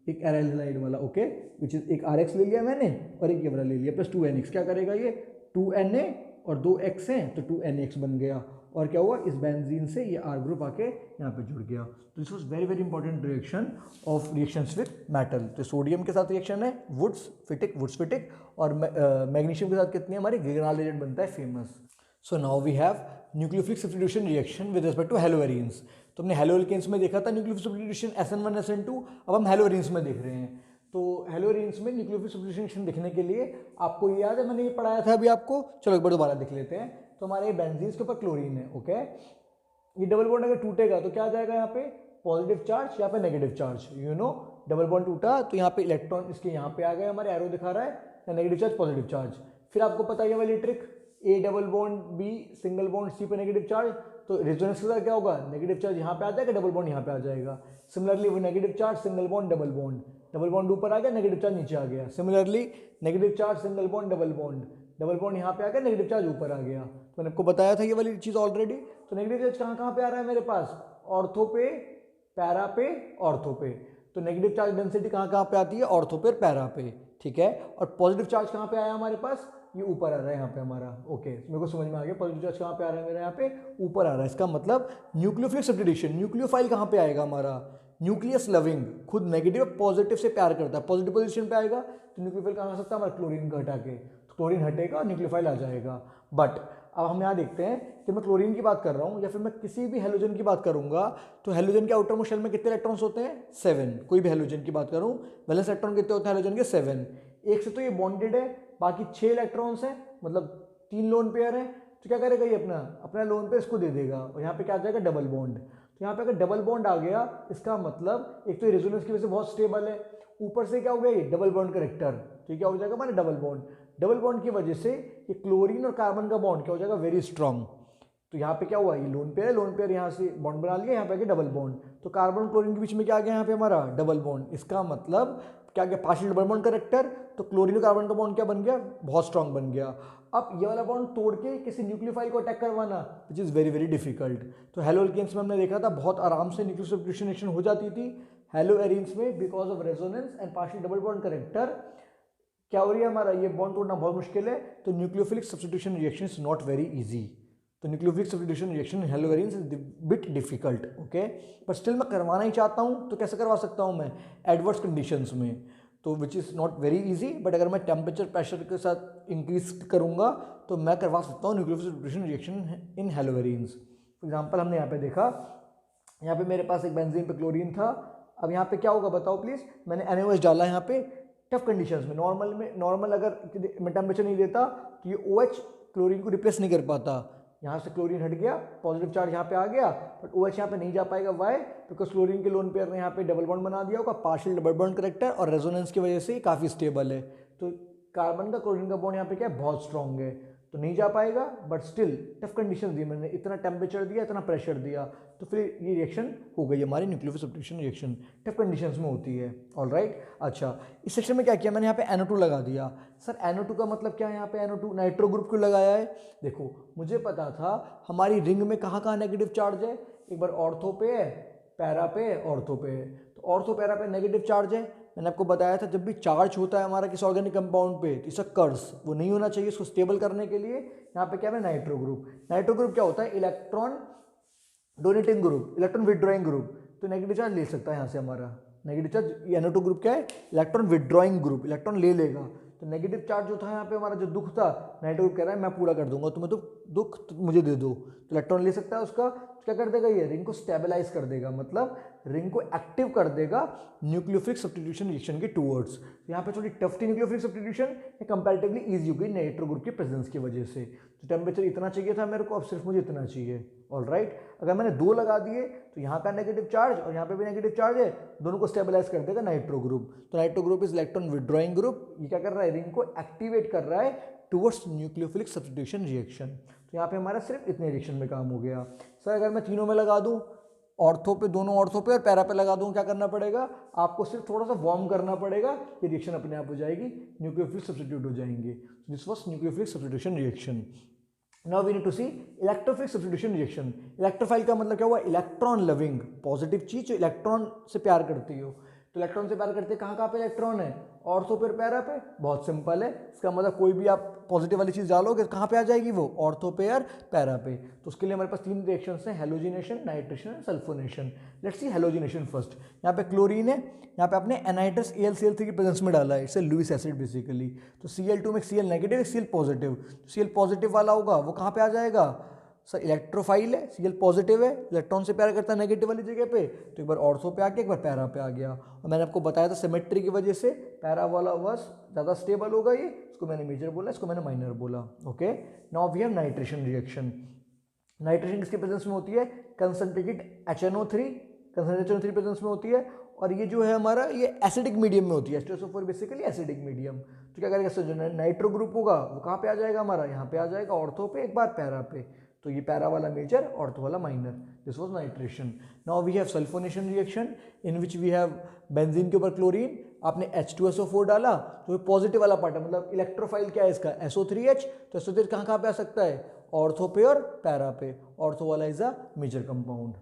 एक एराइल हेलाइड वाला, ओके, विच इज एक RX ले लिया मैंने और एक ये वाला ले लिया, प्लस 2NX, क्या करेगा ये, 2Na और 2X हैं तो 2NX बन गया, और क्या हुआ, इस बेंजीन से ये R ग्रुप आके यहाँ पे जुड़ गया। तो this was very very important reaction of reactions with metal. तो सोडियम के साथ रिएक्शन है वुड्स फिटिक, और मैग्नीशियम के साथ कितनी हमारी ग्रिगनाल रिएजेंट बनता है famous. So now we have nucleophilic substitution reaction with respect to haloarenes. तो हमने हेलो एल्केन्स में देखा था न्यूक्लियोफिलिक सब्स्टिट्यूशन SN1 SN2, अब हम हेलो एरीन्स में देख रहे हैं। तो हेलो एरीन्स में न्यूक्लियोफिलिक सब्स्टिट्यूशन देखने के लिए आपको ये याद है, मैंने ये पढ़ाया था अभी आपको, चलो एक बार दोबारा देख लेते हैं। तो हमारे बेंजीन के ऊपर क्लोरीन है, ओके, ये डबल बॉन्ड अगर टूटेगा तो क्या आ जाएगा यहाँ पे, पॉजिटिव चार्ज, यहाँ पे negative charge, you know, double bond टूटा तो यहाँ पे इलेक्ट्रॉन इसके यहाँ पे आ गए, हमारे एरो दिखा रहा है, नेगेटिव चार्ज पॉजिटिव चार्ज। फिर आपको पता है ये वाली trick, A double bond B single bond C पे नेगेटिव चार्ज, तो रेजोनेंस के साथ क्या होगा, नेगेटिव चार्ज यहाँ पे आ जाएगा, डबल बॉन्ड यहाँ पे आ जाएगा। सिमिलरली वो negative charge single bond, double bond ऊपर आ गया, नेगेटिव चार्ज नीचे आ गया। Similarly negative charge single bond, double bond यहाँ पे आ गया, नेगेटिव चार्ज ऊपर आ गया। तो मैंने आपको बताया था ये वाली चीज़ ऑलरेडी। तो नेगेटिव चार्ज कहाँ कहाँ पे आ रहा है मेरे पास, ऑर्थो पे, पैरा पे, ऑर्थो पे। तो नेगेटिव चार्ज डेंसिटी कहाँ कहाँ पे आती है, ऑर्थो पे, पैरा पे, ठीक है। और पॉजिटिव चार्ज कहाँ पे आया हमारे पास, ये ऊपर आ रहा है यहाँ पे हमारा, ओके, मेरे को समझ में आ गया। पॉजिटिव चार्ज कहाँ पे आ रहा है मेरा, यहाँ पे ऊपर आ रहा है, इसका मतलब न्यूक्लियोफिलिक सब्स्टिट्यूशन, न्यूक्लियोफाइल कहाँ पे आएगा हमारा, न्यूक्लियस लविंग, खुद नेगेटिव पॉजिटिव से प्यार करता है, पॉजिटिव पोजीशन पे आएगा, तो न्यूक्लियोफाइल कहाँ आ सकता है हमारा, क्लोरीन को हटा के, तो क्लोरीन हटेगा, न्यूक्लियोफाइल आ जाएगा। बट अब हम यहाँ देखते हैं कि मैं क्लोरीन की बात कर रहा हूँ या फिर मैं किसी भी हेलोजन की बात करूंगा, तो हेलोजन के आउटर मोस्ट शेल में कितने इलेक्ट्रॉन्स होते हैं, 7। कोई भी हेलोजन की बात करूँ, वैलेंस इलेक्ट्रॉन कितने होते हैं हेलोजन के, 7। एक से तो ये बॉन्डेड है, बाकी 6 इलेक्ट्रॉन्स हैं, मतलब 3 लोन पेयर है, तो क्या करेगा ये अपना लोन पेयर इसको दे देगा, और यहाँ पे क्या आ जाएगा, डबल बॉन्ड। तो यहाँ पे अगर डबल बॉन्ड आ गया, इसका मतलब एक तो ये रेजोनेंस की वजह से बहुत स्टेबल है, ऊपर से क्या हो गया, ये डबल बॉन्ड करेक्टर, तो क्या हो जाएगा हमारे डबल बॉन्ड की वजह से ये क्लोरीन और कार्बन का बॉन्ड क्या हो जाएगा, वेरी स्ट्रांग। तो यहाँ पे क्या हुआ, ये लोन पेयर यहाँ से बॉन्ड बना लिया, यहाँ पे आगे डबल बॉन्ड, तो कार्बन क्लोरीन के बीच में क्या आ गया यहाँ पे हमारा, डबल बॉन्ड। इसका मतलब क्या गया, पार्शियल डबल बॉन्ड करेक्टर, तो क्लोरीन और कार्बन का बॉन्ड क्या बन गया, बहुत स्ट्रांग बन गया। अब ये वाला बॉन्ड तोड़ के किसी न्यूक्लियोफाइल को अटैक करवाना, विच इज़ वेरी वेरी डिफिकल्ट। तो हेलो एल्केन्स में हमने देखा था बहुत आराम से न्यूक्लियोफिलिक सब्स्टिट्यूशन रिएक्शन हो जाती थी। हेलो एरीन्स में because of resonance and partial double bond character क्या हो रही है हमारा, ये बॉन्ड तोड़ना बहुत मुश्किल है, तो nucleophilic substitution reaction is not very easy. तो nucleophilic substitution reaction in haloarenes is bit difficult, okay, पर स्टिल मैं करवाना ही चाहता हूँ, तो कैसे करवा सकता हूँ मैं, एडवर्स कंडीशंस में, तो which is not very easy, but अगर मैं टेम्परेचर प्रेशर के साथ इंक्रीज करूँगा तो मैं करवा सकता हूँ nucleophilic substitution reaction in haloarenes. For example हमने यहाँ पे देखा, यहाँ पे मेरे पास एक बेंजीन पे क्लोरीन था, अब यहाँ पे क्या होगा बताओ प्लीज़, मैंने NaOH डाला यहाँ पे टफ कंडीशंस में, नॉर्मल अगर मैं टेम्परेचर नहीं देता तो ये OH क्लोरीन को रिप्लेस नहीं कर पाता, यहाँ से क्लोरीन हट गया, पॉजिटिव चार्ज यहाँ पे आ गया, बट OH यहाँ पे नहीं जा पाएगा, वाई, बिकॉज क्लोरीन के लोन पेयर ने यहाँ पे डबल बॉन्ड बना दिया होगा, पार्शियल डबल बॉन्ड करेक्टर, और रेजोनेंस की वजह से ये काफ़ी स्टेबल है, तो कार्बन का क्लोरीन का बॉन्ड यहाँ पे क्या है, बहुत स्ट्रॉन्ग है, तो नहीं जा पाएगा, बट स्टिल टफ कंडीशन दी मैंने, इतना टेम्परेचर दिया, इतना प्रेशर दिया, तो फिर ये रिएक्शन हो गई हमारी nucleophilic substitution reaction, tough conditions में होती है, ऑलराइट। अच्छा, इस सेक्शन में क्या किया मैंने, यहाँ पे NO2 लगा दिया। सर NO2 का मतलब क्या है, यहाँ पे NO2 नाइट्रो ग्रुप क्यों लगाया है, देखो मुझे पता था हमारी रिंग में कहाँ कहाँ नेगेटिव चार्ज है, एक बार ऑर्थो पे है, पैरा पे, ऑर्थो पे है, तो ऑर्थो पैरा पे नेगेटिव चार्ज है, मैंने आपको बताया था जब भी चार्ज होता है हमारा किसी ऑर्गेनिक कंपाउंड पे तो इसका कर्स वो नहीं होना चाहिए, इसको स्टेबल करने के लिए यहाँ पे क्या है नाइट्रो ग्रुप। नाइट्रो ग्रुप क्या होता है, electron donating group, electron withdrawing group, तो नेगेटिव चार्ज ले सकता है यहाँ से हमारा नेगेटिव चार्ज। NO2 ग्रुप क्या है, इलेक्ट्रॉन विड्रॉइंग ग्रुप, इलेक्ट्रॉन ले लेगा, तो नेगेटिव चार्ज जो था यहाँ पे हमारा जो दुख था, नाइट्रो ग्रुप कह रहा है मैं पूरा कर दूंगा, तुम्हें तो दुख मुझे दे दो, तो इलेक्ट्रॉन ले सकता है उसका, क्या कर देगा ये रिंग को स्टेबलाइज कर देगा, मतलब रिंग को एक्टिव कर देगा न्यूक्लियोफिलिक सब्स्टिट्यूशन रिएक्शन के टूवर्ड्स। तो यहाँ पे थोड़ी टफ थी न्यूक्लियोफिलिक सब्स्टिट्यूशन, कंपैरेटिवली इजी हो गई नाइट्रो ग्रुप के प्रेजेंस की वजह से। तो टेम्परेचर इतना चाहिए था मेरे को, अब सिर्फ मुझे इतना चाहिए, ऑलराइट। अगर मैंने 2 लगा दिए तो यहाँ का नेगेटिव चार्ज और यहाँ पे भी नेगेटिव चार्ज है, दोनों को स्टेबलाइज कर देगा नाइट्रो ग्रुप। तो nitro group is electron withdrawing group, ये क्या कर रहा है, रिंग को एक्टिवेट कर रहा है टुवर्ड्स न्यूक्लियोफिलिक सब्स्टिट्यूशन रिएक्शन। तो यहाँ पे हमारा सिर्फ इतने रिएक्शन में काम हो गया। सर अगर मैं तीनों में लगा दूँ, ऑर्थो पे, दोनों ऑर्थो पे और पैरा पे लगा दूँ, क्या करना पड़ेगा, आपको सिर्फ थोड़ा सा वार्म करना पड़ेगा, ये रिएक्शन अपने आप हो जाएगी, न्यूक्लियोफिलिक सब्स्टिट्यूट हो जाएंगे। This was nucleophilic substitution reaction. Now we need to see electrophilic substitution reaction. Electrophile का मतलब क्या हुआ, इलेक्ट्रॉन लविंग, पॉजिटिव चीज जो इलेक्ट्रॉन से प्यार करती हो। तो इलेक्ट्रॉन से प्यार करते कहाँ पे इलेक्ट्रॉन है, ऑर्थो पे, पैरा पे, बहुत सिंपल है। इसका मतलब कोई भी आप पॉजिटिव वाली चीज़ डालोगे कहाँ पे आ जाएगी वो, ऑर्थो पे और पैरा पे। तो उसके लिए हमारे पास 3 रिएक्शंस हैं, halogenation, nitration and sulphonation. Let's see halogenation first. यहाँ पे क्लोरीन है, यहाँ पे आपने एनाइट्रस AlCl3 की प्रेजेंस में डाला है, इट्स लुईस एसिड बेसिकली। तो Cl2 में Cl negative, Cl positive, Cl positive वाला होगा वो कहाँ पे आ जाएगा, सर इलेक्ट्रोफाइल है, Cl पॉजिटिव है, इलेक्ट्रॉन से प्यार करता है नेगेटिव वाली जगह पे, तो एक बार ऑर्थो पे आ गया, एक बार पैरा पे आ गया। और मैंने आपको बताया था सिमेट्री की वजह से पैरा वाला बस ज़्यादा स्टेबल होगा, ये इसको मैंने मेजर बोला, इसको मैंने माइनर बोला, okay. Now we have nitration reaction. Nitration किसके प्रेजेंस में होती है, concentrated HNO3, concentrated HNO3 presence में होती है, और ये जो है हमारा ये एसिडिक मीडियम में होती है, H2SO4 बेसिकली एसिडिक मीडियम। तो क्या करेगा, जो नाइट्रो ग्रुप होगा वो कहाँ पे आ जाएगा हमारा, यहाँ पे आ जाएगा ऑर्थो पे, एक बार पैरा पे, तो ये पैरा वाला मेजर, ऑर्थो वाला minor. This was nitration. Now we have sulphonation reaction in which we have benzene के ऊपर क्लोरीन, आपने H2SO4 डाला तो ये पॉजिटिव वाला पार्ट है, मतलब इलेक्ट्रोफाइल क्या है इसका, SO3H, तो SO3 कहाँ पे आ सकता है, ऑर्थो पे और पैरा पे, ऑर्थो वाला is a major compound.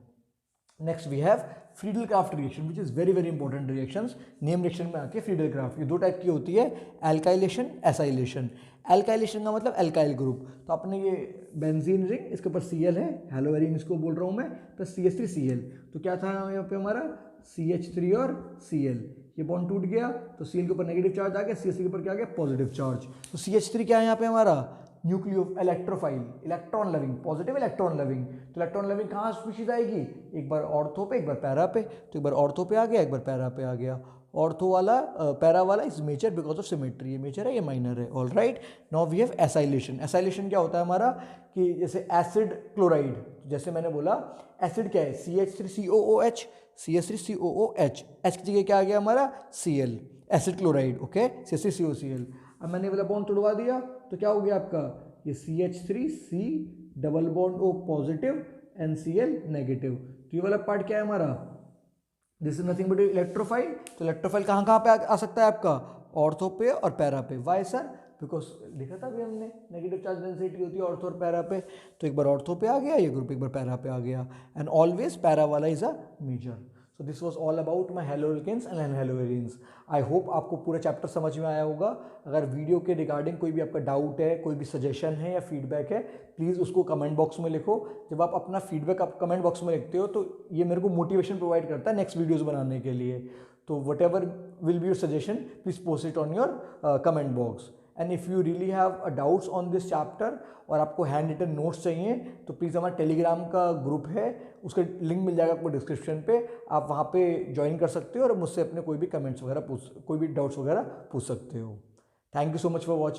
Next we have Friedel Crafts reaction which is very very important reactions. Name reaction में आती है फ्रीडल-क्राफ्ट। ये 2 टाइप की होती है, एल्काइलेशन, एसाइलेशन। एल्काइलेशन का मतलब एल्काइल ग्रुप, तो आपने ये बेंजीन रिंग, इसके ऊपर Cl है, हेलोवेरिन इसको बोल रहा हूँ मैं, प्लस CH3Cl, तो क्या था यहाँ पे हमारा CH3 और Cl, ये बॉन्ड टूट गया तो Cl के ऊपर नेगेटिव चार्ज आ गया, CH3 के ऊपर क्या आ गया, पॉजिटिव चार्ज। तो CH3 क्या है यहाँ पे हमारा, nucleo electrophile, electron loving, positive electron loving. तो इलेक्ट्रॉन लविंग कहाँ स्पीशीज आएगी, एक बार ऑर्थो पे, एक बार पैरा पे, तो एक बार ऑर्थो पे आ गया, एक बार पैरा पे आ गया। ऑर्थो वाला पैरा वाला is major because of symmetry, ये मेजर है, ये माइनर है, all right. Now we have acylation. Acylation क्या होता है हमारा, कि जैसे एसिड क्लोराइड, जैसे मैंने बोला एसिड क्या है, CH3COOH, CH3COOH, H की जगह क्या आ गया हमारा Cl, acid chloride, okay, CH3COCl। अब मैंने वाला बॉन्ड तोड़वा दिया तो क्या हो गया आपका, ये CH3C double bond O positive and Cl negative. तो ये वाला पार्ट क्या है हमारा, this is nothing but electrophile. तो इलेक्ट्रोफाइल कहाँ कहाँ पे आ सकता है आपका, ऑर्थो पे और पैरा पे। वाई सर, बिकॉज देखा था अभी हमने नेगेटिव चार्ज डेंसिटी होती है ऑर्थो और पैरा पे, तो एक बार ऑर्थो पे आ गया ये ग्रुप, एक बार पैरा पे आ गया, एंड ऑलवेज पैरा वाला is a major. So this was all about my haloalkanes and haloarenes. I hope आपको पूरा चैप्टर समझ में आया होगा। अगर वीडियो के रिगार्डिंग कोई भी आपका डाउट है, कोई भी सजेशन है या फीडबैक है, प्लीज़ उसको कमेंट बॉक्स में लिखो। जब आप अपना फीडबैक आप कमेंट बॉक्स में लिखते हो तो ये मेरे को मोटिवेशन प्रोवाइड करता है नेक्स्ट वीडियोज़ बनाने के लिए। तो what ever will be your suggestion, please post it on your comment box. And if you really have doubts on this chapter और आपको हैंड रिटन नोट्स चाहिए तो प्लीज़ हमारा टेलीग्राम का ग्रुप है, उसका लिंक मिल जाएगा आपको डिस्क्रिप्शन पे, आप वहाँ पे ज्वाइन कर सकते हो और मुझसे अपने कोई भी कमेंट्स वगैरह कोई भी डाउट्स वगैरह पूछ सकते हो। Thank you so much for watching.